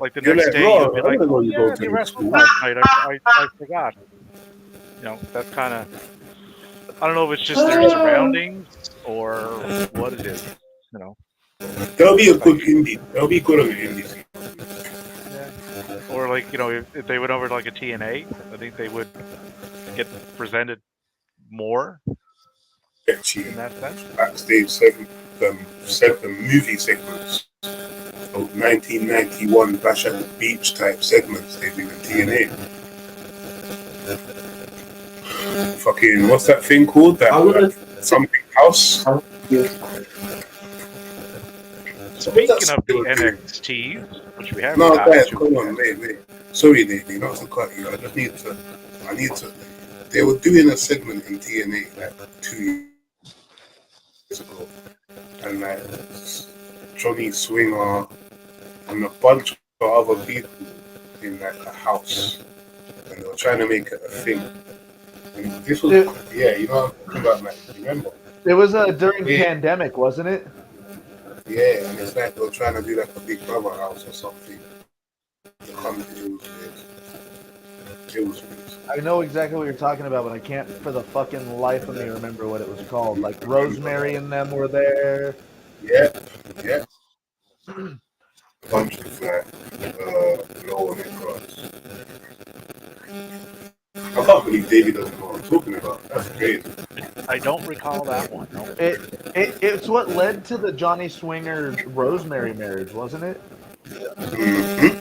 Like the You're next like, day, bro, you'll be I like, didn't know oh you yeah, go to they the wrestled school. last night. I forgot. That's kind of. I don't know if it's just their surroundings or what it is. That'll be a good indie. That'll be good on the indies. Or like if they went over to like a TNA, I think they would get presented more Actually, in that sense. backstage segment, the movie segments. So 1991 Bash at the Beach type segments they do in TNA. Fucking, what's that thing called? That something house? Speaking of the NXT, which we haven't No, gotten guys, to come yet. on, wait. Sorry, Davey, not to cut you. I need to. They were doing a segment in TNA like 2 years ago, and like Johnny Swinger and a bunch of other people in like a house, and they were trying to make it a thing. And this was, yeah, you know what I'm talking about, man. Remember? It was during pandemic, wasn't it? Yeah, and it's like they were trying to do like a Big Brother house or something. It was weird. I know exactly what you're talking about, but I can't for the fucking life of me remember what it was called. Like Rosemary and them were there. Yeah. Bunch of low on cross. I can't believe David doesn't know what I'm talking about. That's crazy. I don't recall that one. No. It's what led to the Johnny Swinger Rosemary marriage, wasn't it? Mm-hmm.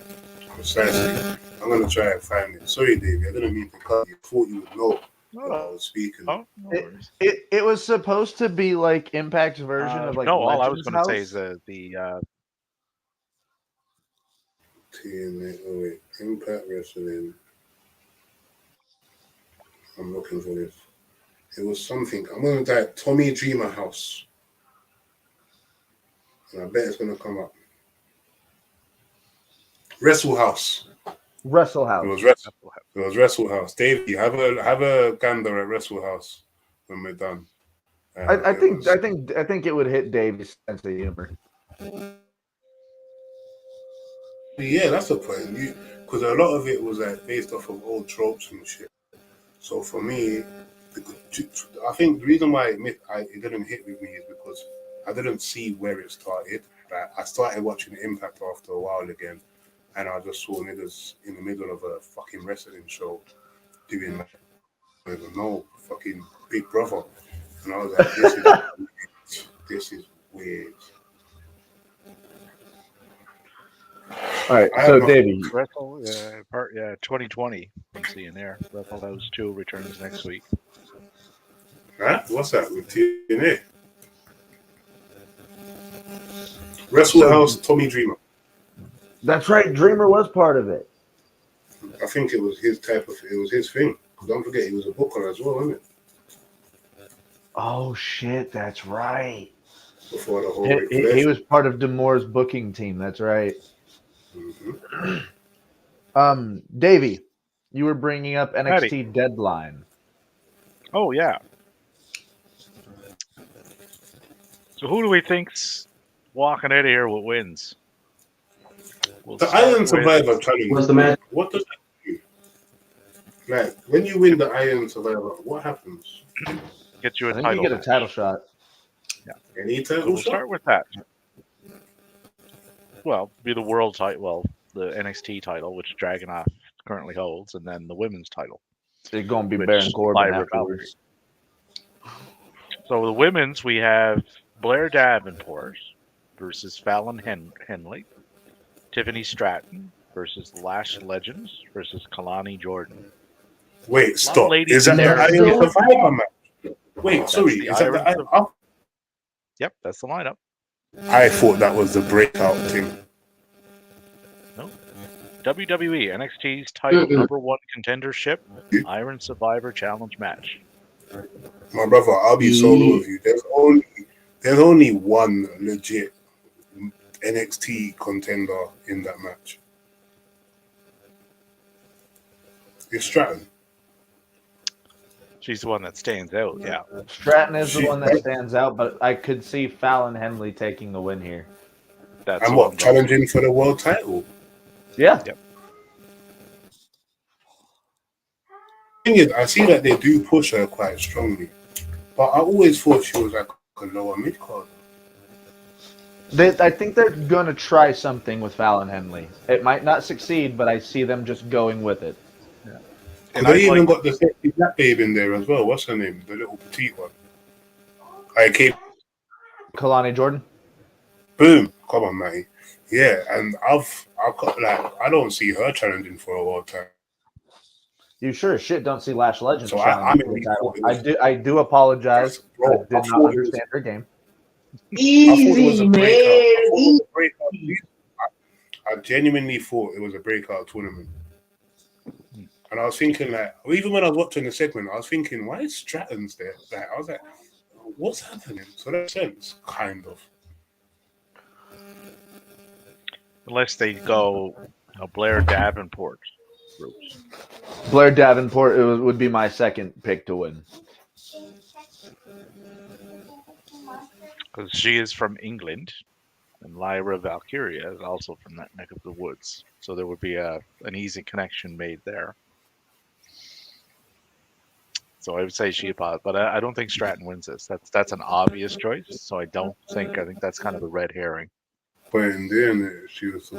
Precisely. I'm gonna try and find it. Sorry, David. I didn't mean to cut you. I thought you would know what I was speaking. Oh, no worries. It was supposed to be like Impact's version of like no, all I was Legends going to say House. is the TNA. Oh wait, Impact Wrestling. I'm looking for this. It was something. I'm gonna type Tommy Dreamer House, and I bet it's gonna come up. Wrestle House. Wrestle House. It was Wrestle House. Davey, have a gander at Wrestle House when we're done. I think it would hit Dave's sense of humor. Yeah, that's the point. Because a lot of it was like based off of old tropes and shit. So for me, I think the reason why it didn't hit with me is because I didn't see where it started. Like, I started watching Impact after a while again, and I just saw niggas in the middle of a fucking wrestling show doing like, I don't even know, fucking Big Brother. And I was like, this is weird. All right, so Davey, Wrestle 2020. I'm seeing there. Wrestle House 2 returns next week. Huh? What's that with TNA? Wrestle House, Tommy Dreamer. That's right. Dreamer was part of it. I think it was his type of. It was his thing. Don't forget, he was a booker as well, wasn't it? Oh shit, that's right. Before the whole. He was part of D'Amour's booking team. That's right. Mm-hmm. Davey, you were bringing up NXT Deadline. Oh yeah. So who do we think's walking out of here with wins? The Iron Survivor Challenge. What's the match? What does that do? Like when you win the Iron Survivor, what happens? Get you a I think title. you get a title shot. Yeah. Any title We'll shot? start with that. be the world title. Well, the NXT title, which Dragunov currently holds, and then the women's title. It's going to be Which Baron Corbin Lyra afterwards. So the women's, we have Blair Davenport versus Fallon Henley, Tiffany Stratton versus Lash Legends versus Kalani Jordan. Wait, stop. ladies Is that the there. Iron Survivor match? Wait, That's sorry. the Is that the Iron Iron? Yep, that's the lineup. I thought that was the breakout thing. WWE NXT's title Mm-mm. #1 contendership Iron Survivor Challenge match. My brother, I'll be solo with you. There's only one legit NXT contender in that match. It's Stratton. She's the one that stands out. Yeah. Stratton is the one that stands out, but I could see Fallon Henley taking the win here. That's And the what, one. challenging for the world title? Yeah. Yep. Thing is, I see that they do push her quite strongly, but I always thought she was like a lower mid card. I think they're going to try something with Fallon Henley. It might not succeed, but I see them just going with it. And they even got the sexy black babe in there as well. What's her name? The little petite one. Kalani Jordan? Boom. Come on, Matty. Yeah, and I've got like I don't see her challenging for a world title. You sure as shit don't see Lash Legends So challenging for the title. I do apologize. Bro, I did not understand her game. Easy, man. I genuinely thought it was a breakout tournament. And I was thinking, like, even when I was watching the segment, I was thinking, why is Stratton's there? Like, I was like, what's happening? So that makes sense, kind of. Unless they go Blair Davenport route. Blair Davenport would be my second pick to win. Because she is from England, and Lyra Valkyria is also from that neck of the woods. So there would be an easy connection made there. So I would say Sheba, but I don't think Stratton wins this. That's an obvious choice. So I think that's kind of the red herring. But in the end, she was so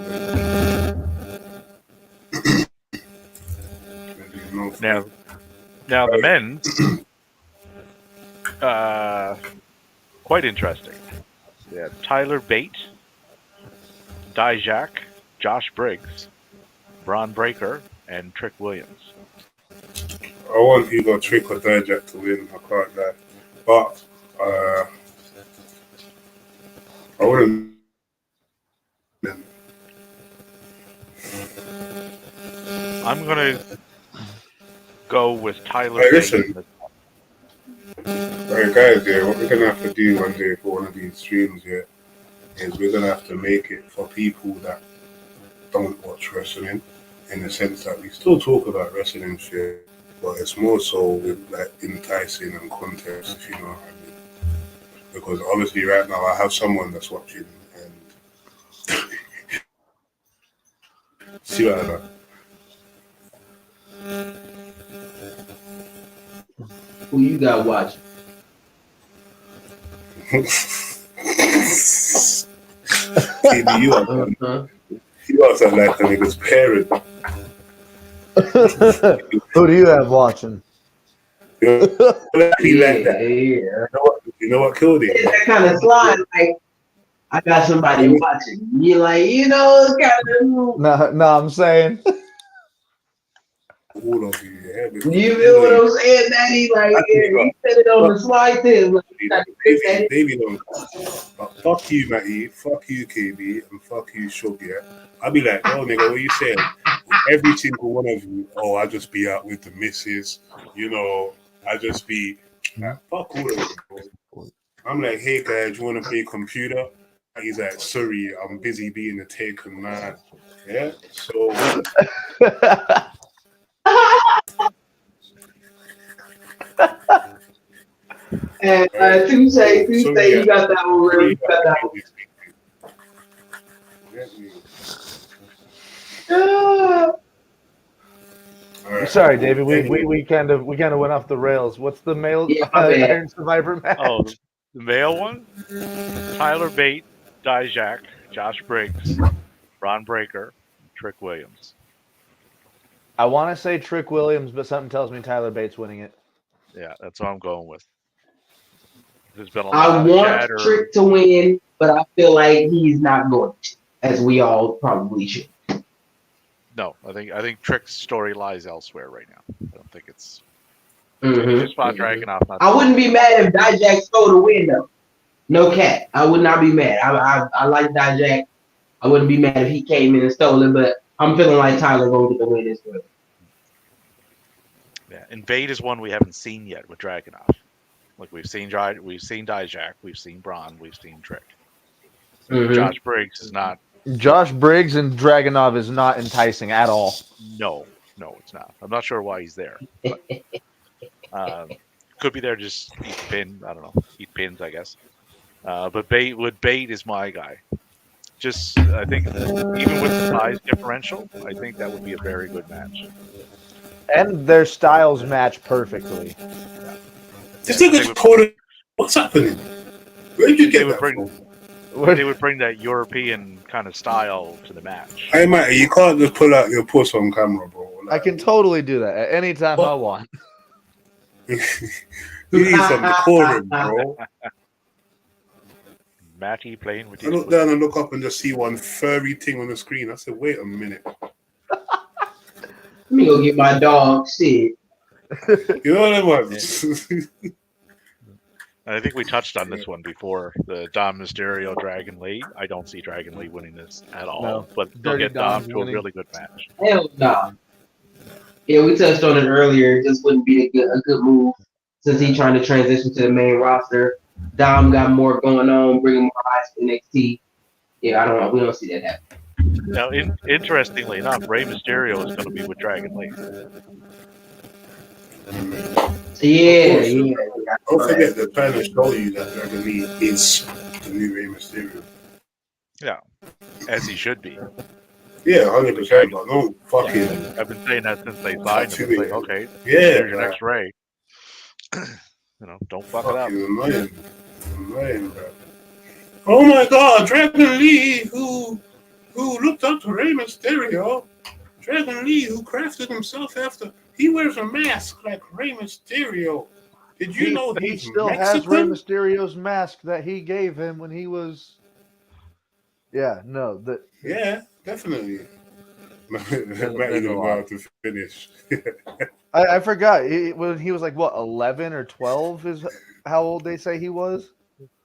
Now the men's, quite interesting. Yeah, Tyler Bate, Dijak, Josh Briggs, Braun Breaker, and Trick Williams. I want either Trick or Dijak to win. I can't lie. But I wouldn't. I'm going to go with Tyler Hey, Bate. listen. Right, guys, yeah, what we're going to have to do one day for one of these streams here is we're going to have to make it for people that don't watch wrestling, in the sense that we still talk about wrestling shit, but it's more so with like enticing and context, if you know what I mean. Because obviously right now I have someone that's watching and see what I know. Who you got watching? KB, you are sound like a nigga's parent. Who do you have watching? You know, he like that. Yeah. You know what killed him? It's that kind of slide, like, I got somebody watching. You're like, it's kind of. No, I'm saying. All of you, yeah. You feel what I'm saying, Daddy? Like, you said it on the slide thing. Davey don't. But fuck you, Matty. Fuck you, KB. And fuck you, Shug, yeah. I'll be like, oh, nigga, what you saying? Every single one of you, I just be out with the missus. I just be like, fuck all of you, bro. I'm like, hey, guys, you want to play computer? He's like, sorry, I'm busy being a taken man. Yeah? So... And Tuesday, you got that one real. You got that one. Right. Sorry, David. We kind of went off the rails. What's the male Iron Survivor match? Oh, the male one? Tyler Bate, Dijak, Josh Briggs, Ron Breaker, Trick Williams. I want to say Trick Williams, but something tells me Tyler Bates winning it. Yeah, that's what I'm going with. There's been a I lot of want chatter. Trick to win, but I feel like he's not going to, as we all probably should. No, I think Trick's story lies elsewhere right now. I don't think it's. Mhm. Just spot Dragunov. Not I wouldn't be mad if Dijak stole the win though. No cat. I would not be mad. I like Dijak. I wouldn't be mad if he came in and stole it, but I'm feeling like Tyler gonna get the win as well. Yeah, Invade is one we haven't seen yet with Dragunov. Like we've seen Dijak, we've seen Braun, we've seen Trick. Mhm. Josh Briggs is not. Josh Briggs and Dragunov is not enticing at all. No, it's not. I'm not sure why he's there. But, could be there just eat pin. I don't know. Eat pins, I guess. But Bate is my guy. Just I think even with the size differential, I think that would be a very good match. And their styles match perfectly. This nigga's Poland. What's happening? Where did you get that from? They would bring that European kind of style to the match. Hey, mate, you can't just pull out your puss on camera, bro. I can totally do that at any time I want. You need some decorum, bro. Matty playing with I look down and look up and just see one furry thing on the screen. I said, wait a minute. Let me go get my dog. Shit. You know what I want? I think we touched on this one before. The Dom Mysterio Dragon Lee. I don't see Dragon Lee winning this at all. No. But they'll Dirty get Dom Dom's to winning. a really good match. Hell no. Yeah, we touched on it earlier. It just wouldn't be a good move since he's trying to transition to the main roster. Dom got more going on, bringing more eyes to NXT. Yeah, I don't know. We don't see that happen. Now, interestingly enough, Rey Mysterio is going to be with Dragon Lee. Yeah. Don't forget they're trying to show you that Dragon Lee is the new Rey Mysterio. Yeah, as he should be. Yeah, 100%. But no fucking. I've been saying that since they signed him. It's like, okay, Yeah, here's your next Ray. Don't fuck it up. Fucking annoying, bro. Oh my God, Dragon Lee, who looked up to Rey Mysterio. Dragon Lee, who crafted himself after he wears a mask like Rey Mysterio. Did you know he he's still has Rey Mexican? Mysterio's mask that he gave him when he was? Yeah, no, Yeah, definitely. Might There's even a lot. about to finish. I forgot when he was like what 11 or 12 is how old they say he was.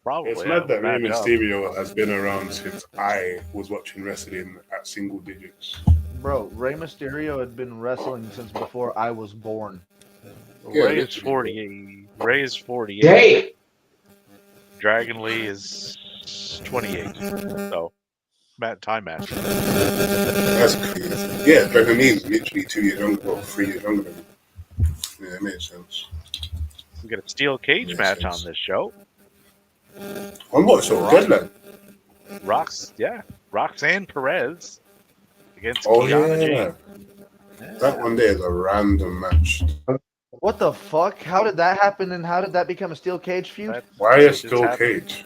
Probably. It's mad that Rey Bad job. Mysterio has been around since I was watching wrestling at single digits. Bro, Rey Mysterio had been wrestling since before I was born. Yeah, Ray is literally. 48. Ray is 48. Damn. Dragon Lee is 28. So, time match. That's crazy. Yeah, Dragon Lee is literally 2 years younger, well, 3 years younger than me. Yeah, it makes sense. We get a steel cage Makes match sense. on this show. On what show? Deadline? Roxanne Perez against Oh, Kiana yeah. James. That one there is a random match. What the fuck? How did that happen and how did that become a steel cage feud? Why That is just still happened. Cage?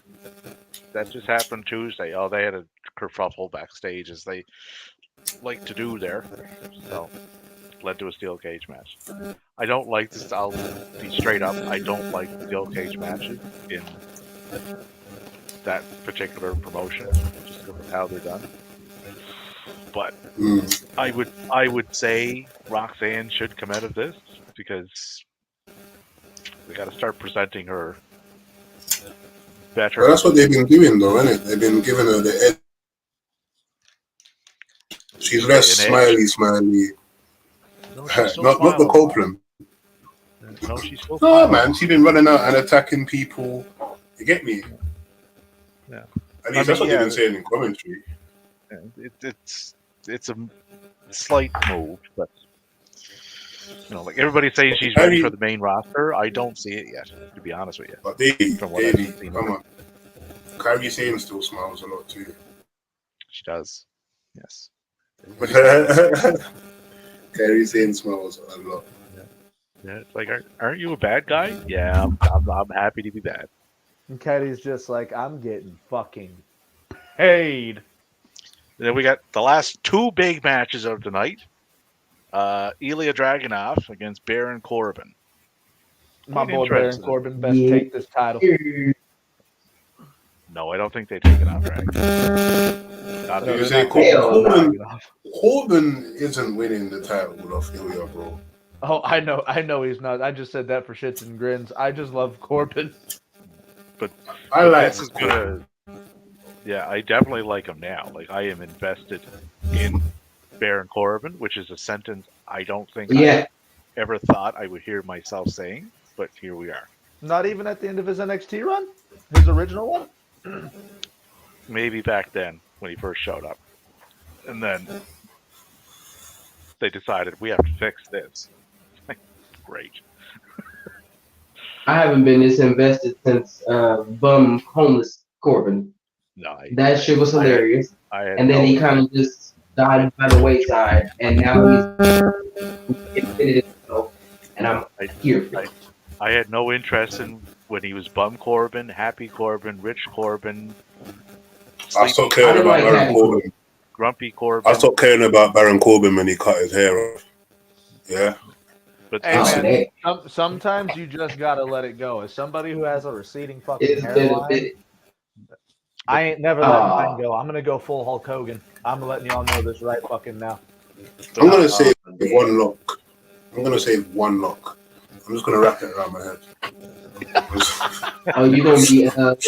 That just happened Tuesday. Oh, they had a kerfuffle backstage as they like to do there. So, led to a steel cage match. I don't like this. I'll be straight up. I don't like steel cage matches in that particular promotion, just because of how they're done. But I would say Roxanne should come out of this because we got to start presenting her better. Well, that's what they've been doing, though, isn't it? They've been giving her the edge. She's less An edge. smiley. No, she's still Not the smiling. Copeland. No, she's still No, smiling. man, she's been running out and attacking people. You get me? Yeah. At least I mean, that's what yeah. they've been saying in commentary. It's a slight move, but like everybody's saying she's ready for the main roster. I don't see it yet, to be honest with you. But Davey, From what I've Davey, seen. come on. Kyrie Sane still smiles a lot too. She does. Yes. Everybody's Kyrie Sane smiles a lot. yeah, it's like, aren't you a bad guy? Yeah, I'm happy to be bad. And Caddy's just like, I'm getting fucking paid. Then we got the last two big matches of the night. Ilya Dragunov against Baron Corbin. My Quite boy Baron interesting. Corbin best Yeah. take this title. No, I don't think they take it off Dragunov. Not No, You they're say not taking Hell Corbin, it off. Corbin isn't winning the title off Ilya, bro. Oh, I know he's not. I just said that for shits and grins. I just love Corbin. I like this is gonna. Yeah, I definitely like him now. Like I am invested in Baron Corbin, which is a sentence I don't think Yeah. I ever thought I would hear myself saying, but here we are. Not even at the end of his NXT run, his original one. Maybe back then when he first showed up, and then they decided we have to fix this. Great. I haven't been this invested since bum homeless Corbin. No, That shit was hilarious. I had And then no, he kind of just died by the wayside, and now he's admitted himself, and I'm here for it. I had no interest in when he was bum Corbin, happy Corbin, rich Corbin, I sleepy, stopped caring I didn't about like Baron Happy Corbin. grumpy Corbin. I stopped caring about Baron Corbin when he cut his hair off. Yeah. But Hey, Oh, man, damn. sometimes you just gotta let it go. As somebody who has a receding fucking It's been a hairline, bit. I ain't never letting Aw. mine go. I'm gonna go full Hulk Hogan. I'm letting y'all know this right fucking now. I'm going to say one lock. I'm going to say one lock. I'm just going to wrap it around my head. Oh, you gonna be what's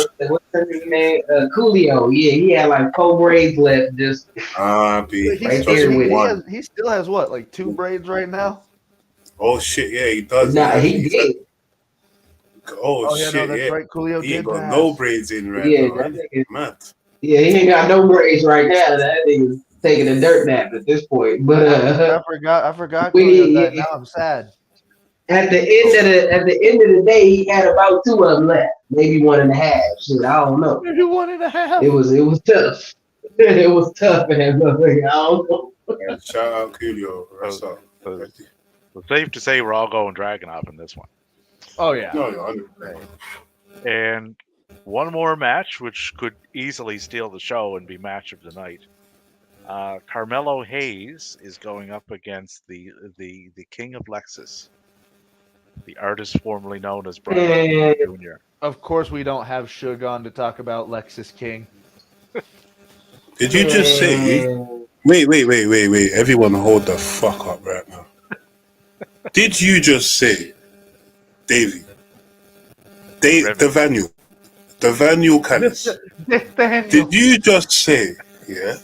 his name? Coolio. Yeah, he had like 4 braids left. Just Be Right just there in with it. one. He still has what, like 2 braids right now? Oh shit, yeah, he does. nah, yeah. he He's did. Oh yeah, shit, no, that's yeah. right. Coolio He did ain't got pass. no braids in right Yeah, now. that Right? nigga- Mad. Yeah, he ain't got no braids right now. That nigga's taking a dirt nap at this point. But I forgot We- Coolio died. Now I'm sad. at the end of the day, he had about 2 of them left, maybe 1.5. Shit, I don't know. Maybe 1.5. It was tough. It was tough, man. I don't know. Yeah, shout out Coolio. That's up. So it's safe to say we're all going Dragunov in this one. Oh yeah. No, you're 100%. And one more match, which could easily steal the show and be match of the night. Carmelo Hayes is going up against the King of Lexus, the artist formerly known as Brian Jr. Of course, we don't have Suge on to talk about Lexus King. Did you just say? Wait. Everyone hold the fuck up right now. Did you just say, Davey? Devaniel Callis. Did you just say, yeah?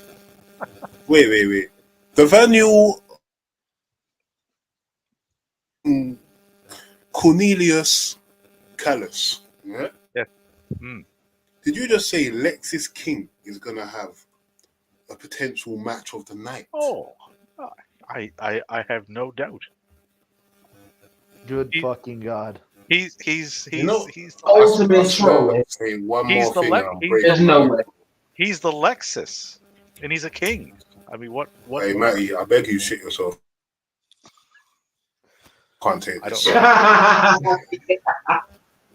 Wait. Devaniel Cornelius Callis. Yeah? Yes. Mm. Did you just say Lexis King is gonna have a potential match of the night? Oh, I have no doubt. Good fucking god. He's Ultimate troll. Say one He's more the thing. Lex- and I'm he's breaking There's no way. he's the Lexus, and he's a king. I mean, what? Hey, Matty, I beg you, shit yourself. Can't take I this. don't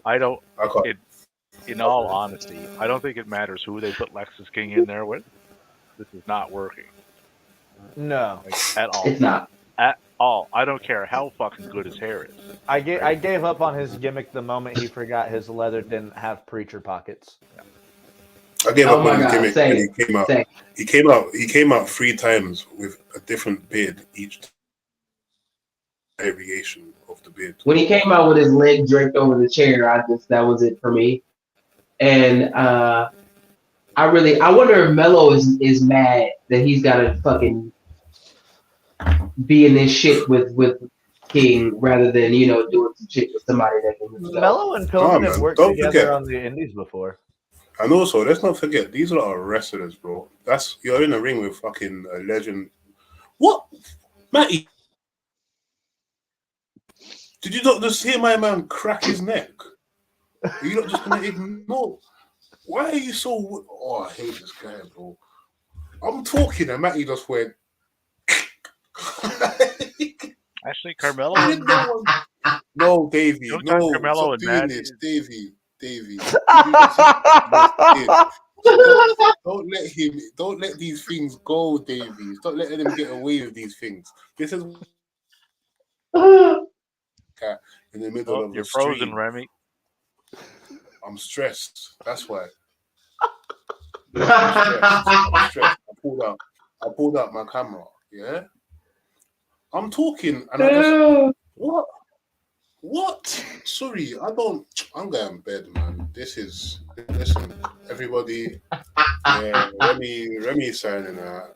I don't. I can't. In all honesty, I don't think it matters who they put Lexus King in there with. This is not working No, at all. It's not. At all. I don't care how fucking good his hair is. I gave up on his gimmick the moment he forgot his leather didn't have preacher pockets. I gave Oh up my on his God, gimmick say when it. he came out. Say He came out 3 times with a different beard each variation of the beard. When he came out with his leg draped over the chair, that was it for me. And I wonder if Melo is mad that he's got to fucking be in this shit with King rather than doing some shit with somebody that can. Mello and Pillman man, have worked don't together forget. on the Indies before. And also, let's not forget, these are our wrestlers, bro. You're in a ring with fucking a legend. What? Matty? Did you not just hear my man crack his neck? Are you not just going to ignore? Why are you so... Oh, I hate this guy, bro. I'm talking and Matty just went... Actually, Carmelo. No, Davey. Don't No, talk Carmelo stop and doing Matt. this. Davey. Don't let him. Don't let these things go, Davies. Don't let him get away with these things. This is in the middle Oh, of you're the frozen, stream. Remy. I'm stressed. That's why. I'm stressed. I pulled out my camera. Yeah. I'm talking, and I just what? What? Sorry, I don't. I'm going to bed, man. Listen, everybody. Yeah, Remy signing out.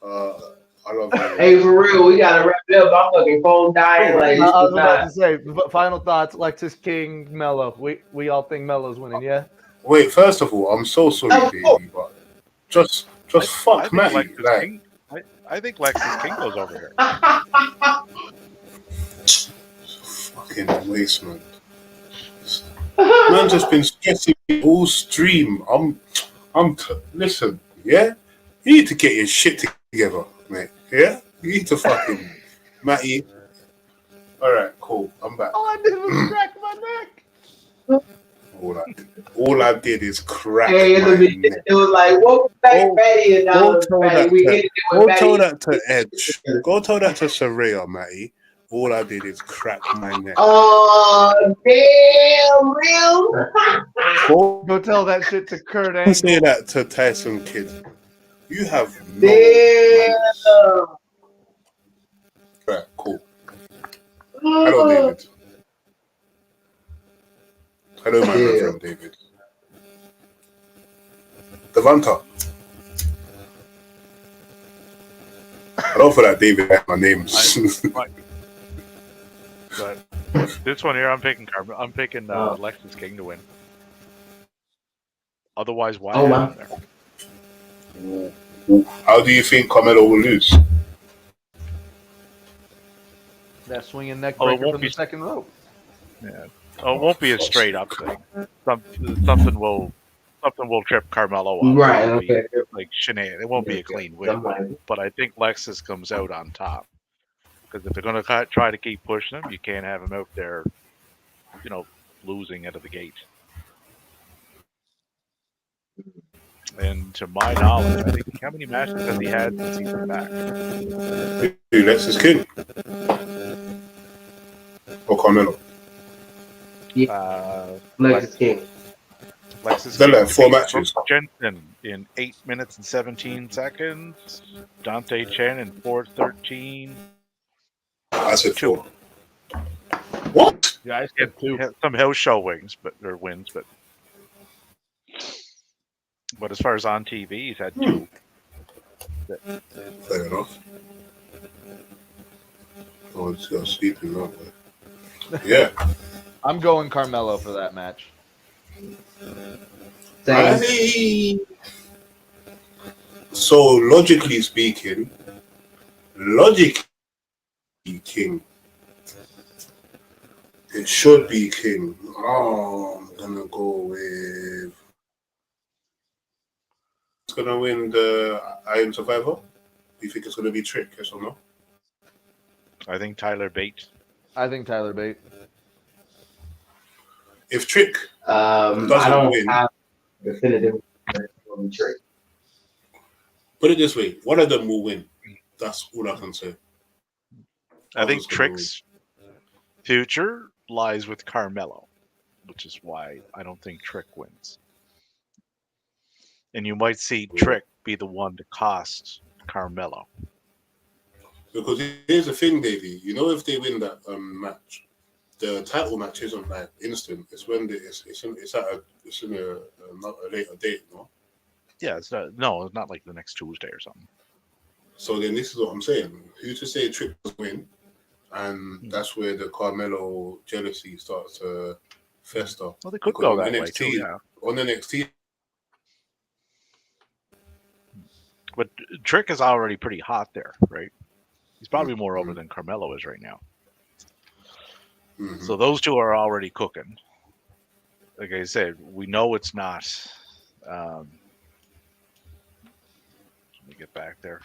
I love you. Hey, for real, we gotta wrap it up. My fucking phone dying. Like I this was is about not. to say, final thoughts. Lexus King, Mello. We all think Mello's winning. Yeah. Wait, first of all, I'm so sorry, Davey, but just I fuck think Matty. Lexus Like, King. I think Lexus King goes over here. fucking waste, man. Man just been stressing me all stream. Listen, yeah? You need to get your shit together, mate. Yeah? You need to fucking Matty. Alright, cool. I'm back. All I did was crack my neck. All I did is crack Hey, in my the beginning, neck. it was like, what back Go- Fatty and Go tell Fatty. that We to, ended it go with tell Fatty. that to Edge. Go tell that to Saraya, Matty. All I did is crack my neck. Oh, damn, real. Go tell that shit to Kurt Don't say Angle. that to Tyson Kidd. You have no Damn. manners. Right, cool. Hello, David. Hello, my Yeah. friend David. Devonta. I don't feel like David like my name. But this one here, I'm picking Lexus King to win. Otherwise, why Oh, have wow. him there? How do you think Carmelo will lose? That swinging neck Oh, it breaker won't from be- the second rope. Yeah. Oh, it won't be a straight up thing. Something will trip Carmelo up. Right, It'll be okay. like shenanigans. It won't be a clean win. I'm like, But I think Lexus comes out on top. Because if they're going to try to keep pushing him, you can't have him out there, losing out of the gate. And to my knowledge, I think how many matches has he had since he's been back? Who, Lexus King? Or Carmelo? Lexus King. Lexus They're King like 4 beat matches. Brooks Jensen in 8 minutes and 17 seconds. Dante Chen in 4:13. I said 2. 4. What? Yeah, I He said two. had some house show wins, but as far as on TV, he's had 2. Fair enough. Oh, it's got sleeping that way. Yeah. I'm going Carmelo for that match. Same. So logically speaking, King. It should be King. Oh, I'm gonna go with. It's gonna win the I Am Survivor. Do you think it's gonna be Trick? Yes or no? I think Tyler Bate. I think Tyler Bate. If Trick I doesn't don't win, have definitive trick. put it this way: one of them will win. That's all I can say. I think Others gonna Trick's future lies with Carmelo, which is why I don't think Trick wins. And you might see Trick be the one to cost Carmelo. Because here's the thing, Davey. You know, if they win that match, the title match isn't like instant. It's when it's in a later date, no. Yeah, it's not like the next Tuesday or something. So then this is what I'm saying. Who's to say Trick does win? And that's where the Carmelo jealousy starts to fester. Well, they could Because go on that way NXT, too, yeah. On NXT, But Trick is already pretty hot there, right? He's probably more over than Carmelo is right now. mhm. So those two are already cooking. Like I said, we know it's not. Let me get back there.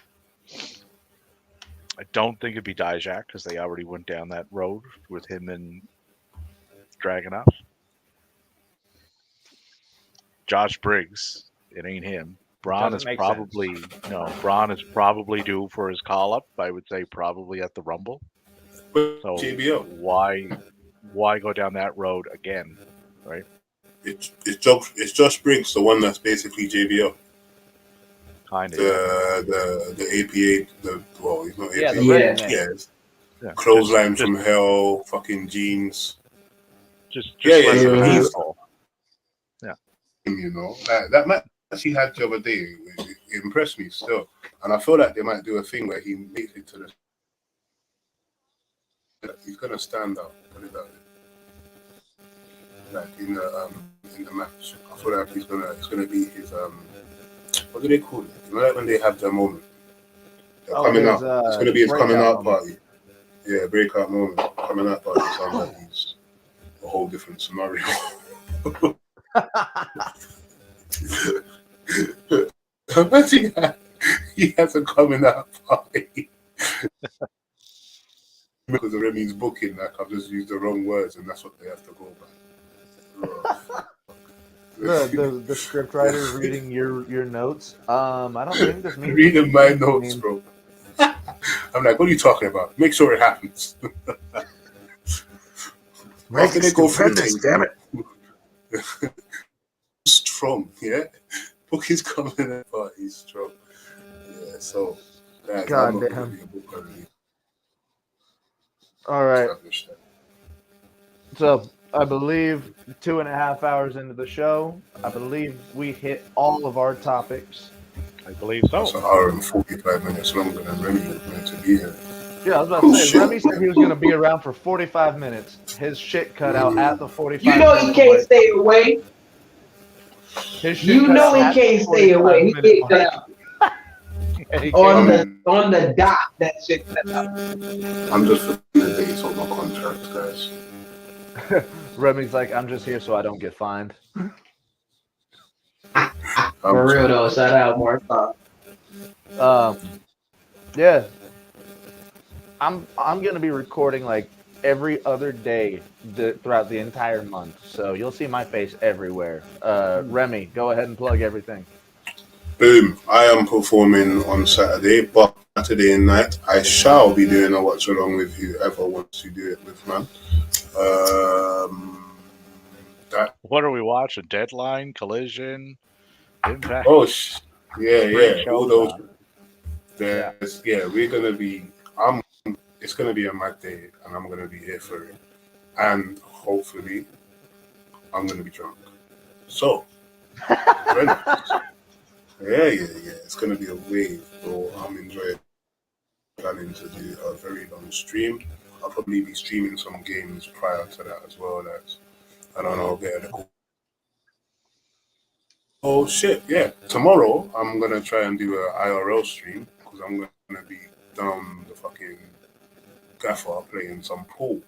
I don't think it'd be Dijak because they already went down that road with him and Dragunov. Josh Briggs It ain't him. Braun Doesn't is make probably no. Braun is probably due for his call up. I would say probably at the Rumble. But So JBL, why go down that road again? Right? it's Josh Briggs, the one that's basically JBL. Kind of. The APA, well, he's not APA. Yeah, the Yeah. Ready Man. Yeah, Yeah. clothesline Just- from hell, fucking jeans. Just Yeah, less of an yeah. asshole. You know, that match he had the other day, it impressed me still. And I feel like they might do a thing where he makes it to the. He's gonna stand out. Put it that way. Like in the match, I feel like it's gonna be his what do they call it? You know, like when they have their moment. They're coming his, out. It's gonna be his coming breakout out moment. party. Yeah, breakout moment. Coming out party sounds like he's a whole different scenario. Imagine he has a coming out party. Because of Remy's booking, like I've just used the wrong words and that's what they have to go by. The script writer reading your notes. I don't think this means Reading my notes, bro. I'm like, what are you talking about? Make sure it happens. After they go for the thing, damn it. Strong, yeah. Book is coming out party strong. Yeah, so guys, God I'm not damn. gonna be a book already. All right. Established that. So I believe 2.5 hours into the show, I believe we hit all of our topics. I believe so. It's an hour and 45 minutes longer than Remy was meant to be here. Yeah, I was about to Oh, say, shit. Remy said he was going to be around for 45 minutes. His shit cut out at the 45 You know he minute can't mark. stay away. His shit You cut know out he at can't the stay 45 away. He minute can't mark. cut out And he on came- the dot. That shit cut out. I'm just looking at the dates on my contract, guys. Remy's like, I'm just here so I don't get fined. For real though, shout out Martha. Yeah. I'm gonna be recording like every other day throughout the entire month, so you'll see my face everywhere. Remy, go ahead and plug everything. Boom. I am performing on Saturday, but Saturday night I shall be doing a watch along with whoever wants to do it with, man. That What are we watching? Deadline, Collision, Impact. yeah, show, all those. man. There's, we're gonna be. It's gonna be a mad day, and I'm gonna be here for it, and hopefully, I'm gonna be drunk. So, friends, it's gonna be a wave. So I'm enjoying planning to do a very long stream. I'll probably be streaming some games prior to that as well. As I don't know, get a cool. Oh shit! Yeah, tomorrow I'm gonna try and do a IRL stream because I'm gonna be down the fucking gaffer playing some pool.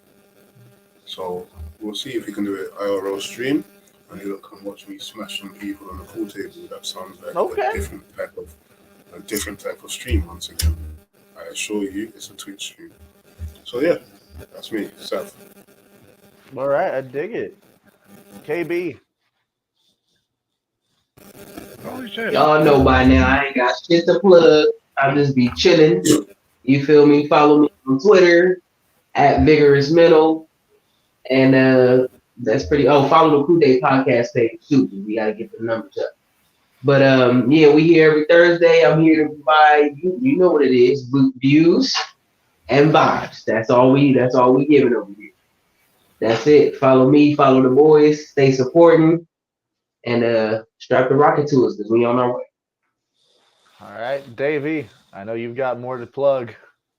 So we'll see if we can do an IRL stream and you can watch me smash some people on the pool table. That sounds like Okay. a different type of stream once again. I assure you, it's a Twitch stream. So yeah, that's me, Seth. All right, I dig it. KB. Holy shit. Y'all know by now I ain't got shit to plug. I just be chilling. You feel me? Follow me on Twitter at Vigorous Mental. And that's pretty follow the Crew Day podcast page too. We gotta get the numbers up. But yeah, we here every Thursday. I'm here to provide you know what it is, views and vibes. That's all we giving over here. That's it. Follow me, follow the boys, stay supporting, and strap the rocket to us because we on our way. All right, Davey. I know you've got more to plug.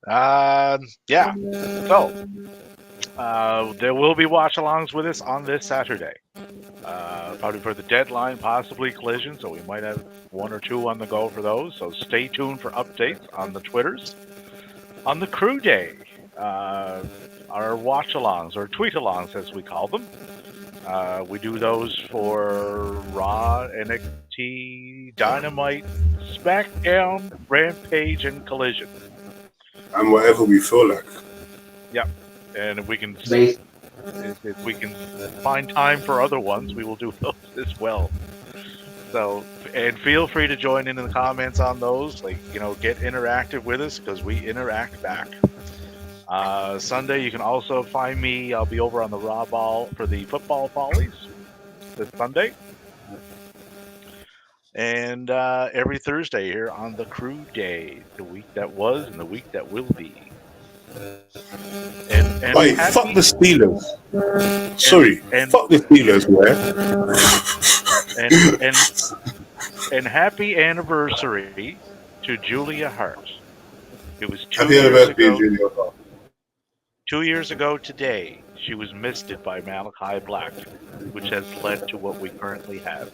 Yeah. So, there will be watch-alongs with us on this Saturday. Probably for the Deadline, possibly Collision, so we might have one or two on the go for those. So stay tuned for updates on the Twitters. On the Crew Day, our watch-alongs, or tweet-alongs as we call them. We do those for Raw, NXT, Dynamite, SmackDown, Rampage, and Collision. And whatever we feel like. And if we can Base. if we can find time for other ones, we will do those as well. So, and feel free to join in the comments on those. Like, get interactive with us because we interact back. Sunday, you can also find me. I'll be over on the Raw Ball for the football follies this Sunday. And every Thursday here on the Crew Day, the week that was and the week that will be. And Wait, happy- fuck the Steelers. Sorry, fuck the Steelers, man. and happy anniversary to Julia Hart. It was 2 Happy years anniversary, ago. Julia. 2 years ago today, she was misted by Malachi Black, which has led to what we currently have.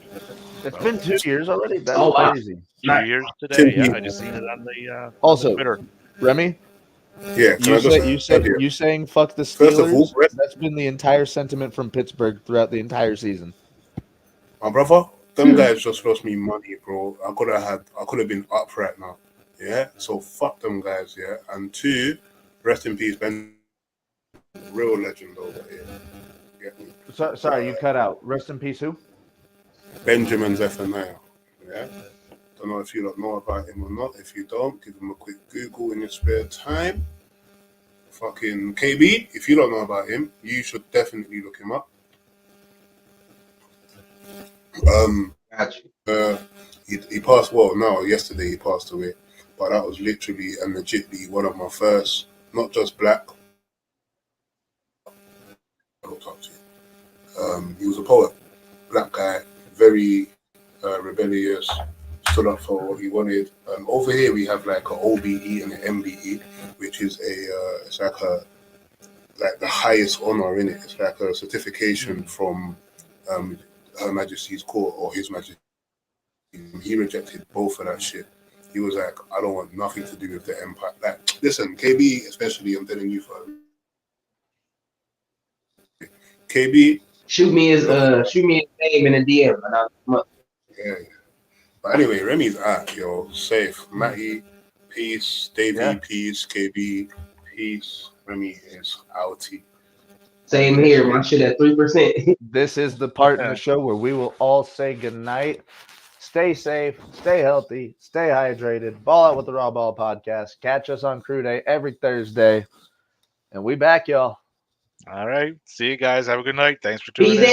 It's been 2 years already. That's Oh, wow. crazy. 2 years today. Yeah, I just seen it on the Also, Twitter. Remy, Yeah, can I just tell you? you saying fuck the First of all, Steelers. That's been the entire sentiment from Pittsburgh throughout the entire season. my brother, them guys just lost me money, bro. I could have been up right now. Yeah, so fuck them guys. Yeah, and 2, rest in peace, Ben, real legend over here. Get me? Sorry, you cut out. Rest in peace. Who? Benjamin Zephaniah. Yeah, don't know if you don't know about him or not. If you don't, give him a quick Google in your spare time. Fucking KB. If you don't know about him, you should definitely look him up. Got you. He passed. Well, no, yesterday he passed away, but that was literally and legitly one of my first, not just black. I looked up to. He was a poet, black guy, very rebellious, stood up for what he wanted. Over here we have like an OBE and an MBE, which is it's like the highest honor in it. It's like a certification from Her Majesty's Court or His Majesty. He rejected both of that shit. He was like, I don't want nothing to do with the empire. Like, listen, KB, especially, I'm telling you, for KB. Shoot me his name in a DM, and I'll Yeah. But anyway, Remy's out, yo. Safe. Matty, peace. Davey, Yeah. peace. KB, peace. Remy is outie. same here. My shit at 3%. This is the part in the show where we will all say goodnight. Stay safe, stay healthy, stay hydrated. Ball Out with the Raw Ball podcast. Catch us on Crew Day every Thursday. And we back, y'all. All right. See you guys. Have a good night. Thanks for tuning Peace in.